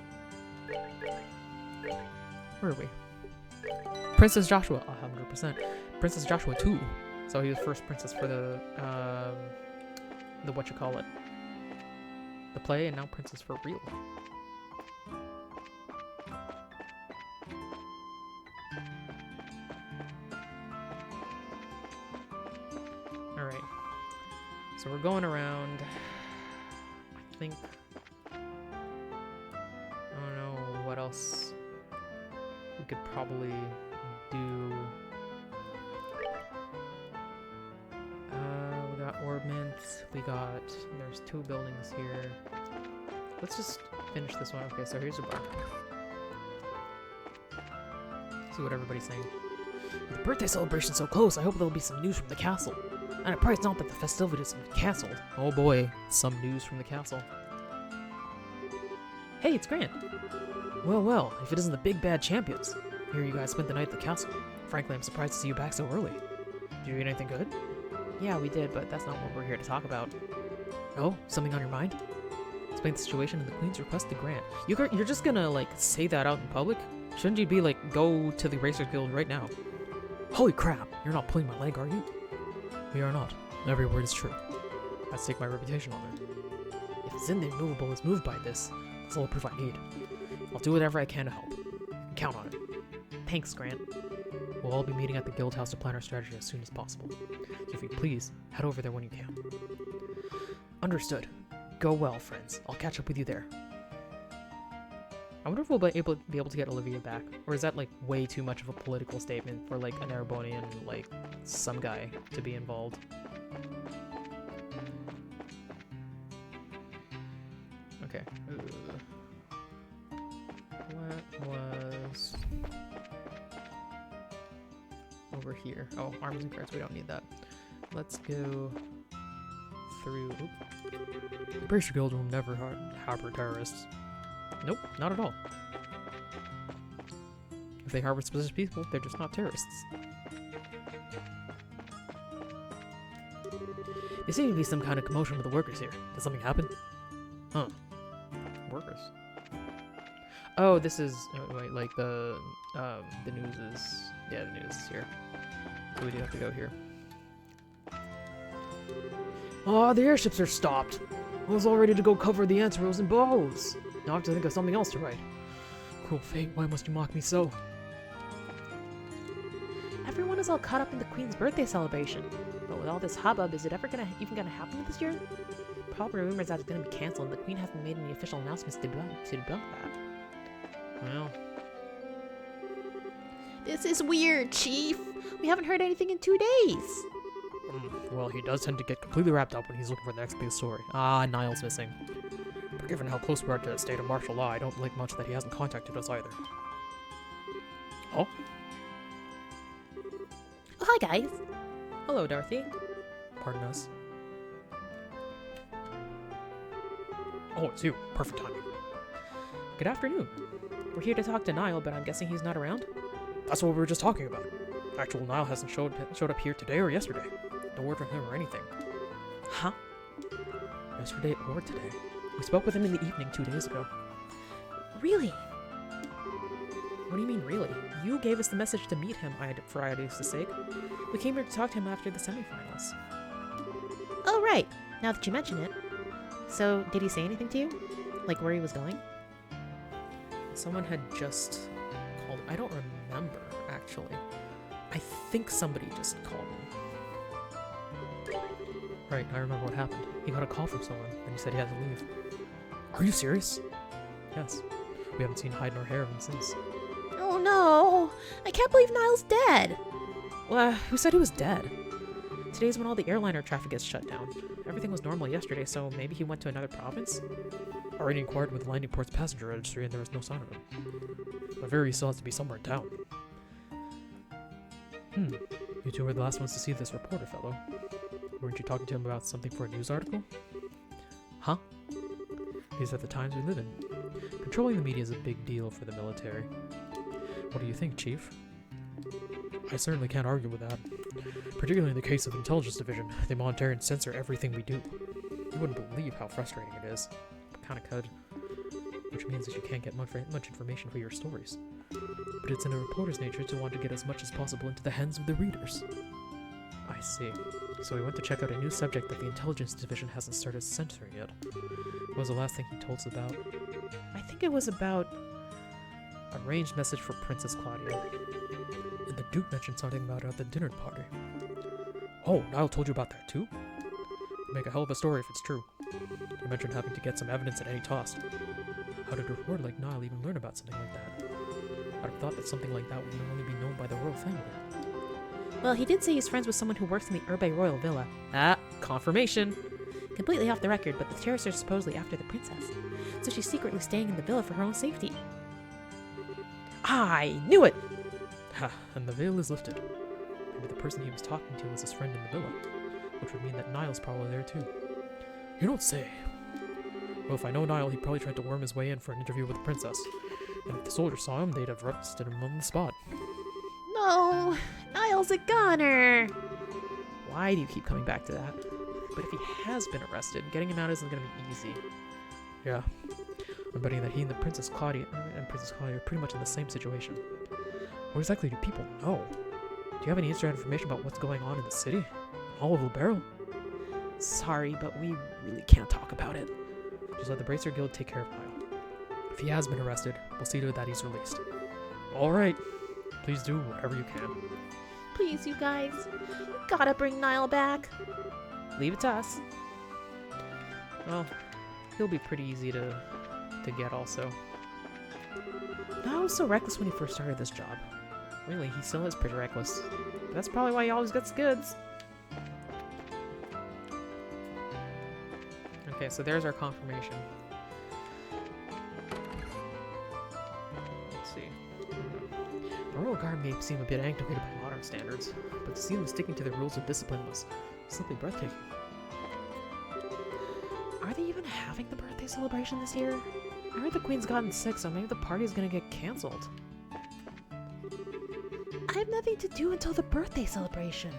Where are we? Princess Joshua, 100%. Princess Joshua 2. So he was first princess for the whatchamacallit, the play, and now princess for real. Alright. So we're going around. I think, I don't know what else we could probably do. We got orbments, there's 2 buildings here. Let's just finish this one. Okay, so here's a bar. See what everybody's saying. With the birthday celebration so close, I hope there'll be some news from the castle. And I pray it's not that the festivities have been cancelled. Oh boy, some news from the castle. Hey, it's Grant. Well, if it isn't the big bad champions. Here you guys spent the night at the castle. Frankly, I'm surprised to see you back so early. Did you eat anything good? Yeah, we did, but that's not what we're here to talk about. Oh, something on your mind? Explain the situation and the Queen's request to Grant. You're just gonna, like, say that out in public? Shouldn't you be like, go to the Racers Guild right now? Holy crap, you're not pulling my leg, are you? We are not. Every word is true. I stake my reputation on it. If Zin the Immovable is moved by this, that's all the proof I need. I'll do whatever I can to help. You can count on it. Thanks, Grant. We'll all be meeting at the guild house to plan our strategy as soon as possible. So if you please, head over there when you can. Understood. Go well, friends. I'll catch up with you there. I wonder if we'll be able to get Olivia back, or is that like way too much of a political statement for like an Erebonian, like some guy to be involved? Okay. That was over here. Oh, arms and cards. We don't need that. Let's go through. Oop. Bracer Guild will never harbor terrorists. Nope, not at all. If they harbor suspicious people, they're just not terrorists. There seems to be some kind of commotion with the workers here. Did something happen? Workers. Oh, this is wait, like the news is the news is here. So we do have to go here. Oh, the airships are stopped. I was all ready to go cover the anti-rolls and bows. Now I have to think of something else to write. Cruel fate, why must you mock me so? Everyone is all caught up in the Queen's birthday celebration. But with all this hubbub, is it ever even gonna happen this year? Probably rumors that it's gonna be cancelled, and the Queen hasn't made any official announcements to debunk that. Well, This is weird, Chief. We haven't heard anything in 2 days. Well, he does tend to get completely wrapped up when he's looking for the next big story. ah, Niall's missing. But given how close we are to a state of martial law, I don't like much that he hasn't contacted us either. Oh, Oh, hi, guys. hello, Dorothy. Pardon us. Oh, it's you. Perfect timing. Good afternoon. We're here to talk to Niall, but I'm guessing he's not around. That's what we were just talking about. Actual Niall hasn't showed up here today or yesterday. No word from him or anything. Huh? Yesterday or today. We spoke with him in the evening 2 days ago. Really? What do you mean, really? You gave us the message to meet him for Iodius' sake. We came here to talk to him after the semifinals. Oh, right. Now that you mention it. So, did he say anything to you? Like where he was going? Someone had just called. I don't remember, actually. I think somebody just called him. Right, I remember what happened. He got a call from someone, and he said he had to leave. Are you serious? Yes. We haven't seen hide nor hair of him since. Oh no! I can't believe Niall's dead! Well, who said he was dead? Today's when all the airliner traffic gets shut down. Everything was normal yesterday, so maybe he went to another province? Already inquired with the landing port's passenger registry, and there was no sign of him. Laveri still has to be somewhere in town. You two were the last ones to see this reporter fellow. Weren't you talking to him about something for a news article? Huh? These are the times we live in. Controlling the media is a big deal for the military. What do you think, Chief? I certainly can't argue with that. Particularly in the case of the Intelligence Division, they monitor and censor everything we do. You wouldn't believe how frustrating it is. Kinda could. Which means that you can't get much information for your stories. But it's in a reporter's nature to want to get as much as possible into the hands of the readers. I see. So we went to check out a new subject that the Intelligence Division hasn't started censoring yet. What was the last thing he told us about? I think it was about a ranged message for Princess Claudia. And the Duke mentioned something about it at the dinner party. Oh, Niall told you about that too? It'd make a hell of a story if it's true. He mentioned having to get some evidence at any cost. How did a reporter like Niall even learn about something like that? I'd have thought that something like that would only be known by the royal family. Well, he did say he's friends with someone who works in the Urbe Royal Villa. Ah, confirmation. Completely off the record, but the terrorists are supposedly after the princess. So she's secretly staying in the villa for her own safety. I knew it! Ha, and the veil is lifted. Maybe the person he was talking to was his friend in the villa, which would mean that Niall's probably there too. You don't say. Well, if I know Niall, he probably tried to worm his way in for an interview with the princess. And if the soldiers saw him, they'd have arrested him on the spot. No! Niall's a goner! Why do you keep coming back to that? But if he has been arrested, getting him out isn't going to be easy. Yeah. I'm betting that he and Princess Claudia are pretty much in the same situation. What exactly do people know? Do you have any inside information about what's going on in the city? All of Barrel? Sorry, but we really can't talk about it. Just let the Bracer Guild take care of Niall. If he has been arrested, we'll see to it that he's released. Alright. Please do whatever you can. Please, you guys. You gotta bring Niall back. Leave it to us. Well, he'll be pretty easy to get also. Niall was so reckless when he first started this job. Really, he still is pretty reckless. But that's probably why he always gets goods. Okay, so there's our confirmation. Royal Guard may seem a bit antiquated by modern standards, but to see them sticking to the rules of discipline was simply breathtaking. Are they even having the birthday celebration this year? I heard the Queen's gotten sick, so maybe the party's gonna get cancelled. I have nothing to do until the birthday celebration.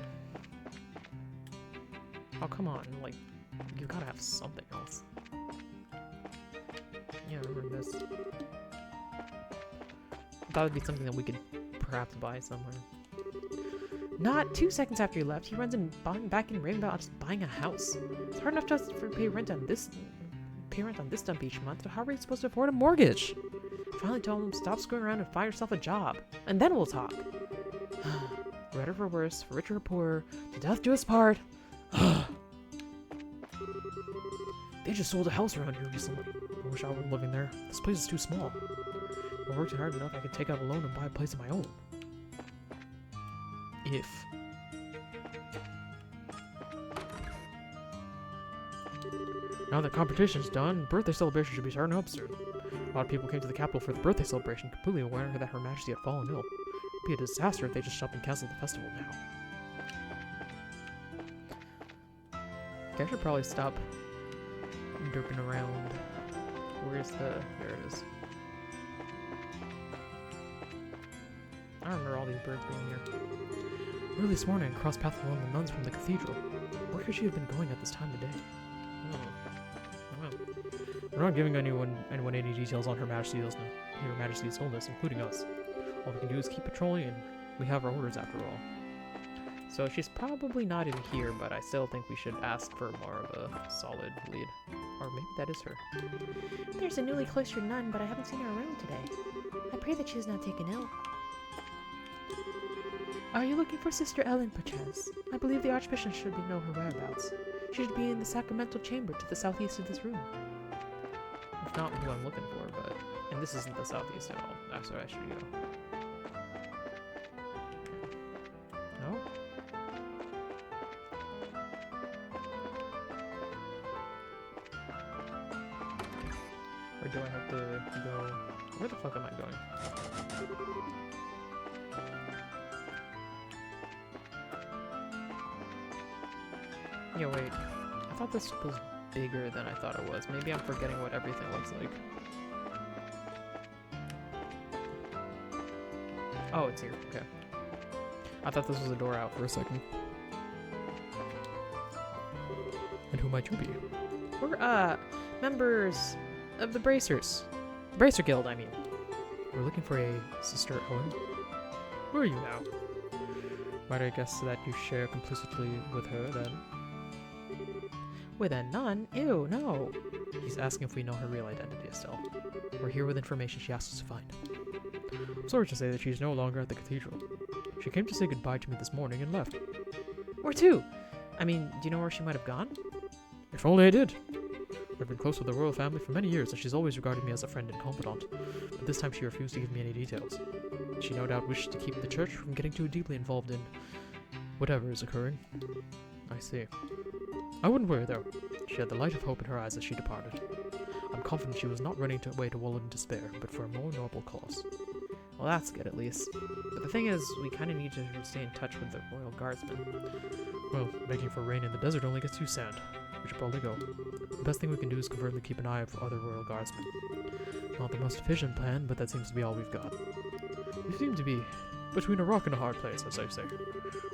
Oh, come on, like, you gotta have something else. Yeah, I remember this. That would be something that we could perhaps buy somewhere. Not 2 seconds after you left, he runs in back and raving about just buying a house. It's hard enough to pay rent on this dump each month, so how are we supposed to afford a mortgage? Finally told him, stop screwing around and find yourself a job, and then we'll talk. For better or for worse, for richer or poorer, to death do us part. They just sold a house around here recently. I wish I were living there. This place is too small. If I worked hard enough, I could take out a loan and buy a place of my own. If. Now that competition's done, birthday celebration should be starting up soon. A lot of people came to the capital for the birthday celebration, completely aware that Her Majesty had fallen ill. It'd be a disaster if they just shut and canceled the festival now. Okay, I should probably stop derping around. Where's the... There it is. I remember all these birds being here. Early this morning, I crossed paths with one of the nuns from the cathedral. Where could she have been going at this time of day? We're not giving anyone any details on Her Majesty's illness, including us. All we can do is keep patrolling, and we have our orders after all. So she's probably not in here, but I still think we should ask for more of a solid lead. Or maybe that is her. There's a newly cloistered nun, but I haven't seen her around today. I pray that she is not taken ill. Are you looking for Sister Ellen, perchance? I believe the Archbishop should know her whereabouts. She should be in the sacramental chamber to the southeast of this room. It's not who I'm looking for, but... And this isn't the southeast at all. That's where I should go. No? Or do I have to go... Where the fuck am I going? Yeah, wait. I thought this was bigger than I thought it was. Maybe I'm forgetting what everything looks like. Oh, it's here. Okay. I thought this was a door out for a second. And who might you be? We're, members of the Bracers. The Bracer Guild, I mean. We're looking for a Sister Ellen. Who are you now? Might I guess that you share complicitly with her, then? With a nun? Ew, no. He's asking if we know her real identity, Estelle. We're here with information she asked us to find. I'm sorry to say that she's no longer at the cathedral. She came to say goodbye to me this morning and left. Where to? I mean, do you know where she might have gone? If only I did. I've been close with the royal family for many years, and she's always regarded me as a friend and confidant, but this time she refused to give me any details. She no doubt wished to keep the church from getting too deeply involved in whatever is occurring. I see. I wouldn't worry, though. She had the light of hope in her eyes as she departed. I'm confident she was not running away to wallow in despair, but for a more noble cause. Well, that's good, at least. But the thing is, we kind of need to stay in touch with the Royal Guardsmen. Well, begging for rain in the desert only gets you sand. We should probably go. The best thing we can do is covertly keep an eye out for other Royal Guardsmen. Not the most efficient plan, but that seems to be all we've got. You seem to be between a rock and a hard place, as I say.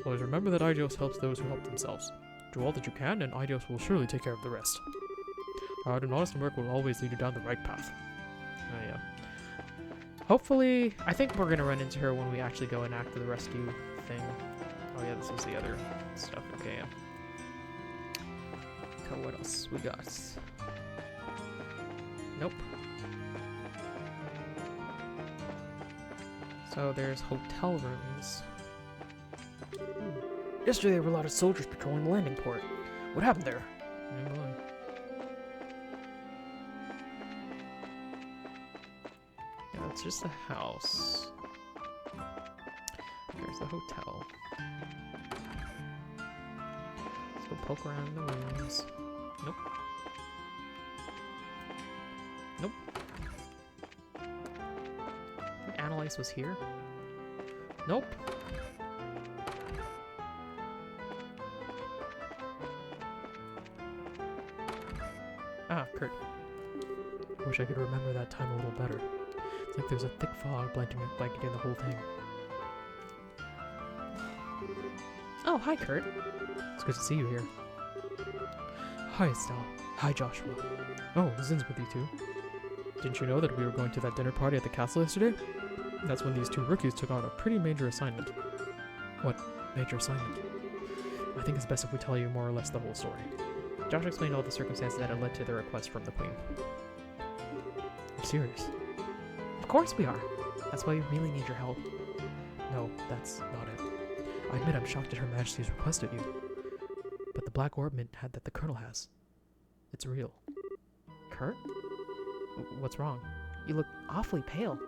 Always remember that Aidios helps those who help themselves. Do all that you can, and Aidios will surely take care of the rest. Hard and honest work will always lead you down the right path. Oh, yeah. Hopefully, I think we're going to run into her when we actually go and act the rescue thing. Oh yeah, this was the other stuff. Okay, yeah. Okay, what else we got? Nope. So there's hotel rooms. Yesterday there were a lot of soldiers patrolling the landing port. What happened there? Oh, boy. Yeah, that's just a house. There's the hotel. Let's go poke around in the rooms. Nope. Nope. I think Annalise was here. Nope. Ah, Kurt. I wish I could remember that time a little better. It's like there's a thick fog blanketing the whole thing. Oh, hi, Kurt. It's good to see you here. Hi, Estelle. Hi, Joshua. Oh, Zin's with you too. Didn't you know that we were going to that dinner party at the castle yesterday? That's when these two rookies took on a pretty major assignment. What major assignment? I think it's best if we tell you more or less the whole story. Joshua explained all the circumstances that had led to the request from the Queen. You're serious? Of course we are. That's why we really need your help. No, that's not it. I admit I'm shocked at Her Majesty's request of you. But the Black Orb Mint had that the Colonel has. It's real. Kurt? What's wrong? You look awfully pale.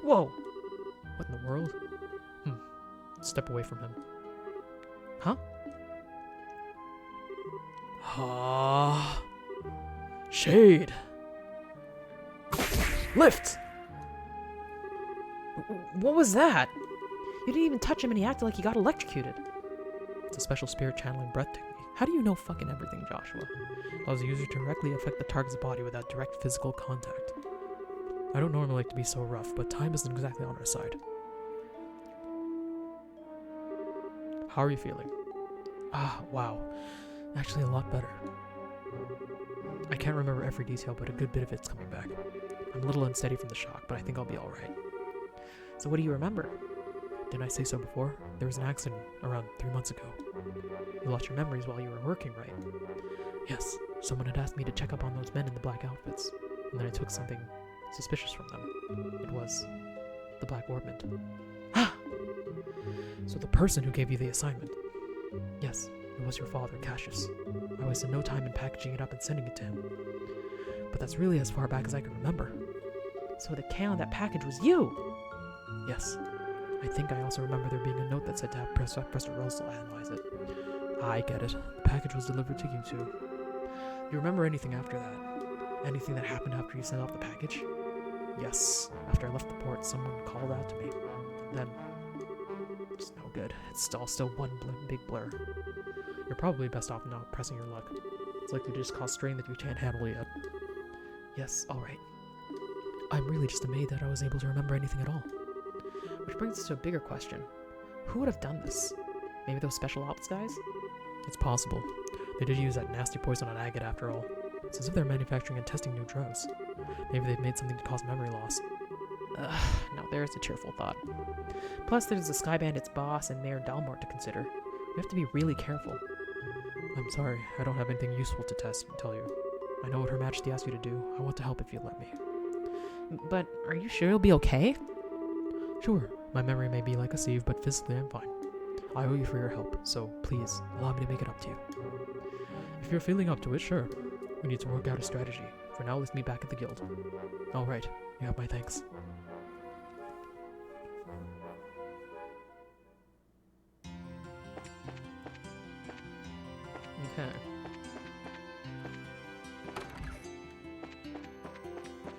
Whoa! What in the world? Step away from him. Huh? Ah. Shade. Lift! What was that? You didn't even touch him and he acted like he got electrocuted. It's a special spirit channeling breath technique. How do you know fucking everything, Joshua? Allows the user to directly affect the target's body without direct physical contact. I don't normally like to be so rough, but time isn't exactly on our side. How are you feeling? Ah, wow. Actually, a lot better. I can't remember every detail, but a good bit of it's coming back. I'm a little unsteady from the shock, but I think I'll be alright. So what do you remember? Didn't I say so before? There was an accident around 3 months ago. You lost your memories while you were working, right? Yes, someone had asked me to check up on those men in the black outfits, and then I took something suspicious from them. It was the Black Orb Mint. Ah! So the person who gave you the assignment. Yes, it was your father, Cassius. I wasted no time in packaging it up and sending it to him. But that's really as far back as I can remember. So the can on that package was you! Yes. I think I also remember there being a note that said to have Professor Russell analyze it. I get it. The package was delivered to you two. Do you remember anything after that? Anything that happened after you sent off the package? Yes. After I left the port, someone called out to me. Then, it's no good. It's all still one big blur. You're probably best off not pressing your luck. It's likely to just cause strain that you can't handle yet. Yes, alright. I'm really just amazed that I was able to remember anything at all. Which brings us to a bigger question. Who would have done this? Maybe those special ops guys? It's possible. They did use that nasty poison on Agate after all. It's as if they're manufacturing and testing new drugs. Maybe they've made something to cause memory loss. No, there's a cheerful thought. Plus, there's the Sky Bandit's boss and Mayor Dalmort to consider. We have to be really careful. I'm sorry, I don't have anything useful to test and tell you. I know what Her Majesty asked you to do. I want to help if you'll let me. But are you sure you'll be okay? Sure, my memory may be like a sieve, but physically I'm fine. I owe you for your help, so please, allow me to make it up to you. If you're feeling up to it, sure. We need to work out a strategy. For now, let's meet back at the guild. Alright, you have my thanks. Okay.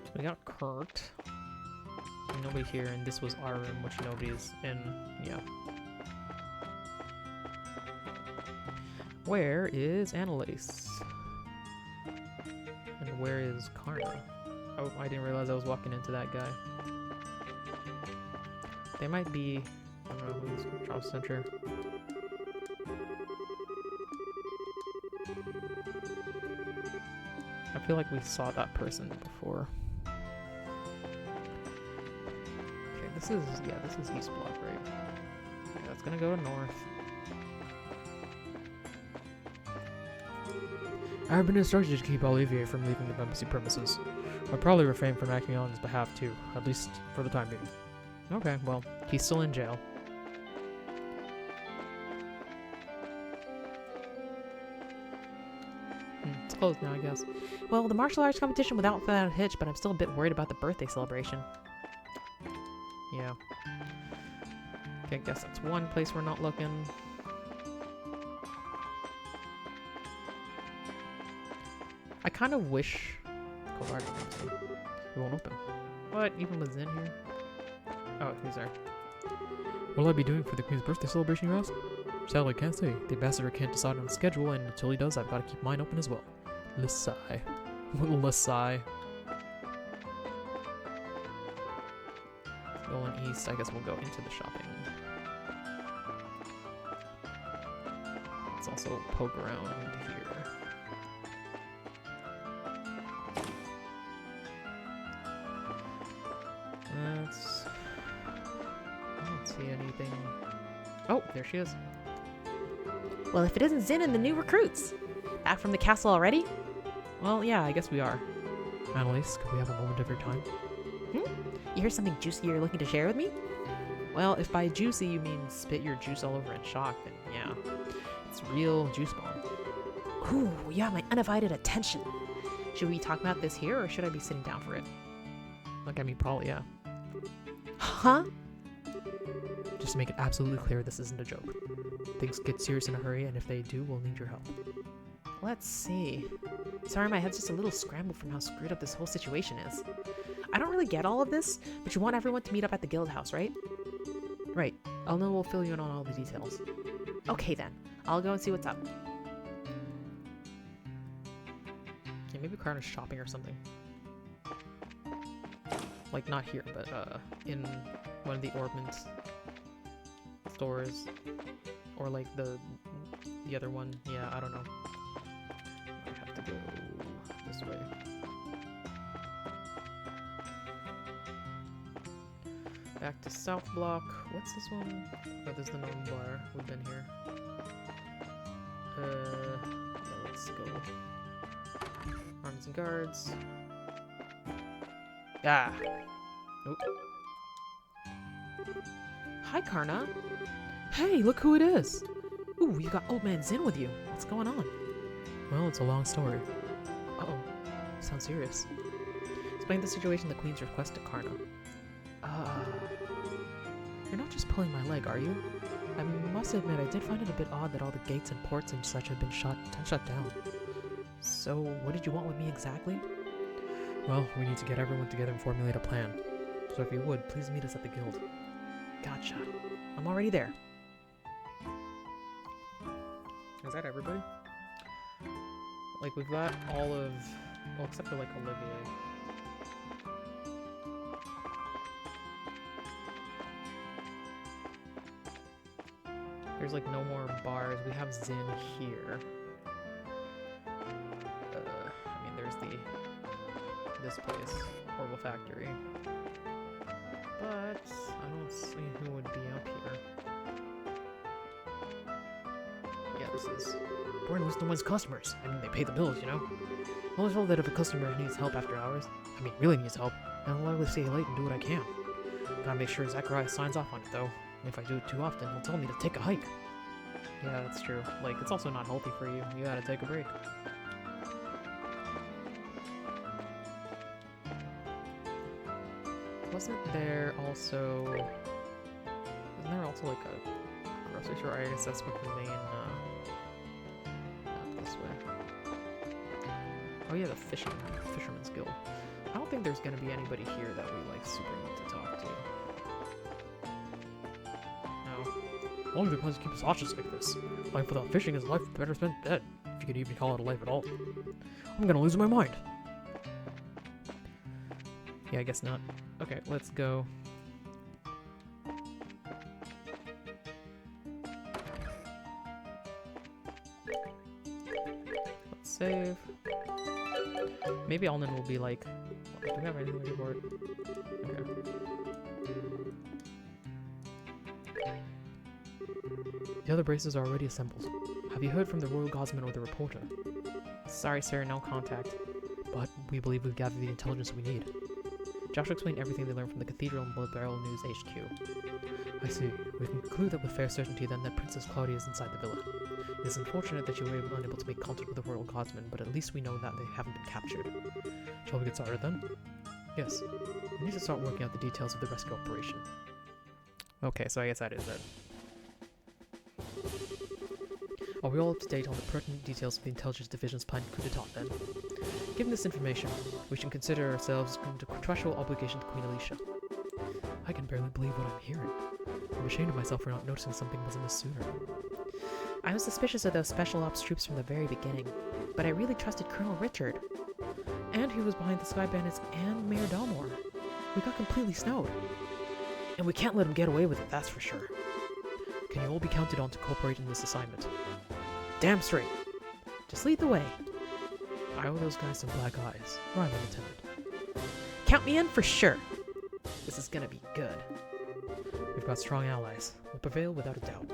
So we got Kurt. Nobody here, and this was our room, which nobody's in. Yeah. Where is Annalise? And where is Karna? Oh, I didn't realize I was walking into that guy. They might be... I don't know who's Charles Center. I feel like we saw that person before. Okay, this is East Block, right? Okay, that's gonna go to North. I have been instructed to keep Olivier from leaving the embassy premises. I'll probably refrain from acting on his behalf too, at least for the time being. Okay, well, he's still in jail. It's closed now, I guess. Well, the martial arts competition without a hitch, but I'm still a bit worried about the birthday celebration. Yeah. Okay, I guess that's one place we're not looking. I kind of wish... Cold Hard, won't open. What? Even with Zin here? Oh, he's there. What'll I be doing for the Queen's birthday celebration, you ask? Sadly, I can't say. The ambassador can't decide on the schedule, and until he does, I've got to keep mine open as well. Lasai. Lasai. Going east, I guess we'll go into the shopping. Let's also poke around here. I don't see anything. Oh, there she is. Well, if it isn't Zin and the new recruits. Back from the castle already? Well, yeah, I guess we are. Annalise, could we have a moment of your time? You hear something juicy you're looking to share with me? Well, if by juicy you mean spit your juice all over in shock, then yeah. It's real juice bomb. Ooh, you have my undivided attention. Should we talk about this here, or should I be sitting down for it? Look, I mean, probably, yeah. Huh? Just to make it absolutely clear, this isn't a joke. Things get serious in a hurry, and if they do, we'll need your help. Let's see. Sorry, my head's just a little scrambled from how screwed up this whole situation is. I don't really get all of this, but you want everyone to meet up at the guild house, right? Right. Elna will fill you in on all the details. Okay then. I'll go and see what's up. Yeah, maybe Karna's shopping or something. Like, not here, but in one of the Orbment stores. Or like the other one. Yeah, I don't know. I have to go this way. Back to South Block. What's this one? Oh, there's the Gnome Bar. We've been here. Yeah, let's go. Arms and guards. Ah! Oh. Hi, Karna. Hey, look who it is! Ooh, you got Old Man Zin with you. What's going on? Well, it's a long story. Uh-oh. Sounds serious. Explain the situation the Queen's request to Karna. You're not just pulling my leg, are you? I must admit, I did find it a bit odd that all the gates and ports and such have been shut down. So, what did you want with me exactly? Well, we need to get everyone together and formulate a plan. So if you would, please meet us at the guild. Gotcha. I'm already there. Is that everybody? Like, we've got all of... Well, except for, like, Olivier. There's, like, no more bars. We have Zin here. I mean, there's this place. Horrible Factory. But I don't see who would be up here. Yeah, this is... Born lose no one's customers. I mean, they pay the bills, you know? I always feel that if a customer needs help after hours, I mean, really needs help, I'll likely stay late and do what I can. Gotta make sure Zacharias signs off on it, though. If I do it too often, he'll tell me to take a hike. Yeah, that's true. Like, it's also not healthy for you. You gotta take a break. Wasn't there also... Isn't there also, like, a grocery store? I guess that's what the main, not this way. Oh yeah, the Fisherman's Guild. I don't think there's gonna be anybody here that we, like, super need to talk to. No. Only the plans to keep us cautious like this. Life without fishing is a life better spent dead, if you could even call it a life at all. I'm gonna lose my mind. Yeah, I guess not. Okay, let's go. Let's save. Maybe Alnan will be like... Do we have anything to report? Okay. The other braces are already assembled. Have you heard from the Royal Guardsman or the reporter? Sorry, sir, no contact. But we believe we've gathered the intelligence we need. Joshua explained everything they learned from the Cathedral and Blood Barrel News HQ. I see. We can conclude that with fair certainty then that Princess Claudia is inside the villa. It is unfortunate that you were unable to make contact with the Royal Guardsmen, but at least we know that they haven't been captured. Shall we get started then? Yes. We need to start working out the details of the rescue operation. Okay, so I guess that is it. Are we all up to date on the pertinent details of the Intelligence Division's planned coup d'etat then? Given this information, we should consider ourselves under contractual obligation to Queen Alicia. I can barely believe what I'm hearing. I'm ashamed of myself for not noticing something was amiss sooner. I was suspicious of those special ops troops from the very beginning, but I really trusted Colonel Richard. And he was behind the Sky Bandits and Mayor Dalmore. We got completely snowed. And we can't let him get away with it, that's for sure. Can you all be counted on to cooperate in this assignment? Damn straight. Just lead the way. I owe those guys some black eyes. Rhyme unintended. Count me in for sure. This is gonna be good. We've got strong allies. We'll prevail without a doubt.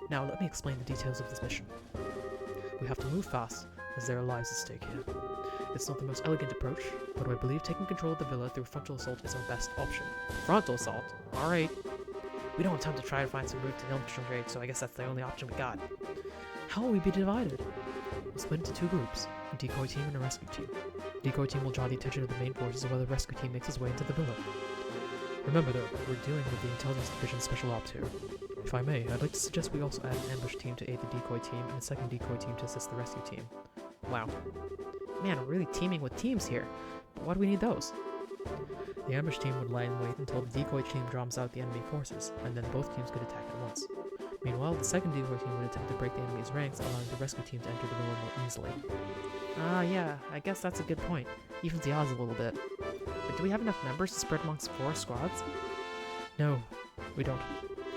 Now let me explain the details of this mission. We have to move fast, as there are lives at stake here. It's not the most elegant approach, but I believe taking control of the villa through frontal assault is our best option. Frontal assault? Alright. We don't have time to try to find some route to infiltrate, so I guess that's the only option we got. How will we be divided? We'll split into two groups, a decoy team and a rescue team. The decoy team will draw the attention of the main forces while the rescue team makes its way into the villa. Remember though, we're dealing with the Intelligence Division Special Ops here. If I may, I'd like to suggest we also add an ambush team to aid the decoy team and a second decoy team to assist the rescue team. Wow. Man, we're really teaming with teams here. But why do we need those? The ambush team would lie in wait until the decoy team drums out the enemy forces, and then both teams could attack at once. Meanwhile, the second decoy team would attempt to break the enemy's ranks, allowing the rescue team to enter the villa more easily. Ah, yeah, I guess that's a good point. Evens the odds a little bit. But do we have enough members to spread amongst 4 squads? No, we don't.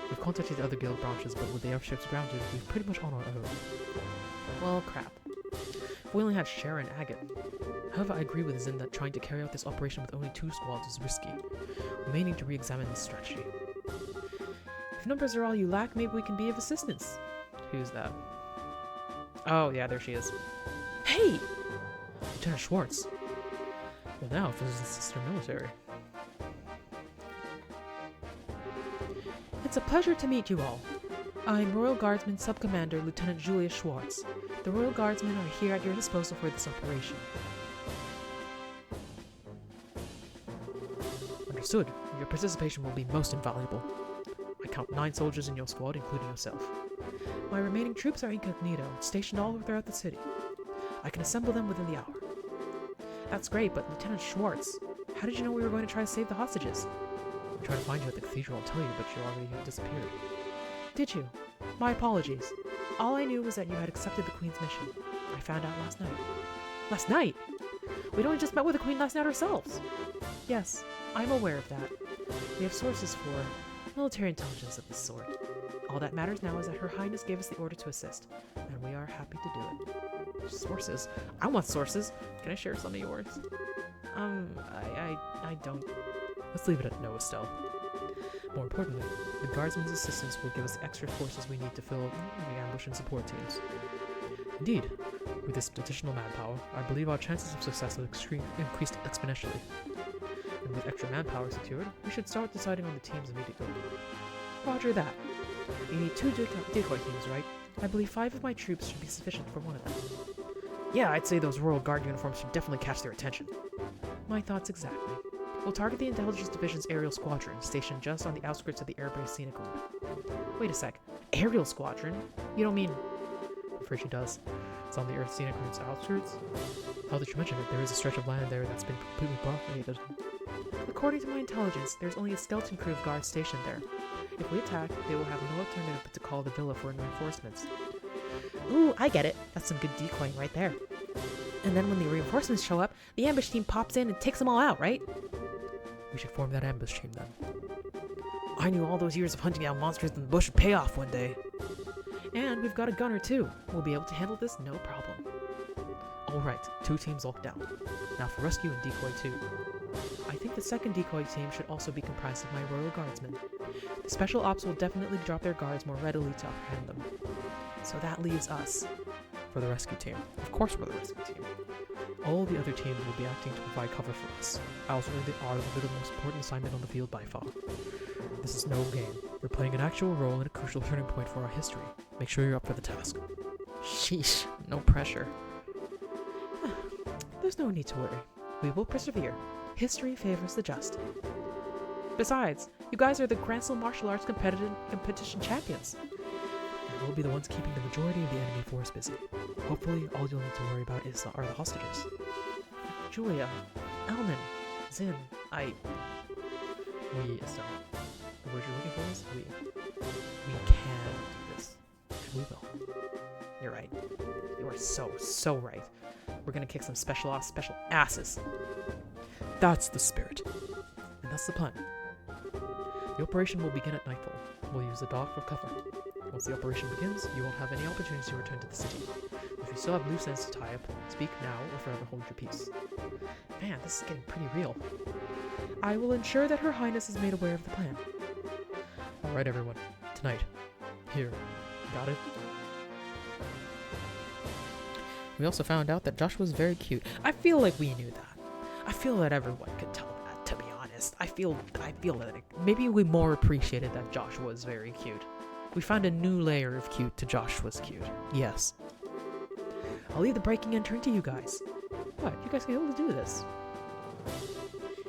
We've contacted the other guild branches, but with the airships grounded, we're pretty much on our own. Well, crap. If we only had Shara and Agate. However, I agree with Zin that trying to carry out this operation with only 2 squads is risky. We may need to re-examine this strategy. If numbers are all you lack, maybe we can be of assistance. Who's that? Oh, yeah, there she is. Hey! Lieutenant Schwartz. Well now, if this is the sister military. It's a pleasure to meet you all. I'm Royal Guardsman Subcommander Lieutenant Julius Schwartz. The Royal Guardsmen are here at your disposal for this operation. Understood. Your participation will be most invaluable. I count 9 soldiers in your squad, including yourself. My remaining troops are incognito, stationed all throughout the city. I can assemble them within the hour. That's great, but Lieutenant Schwartz, how did you know we were going to try to save the hostages? I tried to find you at the cathedral and tell you, but you already had disappeared. Did you? My apologies. All I knew was that you had accepted the Queen's mission. I found out last night. Last night? We'd only just met with the Queen last night ourselves. Yes, I'm aware of that. We have sources for military intelligence of this sort. All that matters now is that Her Highness gave us the order to assist, and we are happy to do it. Sources? I want sources. Can I share some of yours? I don't. Let's leave it at no, Estelle. More importantly, the Guardsmen's assistance will give us the extra forces we need to fill the ambush and support teams. Indeed, with this additional manpower, I believe our chances of success have increased exponentially. And with extra manpower secured, we should start deciding on the teams immediately. Roger that. You need 2 decoy teams, right? I believe 5 of my troops should be sufficient for one of them. Yeah, I'd say those Royal Guard uniforms should definitely catch their attention. My thoughts exactly. We'll target the Intelligence Division's aerial squadron, stationed just on the outskirts of the airbase scenic road. Wait a sec. Aerial squadron? You don't mean... I'm afraid she does. It's on the Earth scenic road's outskirts. Now that you mention it, there is a stretch of land there that's been completely blockaded. According to my intelligence, there's only a skeleton crew of guards stationed there. If we attack, they will have no alternative but to call the villa for reinforcements. Ooh, I get it. That's some good decoying right there. And then when the reinforcements show up, the ambush team pops in and takes them all out, right? We should form that ambush team then. I knew all those years of hunting down monsters in the bush would pay off one day. And we've got a gunner too. We'll be able to handle this no problem. Alright, 2 teams locked down. Now for rescue and decoy 2. I think the second decoy team should also be comprised of my Royal Guardsmen. The Special Ops will definitely drop their guards more readily to apprehend them. So that leaves us. For the rescue team. Of course we're the rescue team. All the other teams will be acting to provide cover for us. Ours are the most important assignment on the field by far. This is no game. We're playing an actual role in a crucial turning point for our history. Make sure you're up for the task. Sheesh, no pressure. There's no need to worry. We will persevere. History favors the just. Besides, you guys are the Grand Slam Martial Arts competition champions. We'll be the ones keeping the majority of the enemy force busy. Hopefully, all you'll need to worry about are the hostages. Julia, Elman, Zin, We, Estelle. The word you're looking for is we. We can do this. And we will. You're right. You are so right. We're gonna kick some special asses. That's the spirit. And that's the plan. The operation will begin at nightfall. We'll use the dock for cover. Once the operation begins, you won't have any opportunity to return to the city. If you still have loose ends to tie up, speak now or forever hold your peace. Man, this is getting pretty real. I will ensure that Her Highness is made aware of the plan. Alright everyone, tonight. Here. Got it? We also found out that Joshua was very cute. I feel like we knew that. I feel that everyone could tell that, to be honest. I feel that maybe we more appreciated that Joshua was very cute. We found a new layer of cute to Joshua's cute. Yes. I'll leave the breaking and entering to you guys. What? You guys can be able to do this.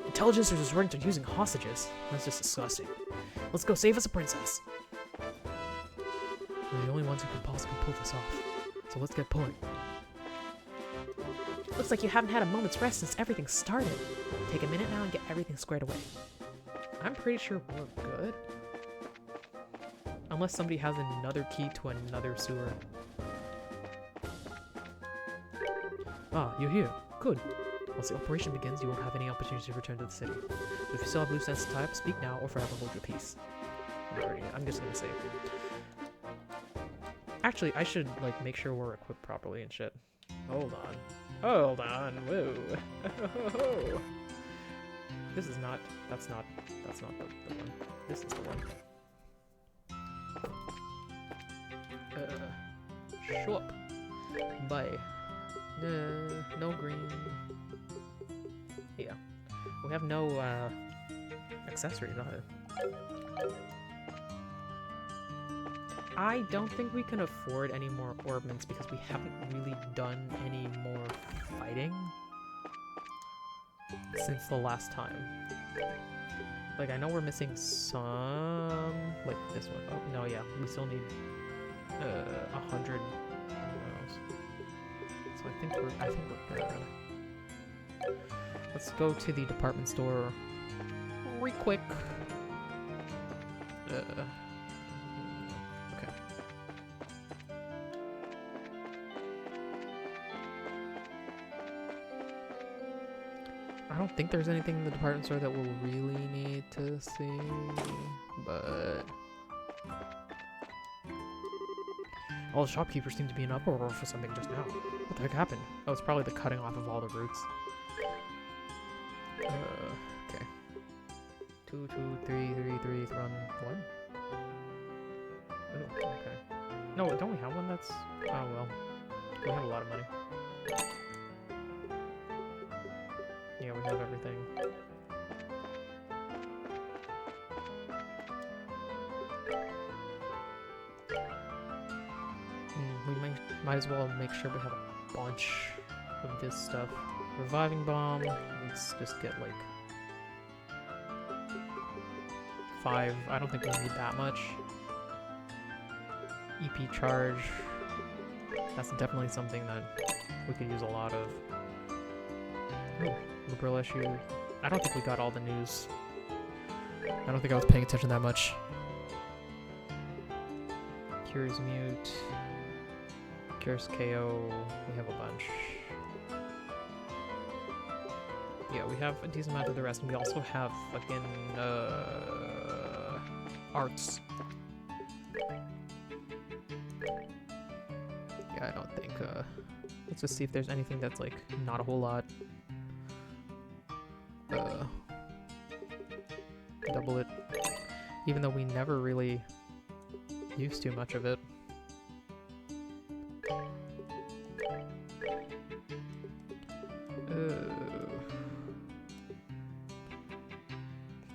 Intelligence is running to using hostages. That's just disgusting. Let's go save us a princess. We're the only ones who can possibly pull this off. So let's get pulling. Looks like you haven't had a moment's rest since everything started. Take a minute now and get everything squared away. I'm pretty sure we're good. Unless somebody has another key to another sewer. Ah, you're here. Good. Once the operation begins, you won't have any opportunity to return to the city. So if you still have loose ends to tie up, speak now or forever hold your peace. I'm just gonna say. Actually, I should, like, make sure we're equipped properly and shit. Hold on. Hold on. Whoa. This is not, that's not the one. This is the one. Show up. Bye. No green. Yeah. We have no, accessories on it. I don't think we can afford any more orbments because we haven't really done any more fighting since the last time. Like, I know we're missing some, like this one. Oh, no, yeah, we still need 100 arrows. So I think we're good. Let's go to the department store real quick. Okay. I don't think there's anything in the department store that we'll really need to see, but all the shopkeepers seem to be in uproar for something just now. What the heck happened? Oh, it's probably the cutting off of all the routes. Okay. 2, 2, 3, 3, 3, run 1. Oh, okay. No, don't we have one that's? Oh well, we have a lot of money. Yeah, we have everything. We might as well make sure we have a bunch of this stuff. Reviving bomb. Let's just get like 5. I don't think we need that much. EP charge. That's definitely something that we could use a lot of. Ooh, liberal issue. I don't think we got all the news. I don't think I was paying attention that much. Cures mute. Cures KO. We have a bunch. Yeah, we have a decent amount of the rest, and we also have fucking arts. Yeah, I don't think let's just see if there's anything that's like not a whole lot. Double it. Even though we never really used too much of it.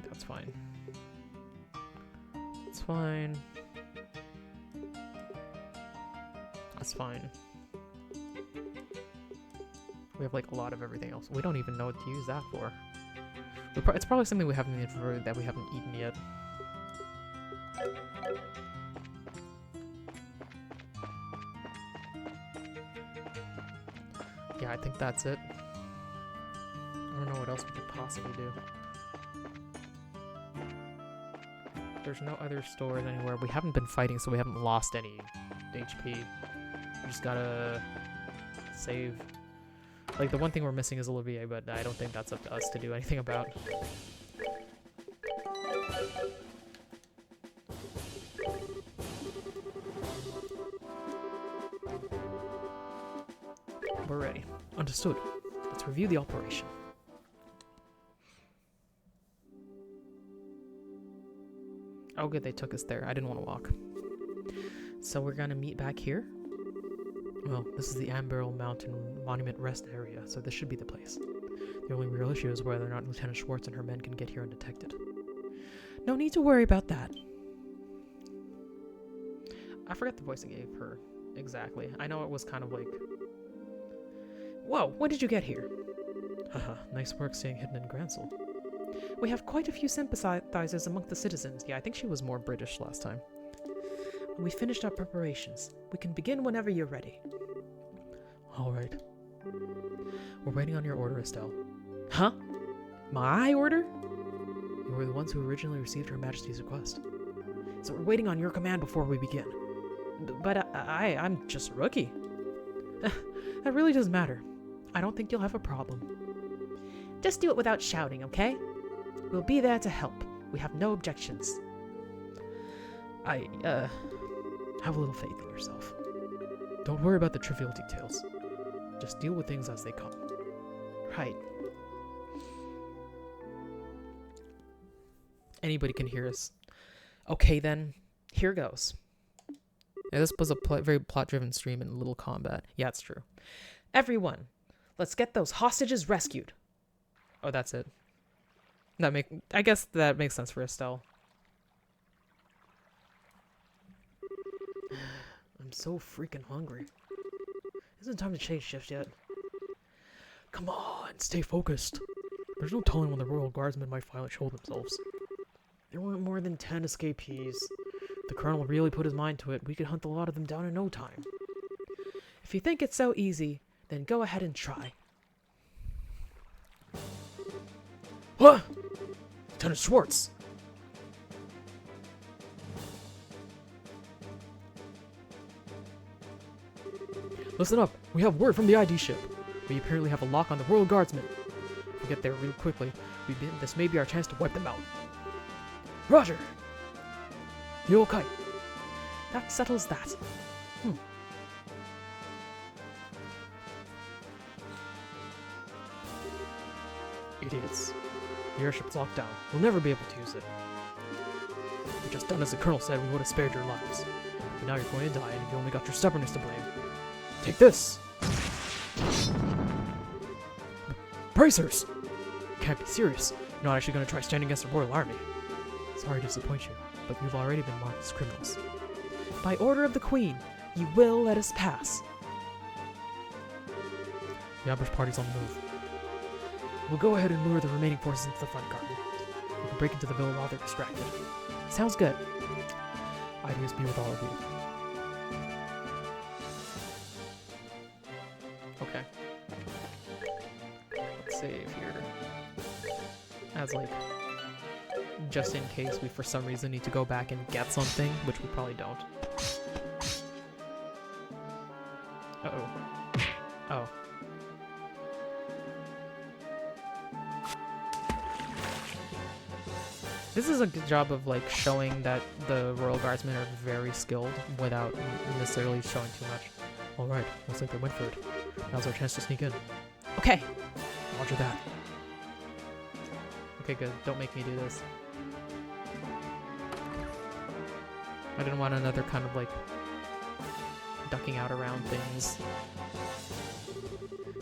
That's fine. It's fine. That's fine. We have like a lot of everything else. We don't even know what to use that for. It's probably something we haven't that we haven't eaten yet. Yeah, I think that's it. I don't know what else we could possibly do. There's no other stores anywhere. We haven't been fighting, so we haven't lost any HP. We just gotta save. Like, the one thing we're missing is Olivier, but I don't think that's up to us to do anything about. We're ready. Understood. Let's review the operation. Oh, good, they took us there. I didn't want to walk. So we're gonna meet back here? Well, this is the Amberl Mountain Monument Rest Area, so this should be the place. The only real issue is whether or not Lieutenant Schwartz and her men can get here undetected. No need to worry about that. I forgot the voice I gave her exactly. I know it was kind of like... Whoa, when did you get here? Haha, nice work staying hidden in Gransel. We have quite a few sympathizers among the citizens. Yeah, I think she was more British last time. We finished our preparations. We can begin whenever you're ready. Alright. We're waiting on your order, Estelle. Huh? My order? You were the ones who originally received Her Majesty's request. So we're waiting on your command before we begin. But I'm just a rookie. That really doesn't matter. I don't think you'll have a problem. Just do it without shouting, okay? We'll be there to help. We have no objections. Have a little faith in yourself. Don't worry about the trivial details. Just deal with things as they come. Right. Anybody can hear us. Okay, then. Here goes. Yeah, this was a very plot-driven stream and little combat. Yeah, it's true. Everyone, let's get those hostages rescued. Oh, that's it. I guess that makes sense for Estelle. I'm so freaking hungry. Isn't it time to change shifts yet? Come on, stay focused. There's no telling when the Royal Guardsmen might finally show themselves. There weren't more than 10 escapees. If the Colonel really put his mind to it, we could hunt a lot of them down in no time. If you think it's so easy, then go ahead and try. What? Lieutenant Schwartz! Listen up, we have word from the ID ship. We apparently have a lock on the Royal Guardsmen. If we get there real quickly, this may be our chance to wipe them out. Roger! You okay? That settles that. Idiots. The airship's locked down. We'll never be able to use it. We just done as the Colonel said, we would have spared your lives. But now you're going to die, and you only got your stubbornness to blame. Take this! Bracers! You can't be serious. You're not actually going to try standing against the Royal Army. Sorry to disappoint you, but you've already been marked as criminals. By order of the Queen, you will let us pass. The ambush party's on the move. We'll go ahead and lure the remaining forces into the front garden. We can break into the villa while they're distracted. Sounds good. Ideas be with all of you. Okay. Let's save here. As like, just in case we for some reason need to go back and get something, which we probably don't. Uh-oh. Oh. This is a good job of like showing that the Royal Guardsmen are very skilled without necessarily showing too much. Alright, looks like they went for it. Now's our chance to sneak in. Okay. Roger that. Okay, good. Don't make me do this. I didn't want another kind of like ducking out around things.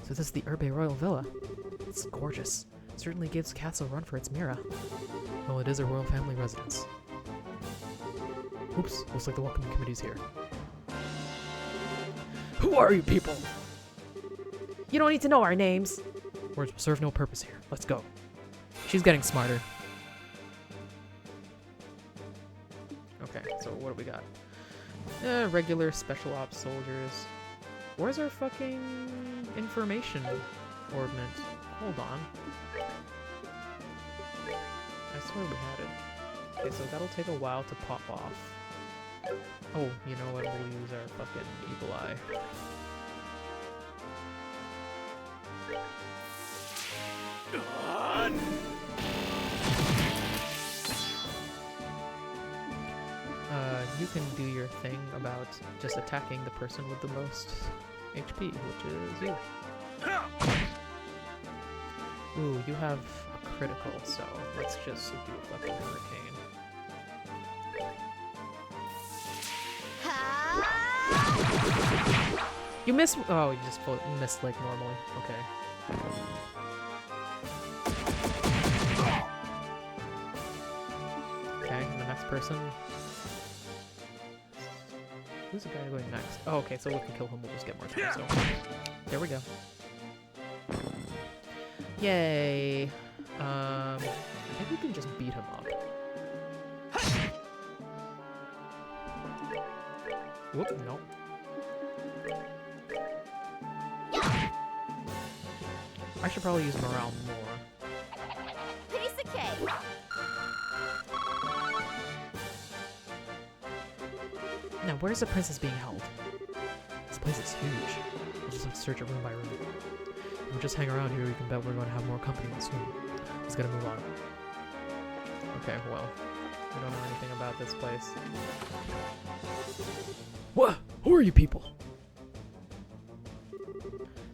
So this is the Urbe Royal Villa. It's gorgeous. It certainly gives Castle a run for its Mira. Well, it is a royal family residence. Oops, looks like the welcoming committee's here. Who are you people? You don't need to know our names. Words will serve no purpose here. Let's go. She's getting smarter. Okay, so what do we got? Regular special ops soldiers. Where's our fucking information orbment? Hold on. I swear we had it. Okay, so that'll take a while to pop off. Oh, you know what? We'll use our fucking evil eye. You can do your thing about just attacking the person with the most HP, which is you. Ooh, you have a critical, so let's just do a fucking hurricane. You missed. Oh, you just missed like normally. Okay. Okay, and the next person. Who's the guy going next? Oh, okay, so we can kill him, we'll just get more time, so... There we go. Yay! I think we can just beat him up. Whoop, nope. I should probably use morale more. Piece of cake. Now, where's the princess being held? This place is huge. We'll just have to search it room by room. If we just hang around here, we can bet we're going to have more company soon. Let's gotta move on. Okay, well, we don't know anything about this place. What? Who are you people?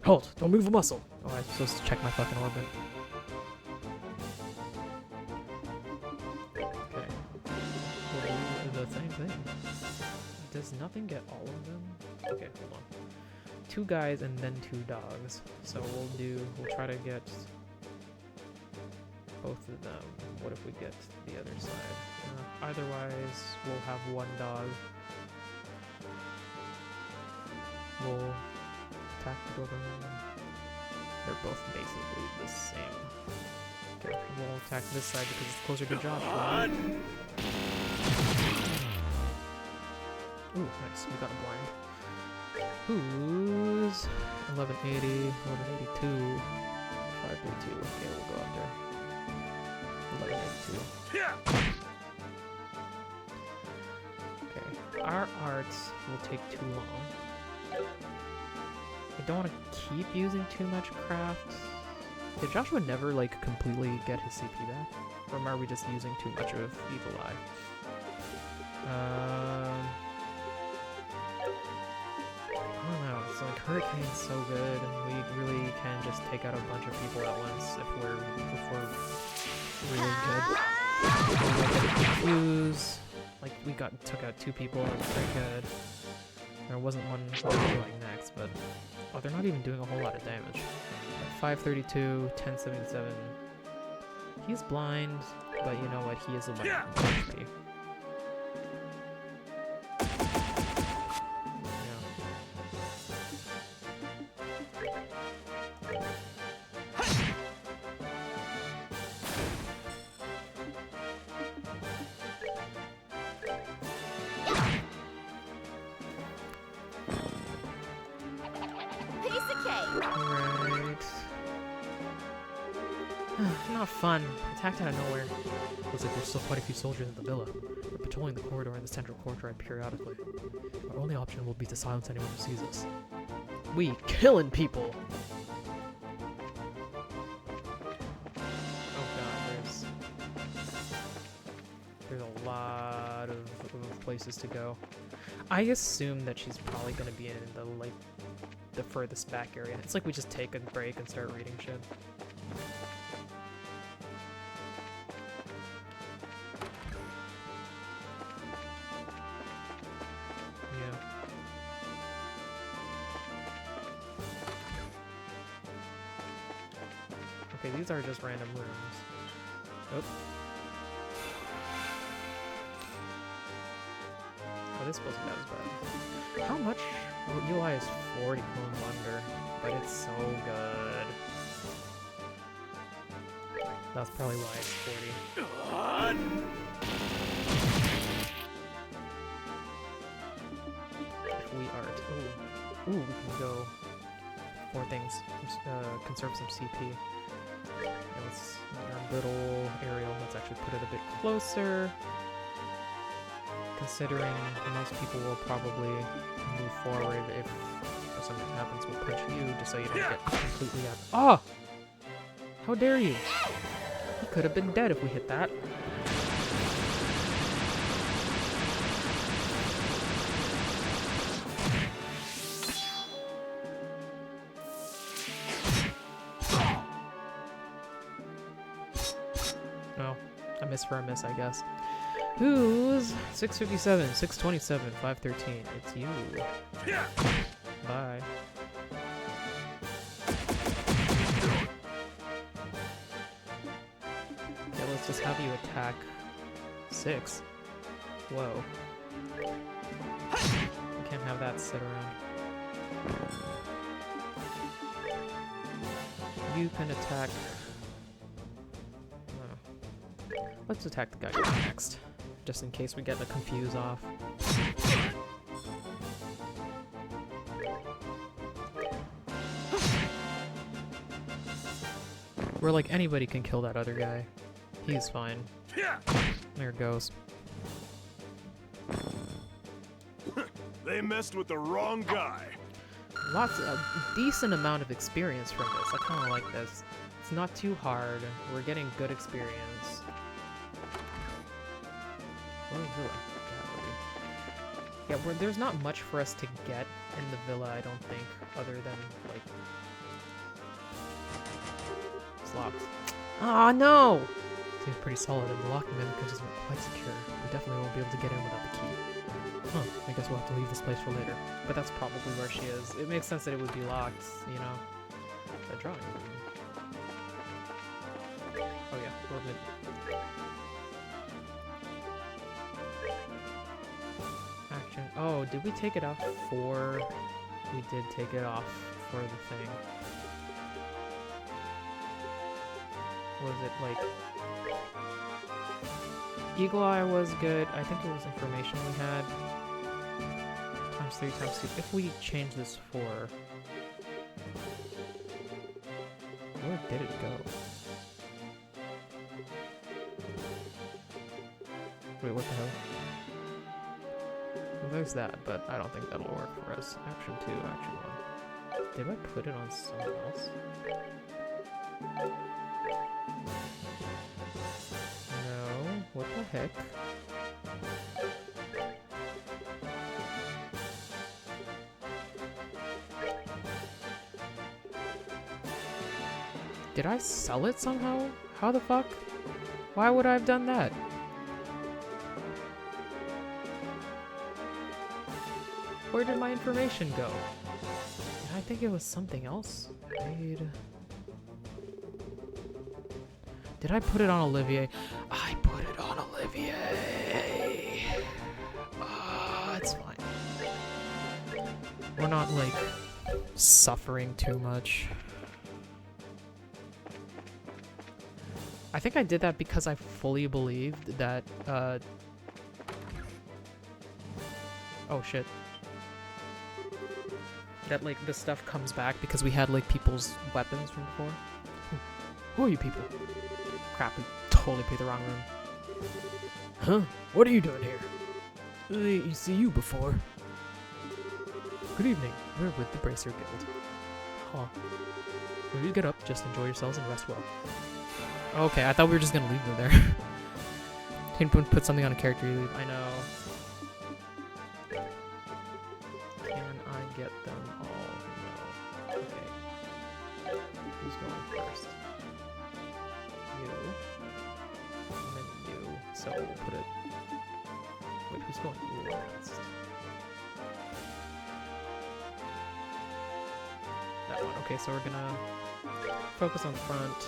Halt! Don't move a muscle. Oh, I'm supposed to check my fucking orbit. Okay. We'll do the same thing. Does nothing get all of them? Okay, hold on. 2 guys and then 2 dogs. So we'll try to get both of them. What if we get the other side? Otherwise, we'll have 1 dog. We'll attack the Doberman. They're both basically the same. Okay, we'll attack this side because it's closer to Joshua. Ooh, nice. We got a blind. Who's 1180, 1182, 532. Okay, we'll go up there. 1182. Okay, our arts will take too long. I don't want to keep using too much craft. Did Joshua never, like, completely get his CP back? Or are we just using too much of Evil Eye? I don't know. It's like Hurricane's so good, and we really can just take out a bunch of people at once if we're really good. We don't get confused. Like we took out 2 people, that was pretty good. There wasn't one like next, but oh, they're not even doing a whole lot of damage. 532, 1077. He's blind, but you know what? He is a little HP. Not fun. Attacked out of nowhere. Looks like there's still quite a few soldiers in the villa. They're patrolling the corridor in the central courtyard periodically. Our only option will be to silence anyone who sees us. We killing people! Oh god, there's a lot of places to go. I assume that she's probably gonna be in the furthest back area. It's like we just take a break and start reading shit. Okay, these are just random rooms. Oh. Oh, this wasn't that as bad. How much? UI is 40 Moon Wonder, but it's so good. That's probably why it's 40. If we aren't. Ooh, we can go 4 things. Conserve some CP. And let's our little aerial. Let's actually put it a bit closer. Considering most people will probably move forward if something happens, we'll punch you just so you don't get completely out. Ah! How dare you? He could have been dead if we hit that. Oh, a miss for a miss, I guess. Who's 657, 627, 513? It's you. Bye. Yeah, let's just have you attack 6. Whoa. We can't have that sit around. You can attack... Let's attack the guy next, just in case we get the confuse off. Where like anybody can kill that other guy. He's fine. There it goes. They messed with the wrong guy. A decent amount of experience from this. I kind of like this. It's not too hard. We're getting good experience. Yeah, there's not much for us to get in the villa, I don't think, other than, like... It's locked. Ah, no! Seems pretty solid, and the locking mechanism isn't quite secure. We definitely won't be able to get in without the key. Huh, I guess we'll have to leave this place for later. But that's probably where she is. It makes sense that it would be locked, you know? The drawing room. Oh yeah, coordinate. Action. Oh, did we take it off for... We did take it off for the thing. Was it like... Eagle Eye was good. I think it was information we had. Times 3 times 2. If we change this for... Where did it go? Wait, what the hell? Well, there's that, but I don't think that'll work for us. Action 2, action 1. Did I put it on someone else? No. What the heck? Did I sell it somehow? How the fuck? Why would I have done that? Where did my information go? I think it was something else. Did I put it on Olivier? I put it on Olivier. It's fine. We're not, like, suffering too much. I think I did that because I fully believed that, oh shit. That, like, the stuff comes back because we had, like, people's weapons from before. Who are you people? Crap, we totally picked the wrong room. Huh? What are you doing here? You see you before. Good evening. We're with the Bracer Guild. Huh. When you get up, just enjoy yourselves and rest well. Okay, I thought we were just gonna leave her there. Didn't put something on a character you leave. I know. Can I get them all? No. Okay. Who's going first? You. And then you. So we'll put it... Wait, who's going last? That one. Okay, so we're gonna focus on the front.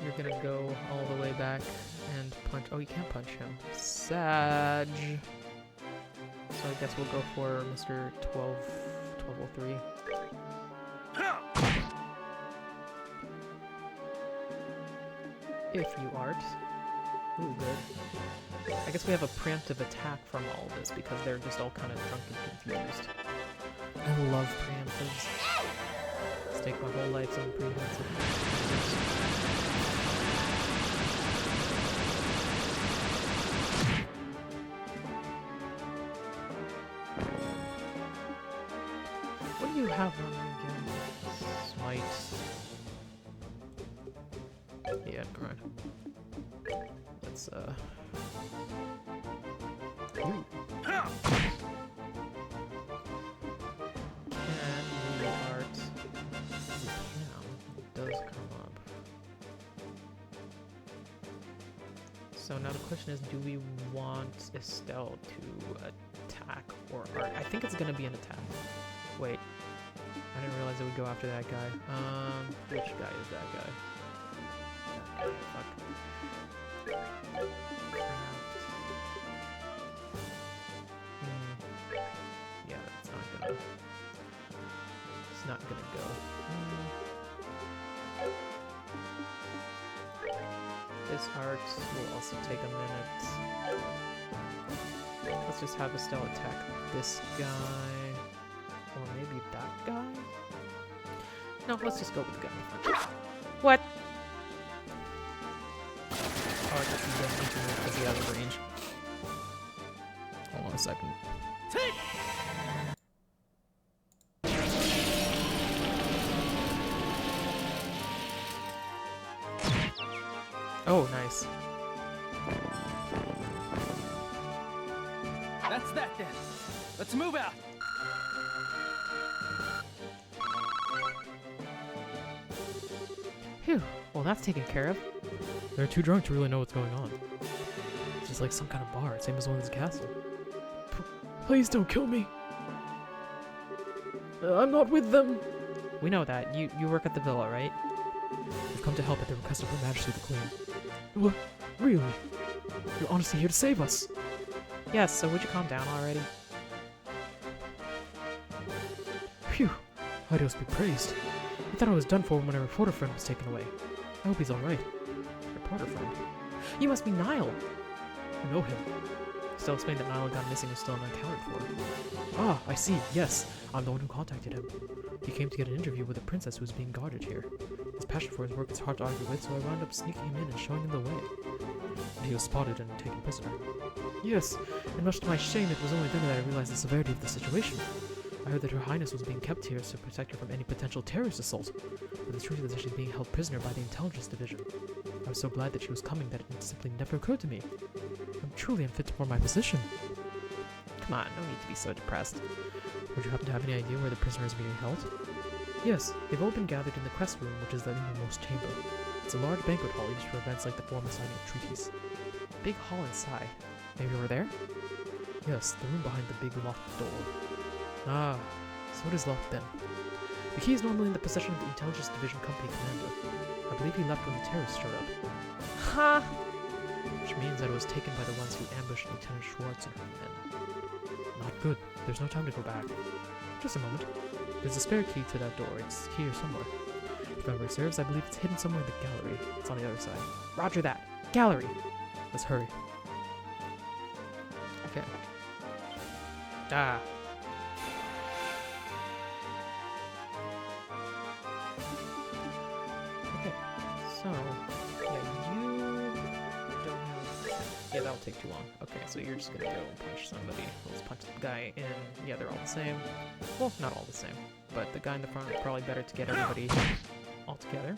You're gonna go all the way back and punch. Oh, you can't punch him. Sag. So I guess we'll go for Mr. 1203. If you art. Ooh, good. I guess we have a preemptive attack from all of this because they're just all kind of drunk and confused. I love preemptives. Stake my whole life on preemptives. What do you have on you again? Smite. Yeah, alright. Let's, Ooh. Can we art? We can. It does come up. So now the question is, do we want Estelle to attack or art? I think it's gonna be an attack. Wait. I didn't realize it would go after that guy. Which guy is that guy? Fuck. Yeah, it's not gonna. It's not gonna go. This art will also take a minute. Let's just have Estelle attack this guy. Or maybe that guy? No, let's just go with the guy in front. What? Oh, I guess he doesn't need to move because he has range. Hold on a second. Oh, nice. That's that then. Let's move out. Phew. Well, that's taken care of. They're too drunk to really know what's going on. It's just like some kind of bar, same as one in this castle. Please don't kill me. I'm not with them. We know that. You work at the villa, right? We've come to help at the request of Her Majesty the Queen. What? Really? You're honestly here to save us? Yes, so would you calm down already? Phew. Hydeos be praised. I thought I was done for when my reporter friend was taken away. I hope he's alright. Reporter friend. You must be Niall. I know him. Still explained that Niall gone missing was still unaccounted for. Ah, I see. Yes, I'm the one who contacted him. He came to get an interview with a princess who was being guarded here. His passion for his work is hard to argue with, so I wound up sneaking him in and showing him the way. And he was spotted and taken prisoner. Yes, and much to my shame, it was only then that I realized the severity of the situation. I heard that Her Highness was being kept here to protect her from any potential terrorist assault, but the truth is that she's being held prisoner by the Intelligence Division. I was so glad that she was coming that it simply never occurred to me. I'm truly unfit for my position. Come on, no need to be so depressed. Would you happen to have any idea where the prisoner is being held? Yes, they've all been gathered in the Crest Room, which is the innermost chamber. It's a large banquet hall used for events like the formal signing of treaties. Big hall inside. Maybe over there? Yes, the room behind the big locked door. Ah, so it is locked then. The key is normally in the possession of the Intelligence Division Company Commander. I believe he left when the terrorists showed up. Ha! Which means that it was taken by the ones who ambushed Lieutenant Schwartz and her men. Not good. There's no time to go back. Just a moment. There's a spare key to that door. It's here somewhere. If memory serves, I believe it's hidden somewhere in the gallery. It's on the other side. Roger that. Gallery. Let's hurry. Okay. Ah. Okay. So, yeah, you don't have... Yeah, that'll take too long. Okay, so you're just gonna go punch somebody. Let's punch the guy in. Yeah, they're all the same. Well, not all the same. But the guy in the front is probably better to get everybody all together.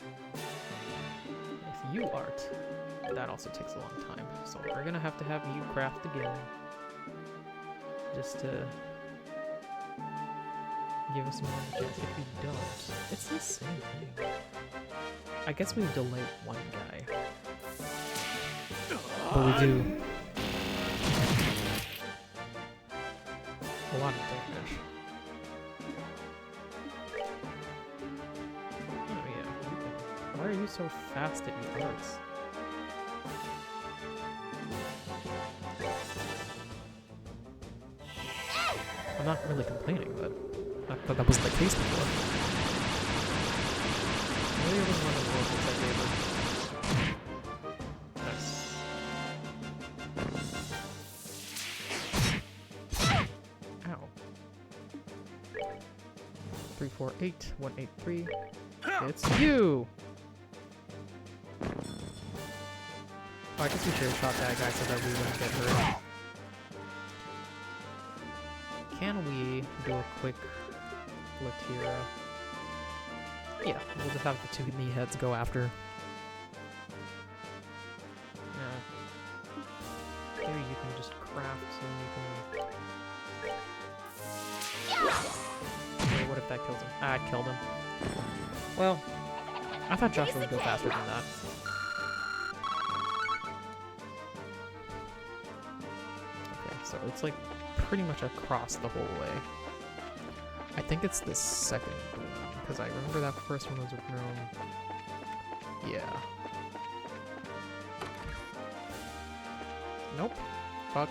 If you art, that also takes a long time. So we're gonna have you craft again. Just to give us more chance. If you don't, it's the same thing. I guess we delay one guy. But we do. A lot of damage. Oh yeah, you can. Why are you so fast at your arts? I'm not really complaining, but I thought that wasn't the case before. Maybe it was one of the workers I gave her. 348 183. It's you. Oh, I guess we should have shot that guy so that we wouldn't get hurt. Can we do a quick Latira? Yeah, we'll just have the two knee heads go after. Here you can just craft and you can... Wait, what if that kills him? Ah, it killed him. Well, I thought Joshua would go faster than that. Okay, so it's like pretty much across the whole way. I think it's the second one, because I remember that first one was with room. Yeah. Nope. Fuck.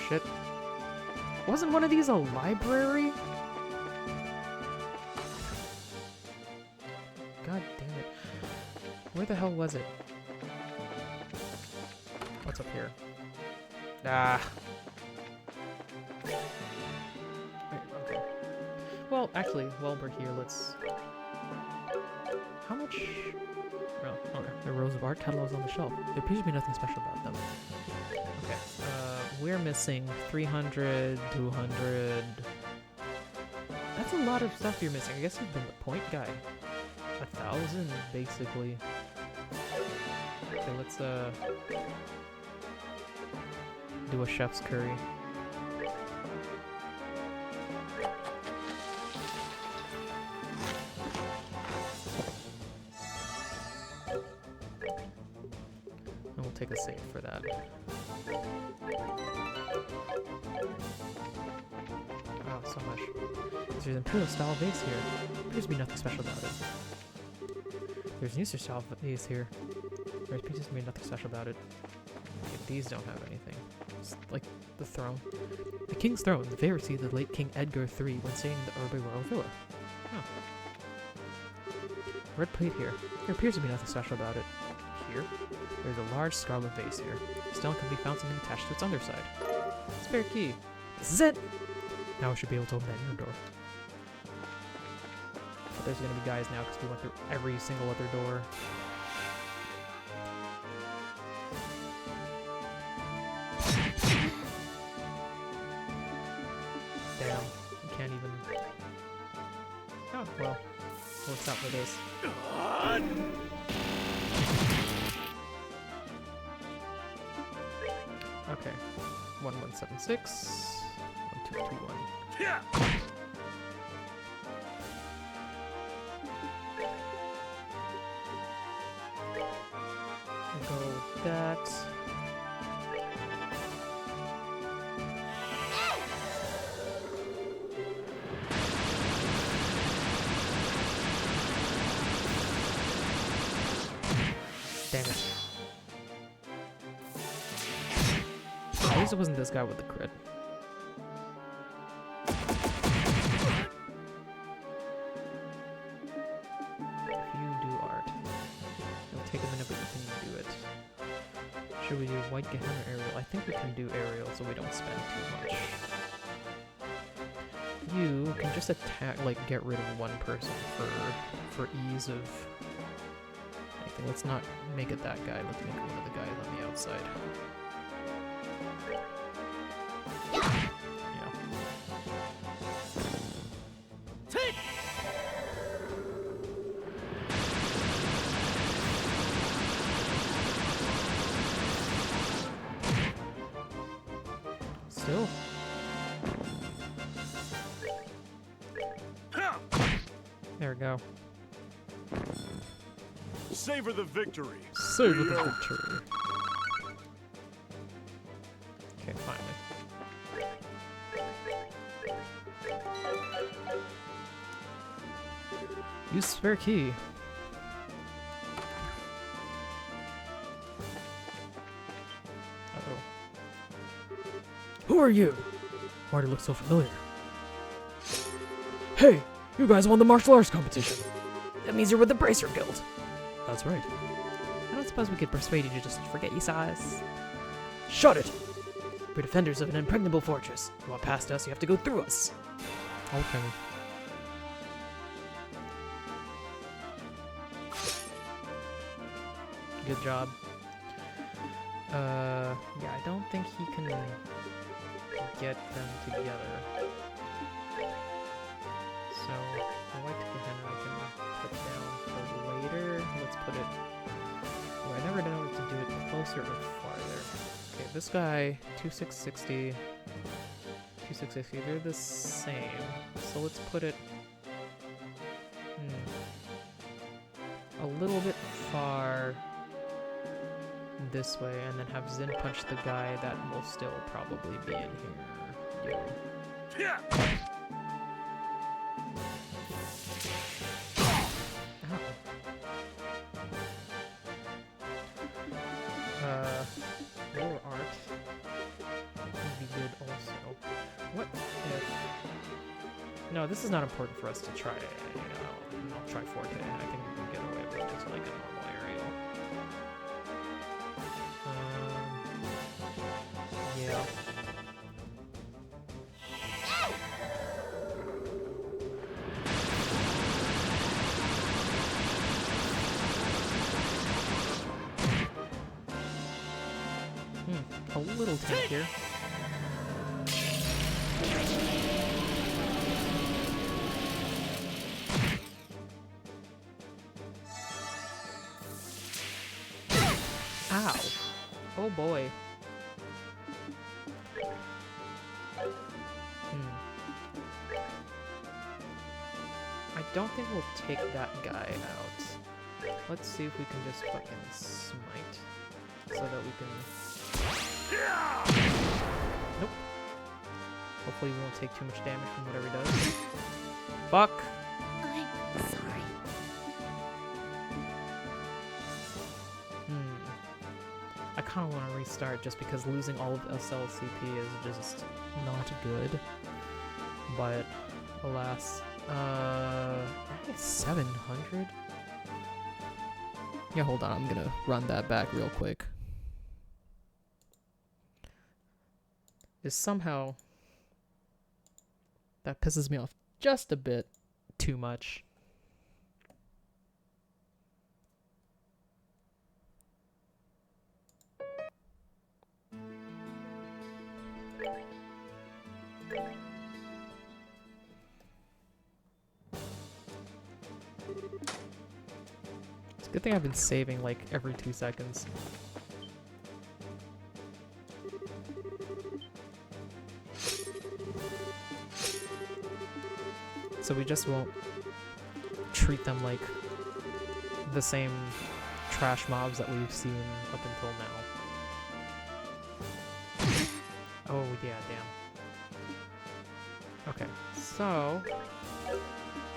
Shit. Wasn't one of these a library? God damn it. Where the hell was it? What's up here? Ah. Okay. Well, actually, while we're here, let's... How much... Well, oh, the rows of art catalogs on the shelf. There appears to be nothing special about them. Okay, we're missing 300, 200... That's a lot of stuff you're missing. I guess you've been the point guy. 1,000, basically. Okay, let's, do a chef's curry. And we'll take a save for that. Oh, so much. There's an Imperial style vase here. There appears to be nothing special about it. There's an Easter style vase here. There appears to be nothing special about it. Okay, these don't have anything. It's like the throne. The king's throne, the favorite seat of the late King Edgar III when staying in the Urbe Royal Villa. Huh. Red plate here. There appears to be nothing special about it. Here, there's a large scarlet vase here. The stone can be found something attached to its underside. Spare key. This is it! Now we should be able to open that inner door. But there's gonna be guys now because we went through every single other door. Damn, you can't even... Oh, well. Works out for this. Okay. 1176. 1221. Yeah. We'll go with that. Damn it. At least it wasn't this guy with the crit. If you do art, it'll take a minute, but you can do it. Should we do white Gehenna or aerial? I think we can do aerial so we don't spend too much. You can just attack, like, get rid of one person for ease of... Let's not make it that guy. Let's make it one of the guys on the outside. Yeah. Still. There we go. Savor the victory. Savor the victory. Okay, finally. Use spare key. Uh-oh. Who are you? Why do you look so familiar? Hey! You guys won the martial arts competition! That means you're with the Bracer Guild. That's right. I don't suppose we could persuade you to just forget you saw us. Shut it! We're defenders of an impregnable fortress. You want past us, you have to go through us. Okay. Good job. Yeah, I don't think he can get them together. So, the White Gehenna I can put down for later. Let's put it... Oh, I never know to do it closer or farther. Okay, this guy, 2660, 2660, they're the same. So let's put it... a little bit far this way, and then have Zin punch the guy that will still probably be in here. Yeah. Lower art would be good also. What if... No, this is not important for us to try. I'll try Forte. I think we can get away with it to like a normal aerial. Yeah. A little tank here. Ow. Oh boy. I don't think we'll take that guy out. Let's see if we can just fucking smite so that we can... Nope. Hopefully we won't take too much damage from whatever he does. Fuck! I'm sorry. I kind of want to restart just because losing all of SLCP is just not good. But, alas. 700? Yeah, hold on. I'm gonna run that back real quick. Is somehow... That pisses me off just a bit too much. It's a good thing I've been saving like every 2 seconds. So we just won't treat them like the same trash mobs that we've seen up until now. Oh yeah, damn. Okay, so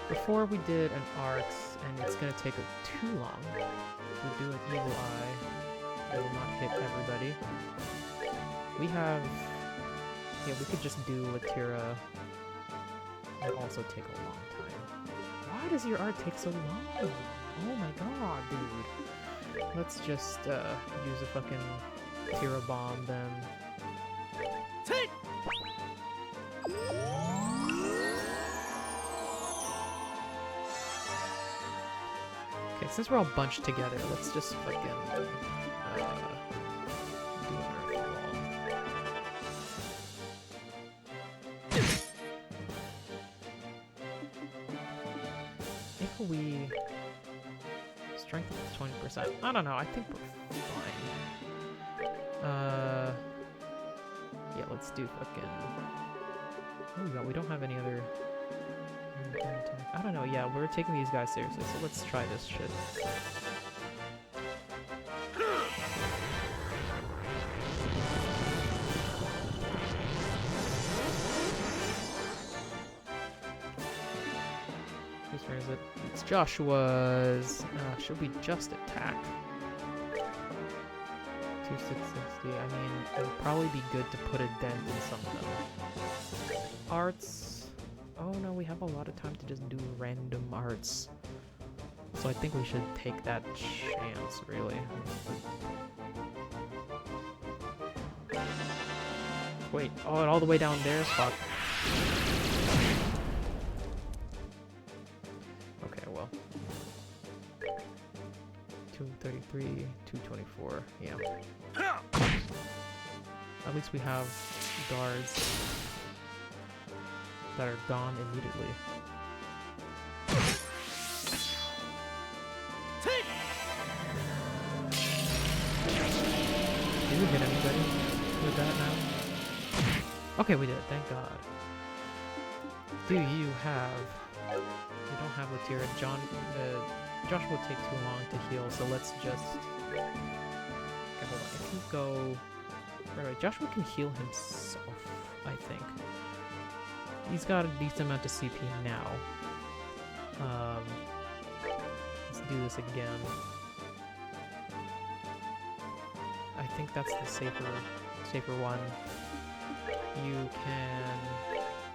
before we did an arcs, and it's gonna take too long, we do an evil eye. It will not hit everybody. We have, yeah, we could just do Latira. It also take a long time. Why does your art take so long? Oh my god, dude. Let's just use a fucking Tira bomb then. Okay, since we're all bunched together, let's just fucking do an earth wall. If we strength is 20%, I don't know. I think we're fine. Yeah, let's do fucking. Oh god, we don't have any other. I don't know. Yeah, we're taking these guys seriously, so let's try this shit. Whose turn is it? It's Joshua's. Should we just attack? 2660. I mean, it would probably be good to put a dent in some of them. Arts. Oh no, we have a lot of time to just do random arts. So I think we should take that chance, really. Wait, oh, and all the way down there? Fuck. Okay, well. 233, 224, yeah. At least we have guards that are gone immediately. Did we hit anybody with that now? Okay, we did, thank God. Do you have... We don't have Latira. Joshua would take too long to heal, so let's just... Okay, hold on. If you go... Right away, Joshua can heal himself, I think. He's got a decent amount of CP now. Let's do this again. I think that's the safer one. You can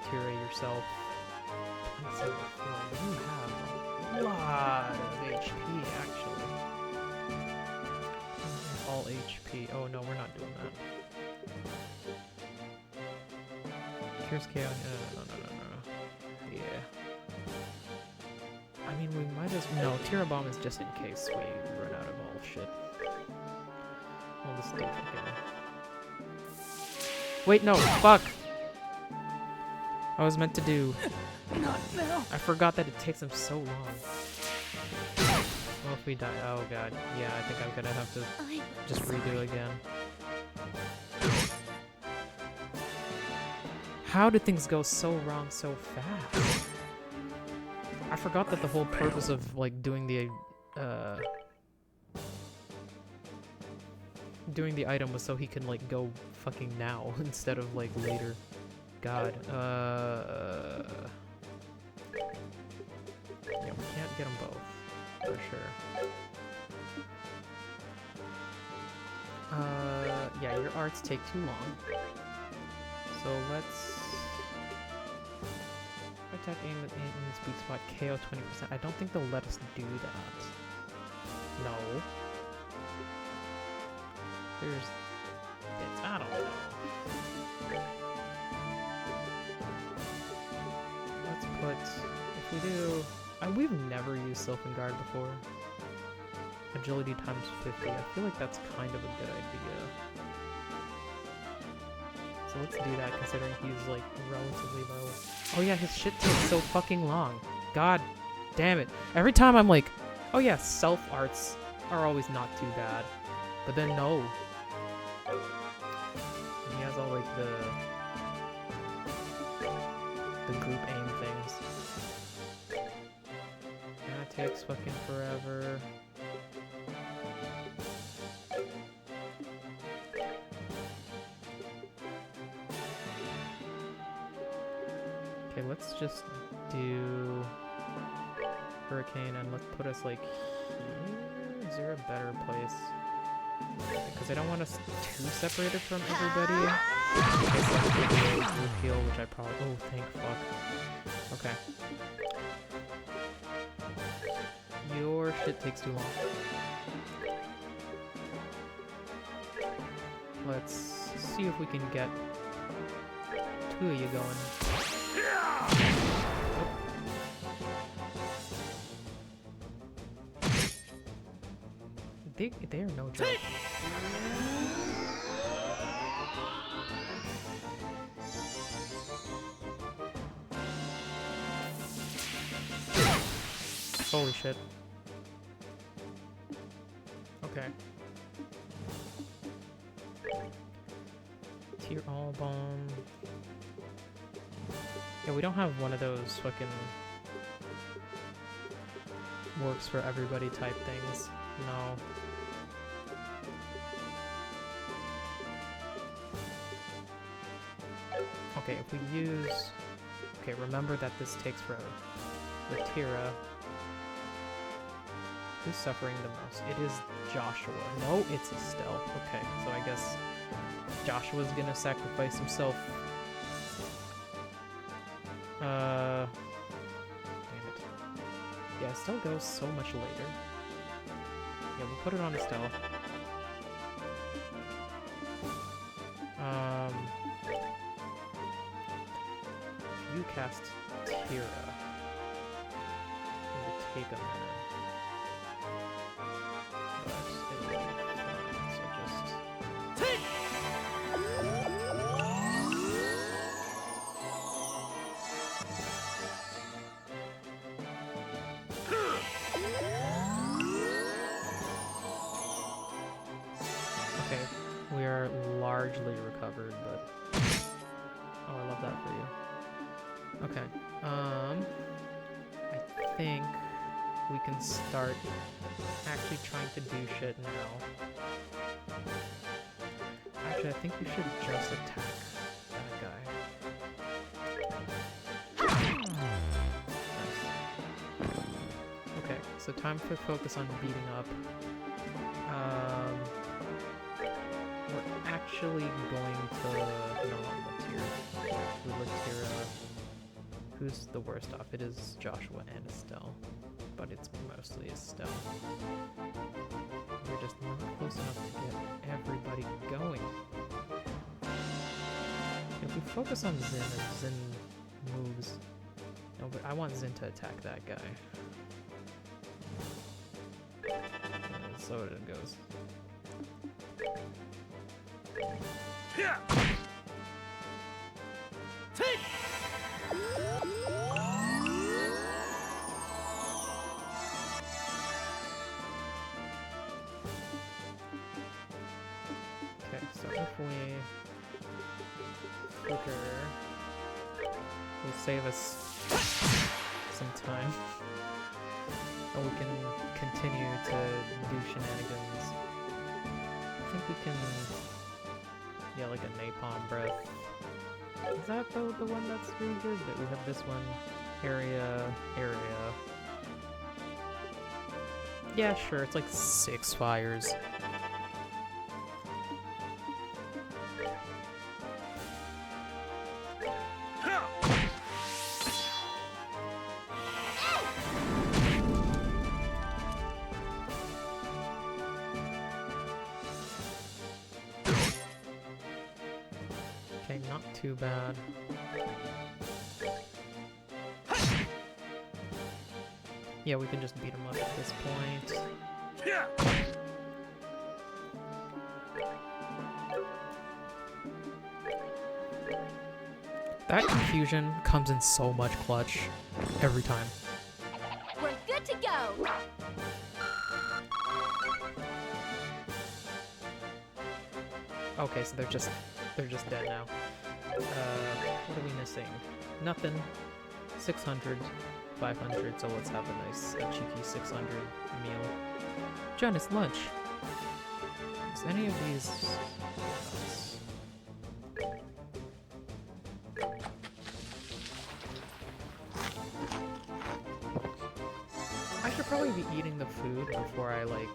Tira yourself. 27 you have a lot of HP, actually. All HP. Oh no, we're not doing that. Cures KO. No. Yeah. I mean, we might as well. No, Tira Bomb is just in case we run out of all shit. We'll just do it again. Wait, no, fuck! I was meant to do. Not now. I forgot that it takes them so long. Well, if we die, oh god, yeah, I think I'm gonna have to just redo again. How did things go so wrong so fast? I forgot that the whole purpose of like doing the item was so he can like go fucking now instead of like later. God. Yeah, we can't get them both for sure. Yeah, your arts take too long. So let's attack, aim at sweet spot, KO 20%. I don't think they'll let us do that. No. There's bits. I don't know. Let's put, if we do, we've never used Sylphin Guard before. Agility times 50. I feel like that's kind of a good idea. So let's do that considering he's like relatively low. Oh yeah, his shit takes so fucking long. God damn it. Every time I'm like, oh yeah, self arts are always not too bad. But then no. He has all like the group aim things. And it takes fucking forever. Okay, let's just do Hurricane and let's put us like here. Is there a better place? Because I don't want us too separated from everybody. Group heal, which I probably. Oh, thank fuck. Okay. Your shit takes too long. Let's see if we can get two of you going. They're no joke. Holy shit. Okay. Tier all bomb. Yeah, we don't have one of those fucking works for everybody type things. No. Okay, if we use... Okay, remember that this takes forever. Latira. Who's suffering the most? It is Joshua. No, it's Estelle. Okay, so I guess Joshua's gonna sacrifice himself. Damn it. Yeah, Estelle goes so much later. Yeah, we'll put it on Estelle. cast Tira. It will take a minute. But it will be fine, so just... Okay, we are largely recovered, but... Oh, I love that for you. Okay, I think we can start actually trying to do shit now. Actually, I think we should just attack that guy. Nice. Okay, so time to focus on beating up. We're actually going to not Latira. Who's the worst off? It is Joshua and Estelle, but it's mostly Estelle. We're just not close enough to get everybody going. If we focus on Zin and Zin moves... No, but I want Zin to attack that guy. So it goes. Yeah. Take. Okay, so if we flicker, will save us some time, and we can continue to do shenanigans. I think we can, yeah, like a napalm breath. Is that the one that's really good? But we have this one, area. Yeah, sure, it's like 6 fires. Okay, not too bad. Yeah, we can just beat him up at this point. Yeah. That confusion comes in so much clutch every time. We're good to go. Okay, so they're just dead now. What are we missing? Nothing. 600, 500, so let's have a cheeky 600 meal. John, it's lunch. Is any of these... I should probably be eating the food before I, like,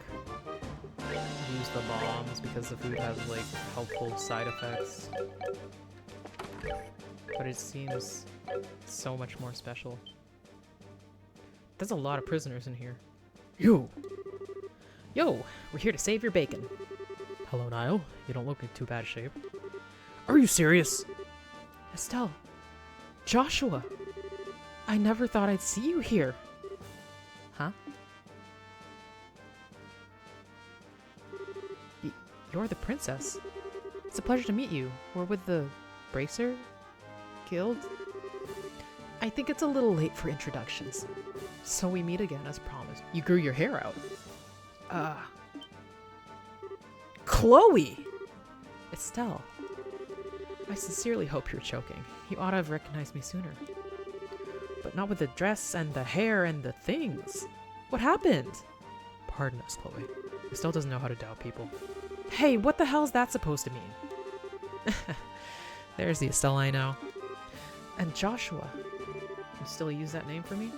use the bombs, because the food has, like, helpful side effects. But it seems so much more special. There's a lot of prisoners in here. Yo, we're here to save your bacon. Hello, Niall. You don't look in too bad shape. Are you serious? Estelle. Joshua. I never thought I'd see you here. Huh? You're the princess. It's a pleasure to meet you. We're with the Bracer Guild. I think it's a little late for introductions. So we meet again as promised. You grew your hair out. Chloe! Estelle. I sincerely hope you're choking. You ought to have recognized me sooner. But not with the dress and the hair and the things. What happened? Pardon us, Chloe. Estelle doesn't know how to doubt people. Hey, what the hell is that supposed to mean? There's the Estelle I know. And Joshua. You still use that name for me?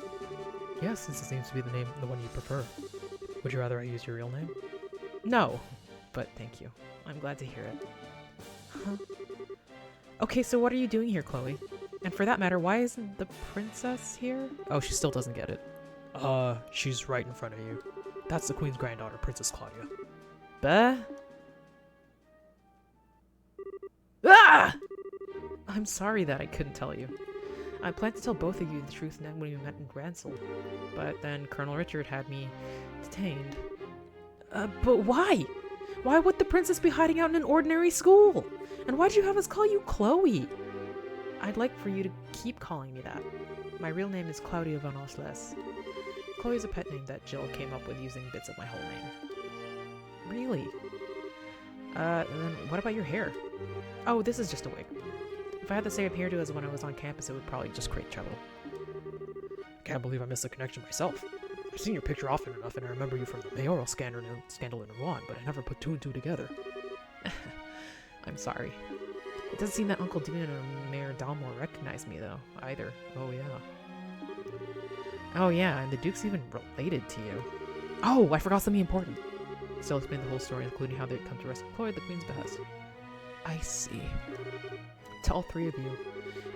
Yes, since it seems to be the one you prefer. Would you rather I use your real name? No, but thank you. I'm glad to hear it. Huh? Okay, so what are you doing here, Chloe? And for that matter, why isn't the princess here? Oh, she still doesn't get it. She's right in front of you. That's the queen's granddaughter, Princess Claudia. Bah? Ah! I'm sorry that I couldn't tell you. I planned to tell both of you the truth when we met in Gransel, but then Colonel Richard had me detained. But why? Why would the princess be hiding out in an ordinary school? And why'd you have us call you Chloe? I'd like for you to keep calling me that. My real name is Claudia von Osles. Chloe's a pet name that Jill came up with using bits of my whole name. Really? Then what about your hair? Oh, this is just a wig. If I had the same hairdo as when I was on campus, it would probably just create trouble. Can't believe I missed the connection myself. I've seen your picture often enough, and I remember you from the mayoral scandal in Rouen, but I never put two and two together. I'm sorry. It doesn't seem that Uncle Dean or Mayor Dalmore recognized me, though, either. Oh, yeah, and the Duke's even related to you. Oh, I forgot something important. Still explained the whole story, including how they'd come to rescue Chloe at the Queen's behest. I see. To all three of you,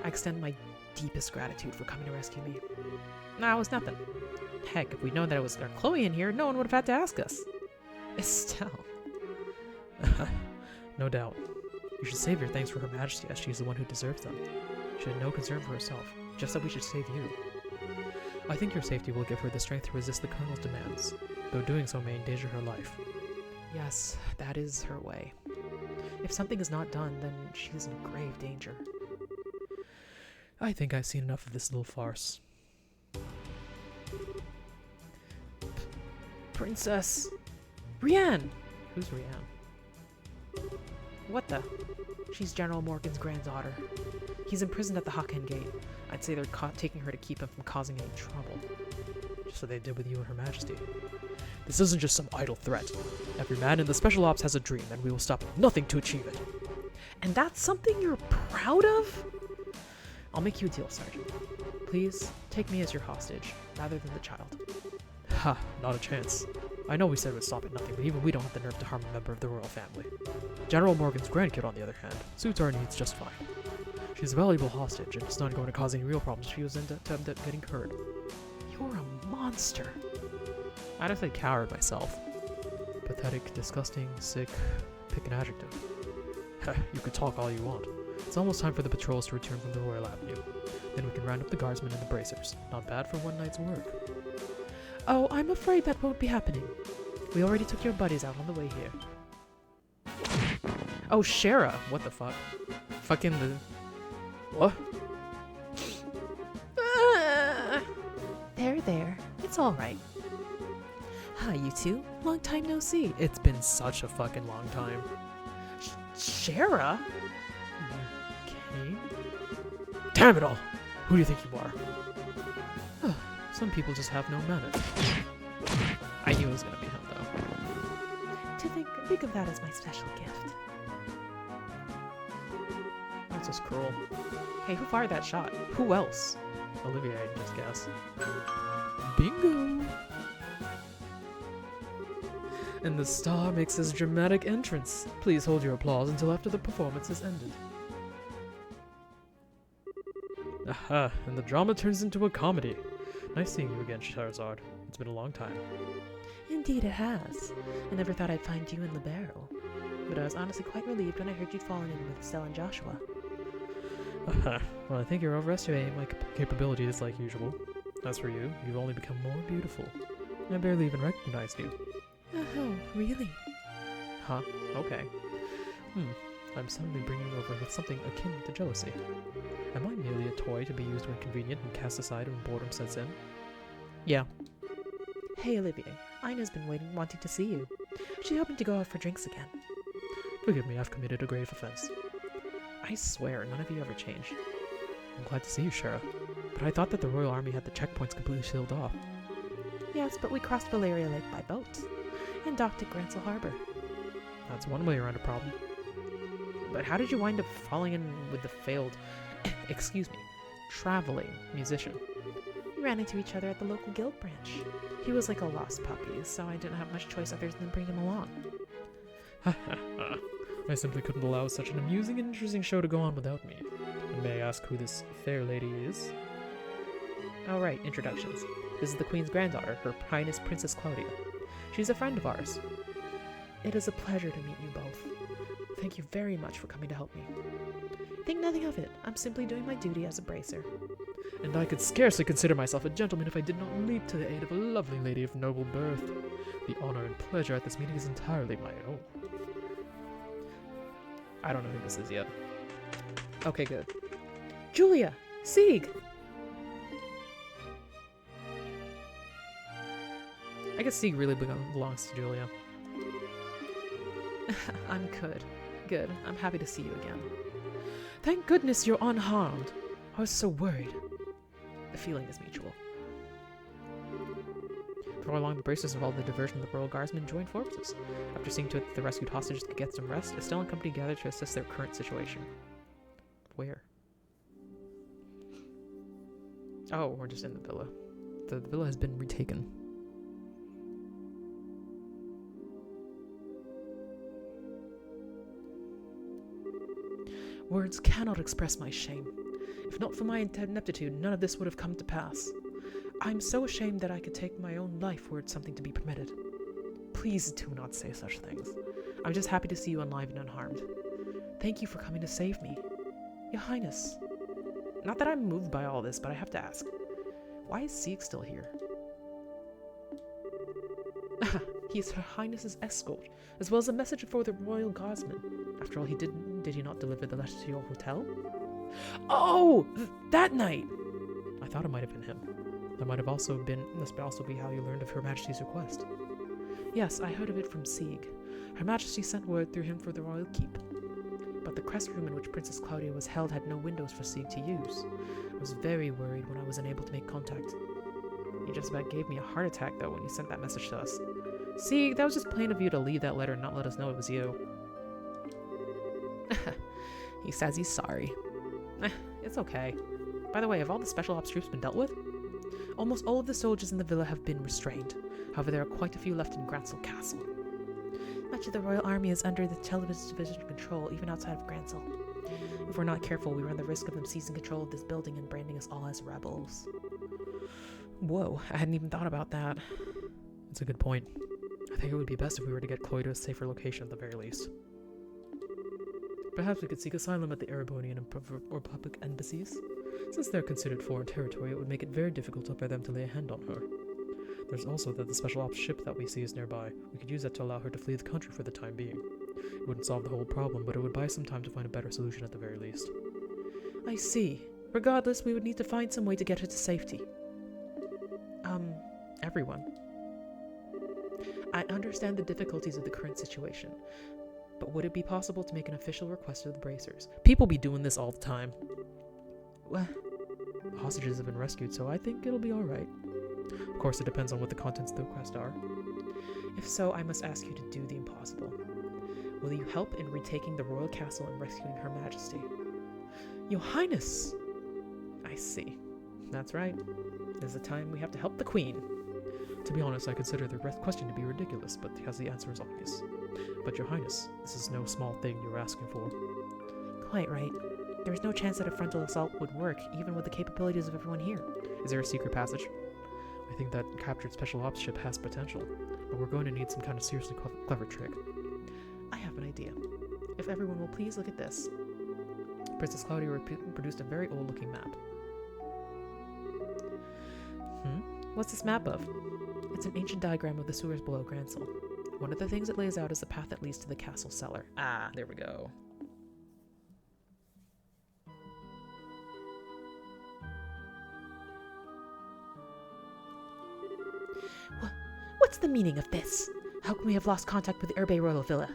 I extend my deepest gratitude for coming to rescue me. Nah, it was nothing. Heck, if we'd known that it was our Chloe in here, no one would have had to ask us. Estelle. No doubt. You should save your thanks for Her Majesty, as she is the one who deserves them. She had no concern for herself, just that we should save you. I think your safety will give her the strength to resist the Colonel's demands, though doing so may endanger her life. Yes, that is her way. If something is not done, then she is in grave danger. I think I've seen enough of this little farce. Princess Rianne! Who's Rianne? What the? She's General Morgan's granddaughter. He's imprisoned at the Hawken Gate. I'd say they're taking her to keep him from causing any trouble. Just so they did with you and Her Majesty. This isn't just some idle threat. Every man in the Special Ops has a dream, and we will stop at nothing to achieve it. And that's something you're proud of? I'll make you a deal, Sergeant. Please, take me as your hostage, rather than the child. Ha, not a chance. I know we said we'd stop at nothing, but even we don't have the nerve to harm a member of the royal family. General Morgan's grandkid, on the other hand, suits our needs just fine. She's a valuable hostage, and it's not going to cause any real problems if she was to end up getting hurt. You're a monster. I'd have said coward myself. Pathetic, disgusting, sick, pick an adjective. You could talk all you want. It's almost time for the patrols to return from the Royal Avenue. Then we can round up the guardsmen and the bracers. Not bad for one night's work. Oh, I'm afraid that won't be happening. We already took your buddies out on the way here. Oh, Shara! What the fuck? Fucking the... What? There. It's alright. Hi, you two. Long time no see. It's been such a fucking long time. Shara? Okay. Damn it all! Who do you think you are? Some people just have no manners. I knew it was gonna be him, though. To think of that as my special gift. That's just cruel. Hey, who fired that shot? Who else? Olivia, I'd just guess. Bingo! And the star makes his dramatic entrance. Please hold your applause until after the performance has ended. Aha, and the drama turns into a comedy. Nice seeing you again, Charizard. It's been a long time. Indeed it has. I never thought I'd find you in the barrel. But I was honestly quite relieved when I heard you'd fallen in with Estelle and Joshua. Aha, well, I think you're overestimating my capabilities like usual. As for you, you've only become more beautiful. I barely even recognized you. Oh, really? Huh? Okay. I'm suddenly bringing over with something akin to jealousy. Am I merely a toy to be used when convenient and cast aside when boredom sets in? Yeah. Hey, Olivier. Ina's been wanting to see you. She's hoping to go out for drinks again. Forgive me, I've committed a grave offense. I swear, none of you ever change. I'm glad to see you, Shara. But I thought that the Royal Army had the checkpoints completely sealed off. Yes, but we crossed Valeria Lake by boat. And docked at Gransel Harbor. That's one way around a problem. But how did you wind up falling in with the failed, traveling musician? We ran into each other at the local guild branch. He was like a lost puppy, so I didn't have much choice other than bring him along. I simply couldn't allow such an amusing and interesting show to go on without me. And may I ask who this fair lady is? Oh right, introductions. This is the Queen's granddaughter, Her Highness Princess Claudia. She's a friend of ours. It is a pleasure to meet you both. Thank you very much for coming to help me. Think nothing of it. I'm simply doing my duty as a bracer. And I could scarcely consider myself a gentleman if I did not leap to the aid of a lovely lady of noble birth. The honor and pleasure at this meeting is entirely my own. I don't know who this is yet. Okay, good. Julia! Sieg! I guess Sieg really belongs to Julia. I'm good. Good. I'm happy to see you again. Thank goodness you're unharmed. I was so worried. The feeling is mutual. Before long, the bracers involved in the diversion of the Royal Guardsmen joined forces. After seeing to it that the rescued hostages could get some rest, Estelle and company gathered to assess their current situation. Where? Oh, we're just in the villa. The villa has been retaken. Words cannot express my shame. If not for my ineptitude, none of this would have come to pass. I'm so ashamed that I could take my own life were it something to be permitted. Please do not say such things. I'm just happy to see you alive and unharmed. Thank you for coming to save me. Your Highness. Not that I'm moved by all this, but I have to ask. Why is Sieg still here? He's Her Highness's escort, as well as a message for the Royal Guardsmen. After all, did he not deliver the letter to your hotel? Oh! That night! I thought it might have been him. This might also be how you learned of Her Majesty's request. Yes, I heard of it from Sieg. Her Majesty sent word through him for the royal keep. But the crest room in which Princess Claudia was held had no windows for Sieg to use. I was very worried when I was unable to make contact. You just about gave me a heart attack, though, when you sent that message to us. Sieg, that was just plain of you to leave that letter and not let us know it was you. He says he's sorry. It's okay. By the way, have all the special ops troops been dealt with? Almost all of the soldiers in the villa have been restrained. However, there are quite a few left in Gransel Castle. Much of the Royal Army is under the Television Division control, even outside of Gransel. If we're not careful, we run the risk of them seizing control of this building and branding us all as rebels. Whoa, I hadn't even thought about that. That's a good point. I think it would be best if we were to get Chloe to a safer location at the very least. Perhaps we could seek asylum at the Erebonian and Republic embassies. Since they're considered foreign territory, it would make it very difficult for them to lay a hand on her. There's also the special ops ship that we see is nearby. We could use that to allow her to flee the country for the time being. It wouldn't solve the whole problem, but it would buy some time to find a better solution at the very least. I see. Regardless, we would need to find some way to get her to safety. Everyone. I understand the difficulties of the current situation, but would it be possible to make an official request of the bracers? People be doing this all the time. Well, hostages have been rescued, so I think it'll be alright. Of course, it depends on what the contents of the request are. If so, I must ask you to do the impossible. Will you help in retaking the royal castle and rescuing Her Majesty? Your Highness! I see. That's right. There's a time we have to help the Queen. To be honest, I consider the question to be ridiculous, but because the answer is obvious. But Your Highness, this is no small thing you're asking for. Quite right. There's no chance that a frontal assault would work, even with the capabilities of everyone here. Is there a secret passage? I think that captured special ops ship has potential, but we're going to need some kind of seriously clever trick. I have an idea. If everyone will please look at this. Princess Claudia produced a very old-looking map. What's this map of? It's an ancient diagram of the sewers below Gransel. One of the things it lays out is the path that leads to the castle cellar. Ah, there we go. What's the meaning of this? How can we have lost contact with the Herbe Royal Villa?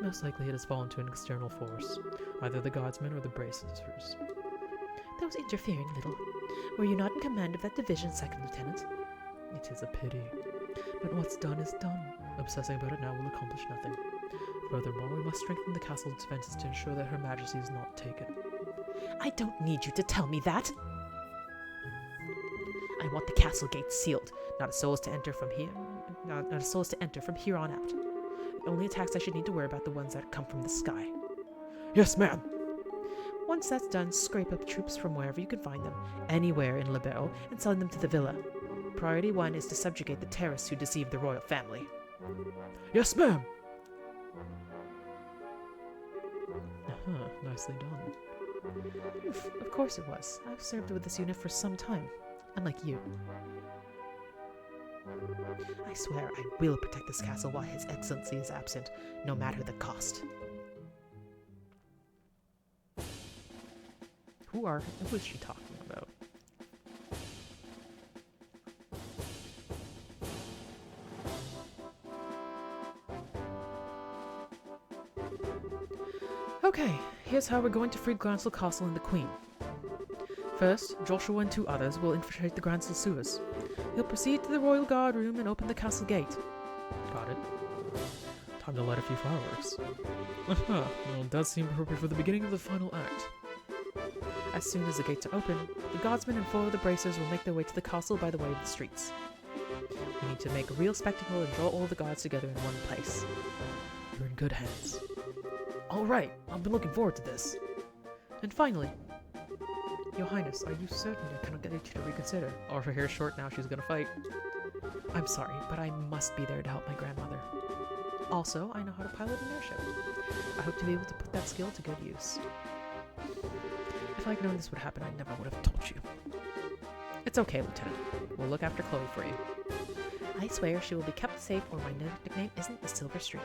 Most likely it has fallen to an external force, either the Guardsmen or the bracers. That was interfering a little. Were you not in command of that division, Second Lieutenant? It is a pity. But what's done is done. Obsessing about it now will accomplish nothing. Furthermore, we must strengthen the castle's defenses to ensure that Her Majesty is not taken. I don't need you to tell me that. I want the castle gates sealed. Not a soul is to enter from here. Not a soul is to enter from here on out. The only attacks I should need to worry about are the ones that come from the sky. Yes, ma'am. Once that's done, scrape up troops from wherever you can find them, anywhere in Libero, and send them to the villa. Priority 1 is to subjugate the terrorists who deceived the royal family. Yes, ma'am. Nicely done. Of course it was. I've served with this unit for some time, unlike you. I swear I will protect this castle while His Excellency is absent, no matter the cost. Who is she talking about? Okay, here's how we're going to free Gransel Castle and the Queen. First, Joshua and 2 others will infiltrate the Gransel sewers. He'll proceed to the Royal Guard room and open the castle gate. Got it. Time to light a few fireworks. Well, it does seem appropriate for the beginning of the final act. As soon as the gates are open, the guardsmen and 4 of the bracers will make their way to the castle by the way of the streets. We need to make a real spectacle and draw all the guards together in one place. You're in good hands. Alright, I've been looking forward to this. And finally, Your Highness, are you certain I cannot get you to reconsider? Or her hair's short now, she's gonna fight. I'm sorry, but I must be there to help my grandmother. Also, I know how to pilot an airship. I hope to be able to put that skill to good use. If I'd known this would happen, I never would have told you. It's okay, Lieutenant. We'll look after Chloe for you. I swear she will be kept safe or my nickname isn't the Silver Streak.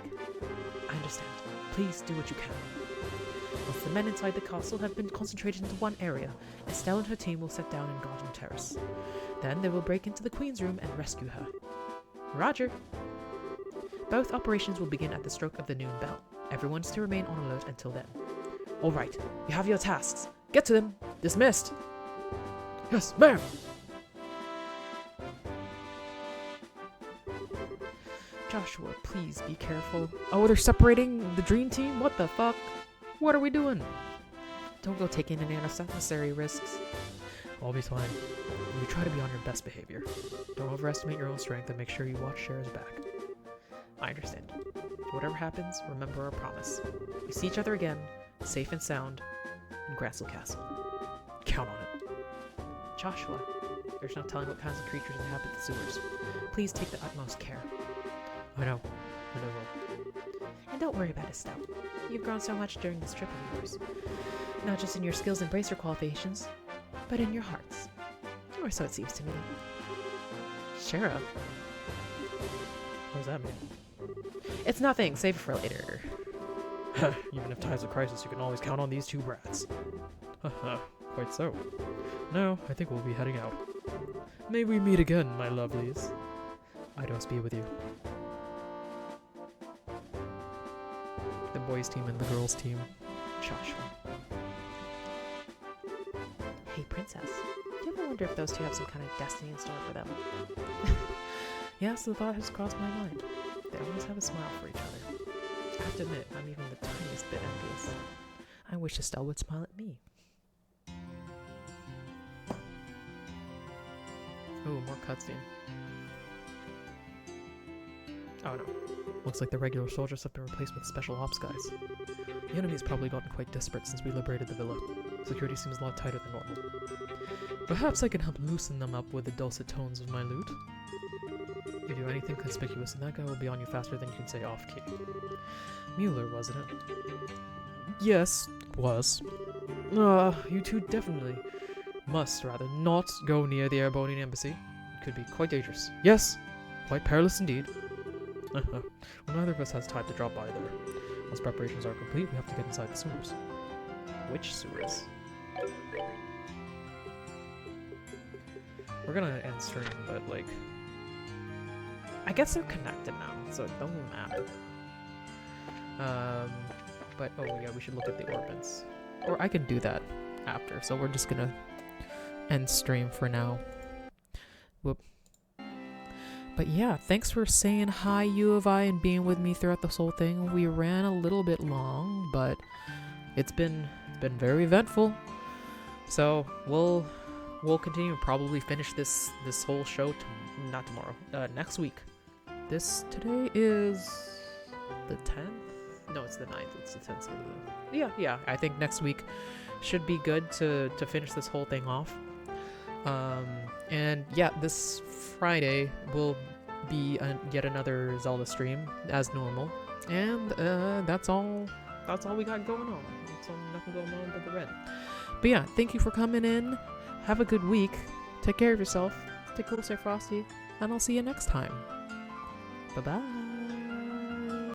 I understand. Please do what you can. Once the men inside the castle have been concentrated into one area, Estelle and her team will set down in Garden Terrace. Then they will break into the Queen's room and rescue her. Roger! Both operations will begin at the stroke of the noon bell. Everyone is to remain on alert until then. Alright, you have your tasks. Get to them! Dismissed! Yes, ma'am! Joshua, please be careful. Oh, they're separating the dream team? What the fuck? What are we doing? Don't go taking any unnecessary risks. I'll be fine. You try to be on your best behavior. Don't overestimate your own strength and make sure you watch Shara's back. I understand. Whatever happens, remember our promise. We see each other again, safe and sound, in Gransel Castle. Count on it. Joshua, there's no telling what kinds of creatures inhabit the sewers. Please take the utmost care. I know. And I will. And don't worry about Estelle. You've grown so much during this trip of yours. Not just in your skills and bracer qualifications, but in your hearts. Or so it seems to me. Shara. What does that mean? It's nothing. Save it for later. Even if times of crisis, you can always count on these 2 brats. Haha, quite so. Now, I think we'll be heading out. May we meet again, my lovelies. I don't be with you. The boys team and the girls team. Joshua. Hey, Princess. Do you ever wonder if those 2 have some kind of destiny in store for them? Yes, the thought has crossed my mind. They always have a smile for each other. I have to admit, I'm even the tiniest bit envious. I wish Estelle would smile at me. Ooh, more cutscene. Oh no. Looks like the regular soldiers have been replaced with special ops guys. The enemy's probably gotten quite desperate since we liberated the villa. Security seems a lot tighter than normal. Perhaps I can help loosen them up with the dulcet tones of my lute. If you do anything conspicuous, and that guy will be on you faster than you can say off-key. Mueller, wasn't it? Yes, was. You 2 definitely must, rather, not go near the Airbonian embassy. It could be quite dangerous. Yes, quite perilous indeed. Well, neither of us has time to drop by there. Once preparations are complete, we have to get inside the sewers. Which sewers? We're gonna end stream, but like... I guess they're connected now, so it doesn't matter. But, oh yeah, we should look at the orbits. Or I can do that after, so we're just gonna end stream for now. Whoop. But yeah, thanks for saying hi, U of I, and being with me throughout this whole thing. We ran a little bit long, but it's been very eventful. So we'll continue to probably finish this whole show not tomorrow, next week. Today is the 10th? No, it's the 9th. It's the 10th. Yeah. I think next week should be good to finish this whole thing off. And yeah, this Friday will be yet another Zelda stream as normal, and that's all we got going on. That's all, nothing going on but the red. But yeah, thank you for coming in. Have a good week. Take care of yourself. Stay cool, stay frosty. And I'll see you next time. Bye-bye.